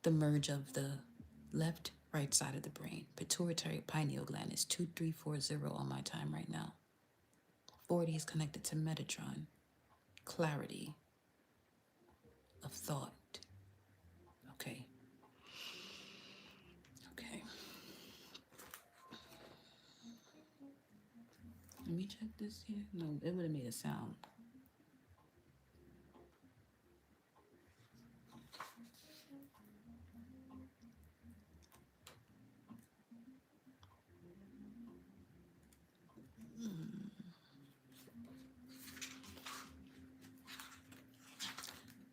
The merge of the left, right side of the brain. Pituitary pineal gland is 2340 on my time right now. 40 is connected to Metatron. Clarity of thought. Okay. Let me check this here. No, it would have made a sound.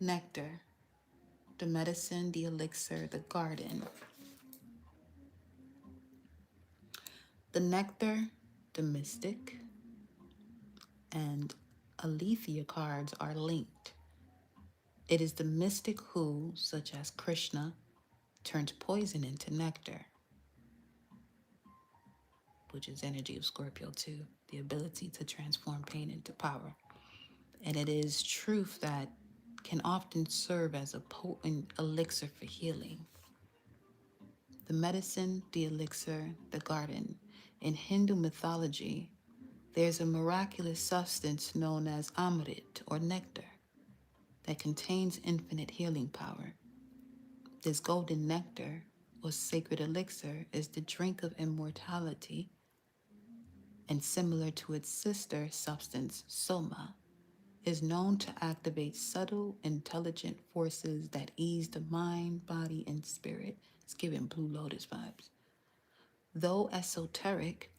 Nectar, the medicine, the elixir, the garden. The nectar, the mystic, and Aletheia cards are linked. It is the mystic who, such as Krishna, turns poison into nectar, which is energy of Scorpio too, the ability to transform pain into power. And it is truth that can often serve as a potent elixir for healing. The medicine, the elixir, the garden. In Hindu mythology, there's a miraculous substance known as amrit or nectar that contains infinite healing power. This golden nectar or sacred elixir is the drink of immortality, and similar to its sister substance, soma, is known to activate subtle, intelligent forces that ease the mind, body, and spirit. It's giving Blue Lotus vibes. Though esoteric,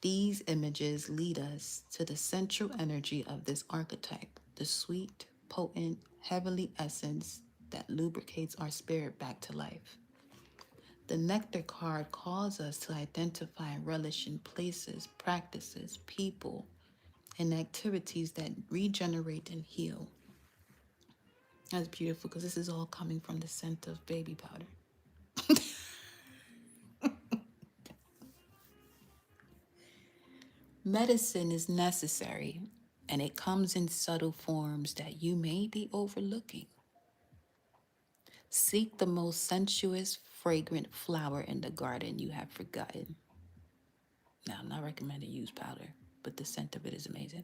these images lead us to the central energy of this archetype, the sweet, potent, heavenly essence that lubricates our spirit back to life. The nectar card calls us to identify and relish in places, practices, people, and activities that regenerate and heal. That's beautiful because this is all coming from the scent of baby powder. Medicine is necessary, and it comes in subtle forms that you may be overlooking. Seek the most sensuous, fragrant flower in the garden you have forgotten. Now, I'm not recommending use powder, but the scent of it is amazing.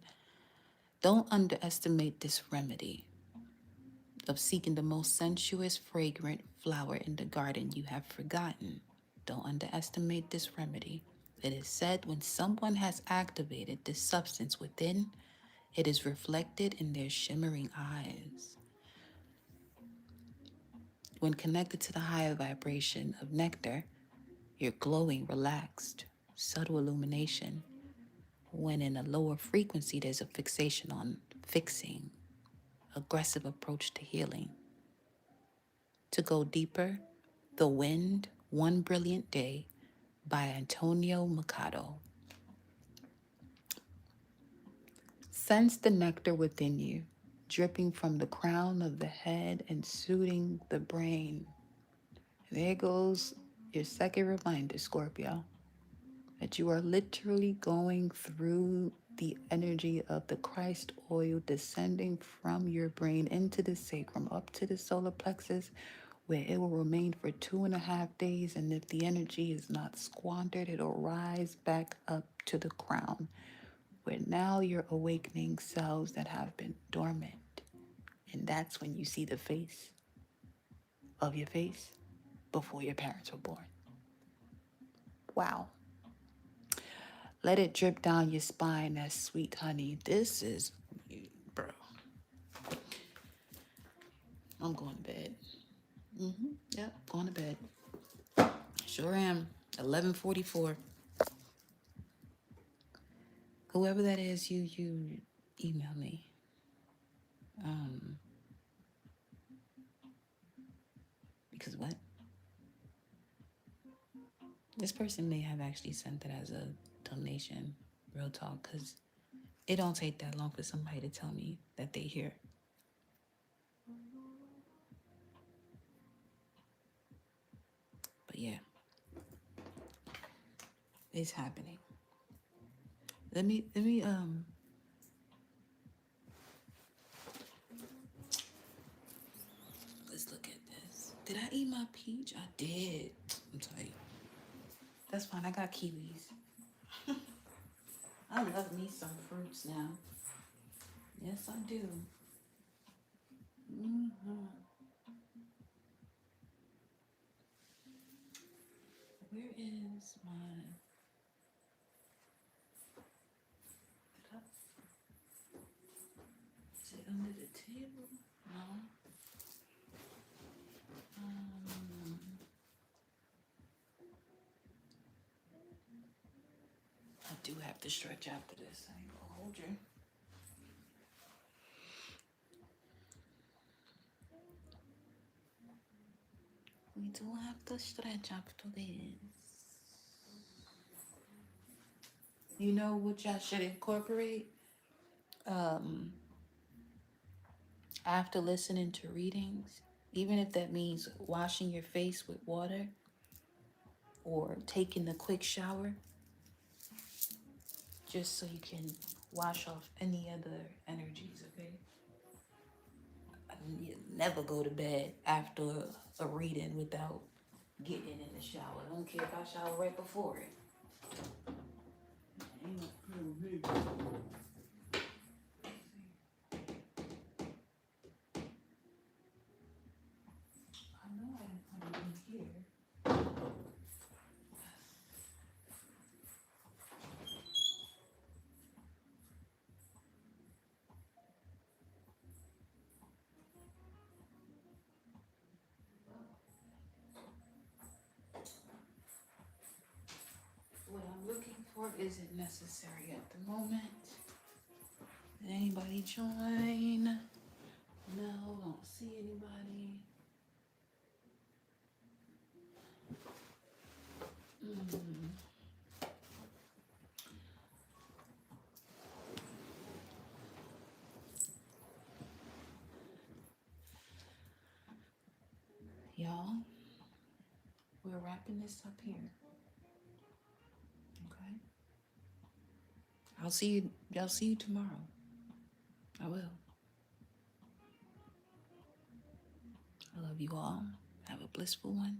Don't underestimate this remedy of seeking the most sensuous, fragrant flower in the garden you have forgotten. Don't underestimate this remedy. It is said when someone has activated this substance within, it is reflected in their shimmering eyes. When connected to the higher vibration of nectar, you're glowing, relaxed, subtle illumination. When in a lower frequency, there's a fixation on fixing, aggressive approach to healing. To go deeper, the wind, One Brilliant Day by Antonio Machado. Sense the nectar within you, dripping from the crown of the head and soothing the brain. There goes your second reminder, Scorpio, that you are literally going through the energy of the Christ oil descending from your brain into the sacrum, up to the solar plexus, where it will remain for 2.5 days. And if the energy is not squandered, it'll rise back up to the crown, where now you're awakening cells that have been dormant. And that's when you see the face of your face before your parents were born. Wow. Let it drip down your spine as sweet honey. This is, bro. I'm going to bed. Yep, going to bed. Sure am. 11:44. Whoever that is, you email me. Because what? This person may have actually sent it as a donation, real talk, because it don't take that long for somebody to tell me that they hear. But yeah, it's happening. Let me let's look at this. Did I eat my peach? I did. I'm sorry. That's fine. I got kiwis. I love me some fruits now. Yes, I do. Where is my cup? Is it under the table? No. I do have to stretch after this. I ain't gonna hold you. We do have to stretch after this. You know what y'all should incorporate? After listening to readings, even if that means washing your face with water or taking a quick shower, just so you can wash off any other energies, okay? You never go to bed after a reading without getting in the shower. I don't care if I shower right before it. I know I didn't put it in here. What I'm looking for isn't necessary at the moment. Did anybody join? No, don't see anybody. Y'all, we're wrapping this up here. Okay? I'll see you tomorrow. I will. I love you all. Have a blissful one.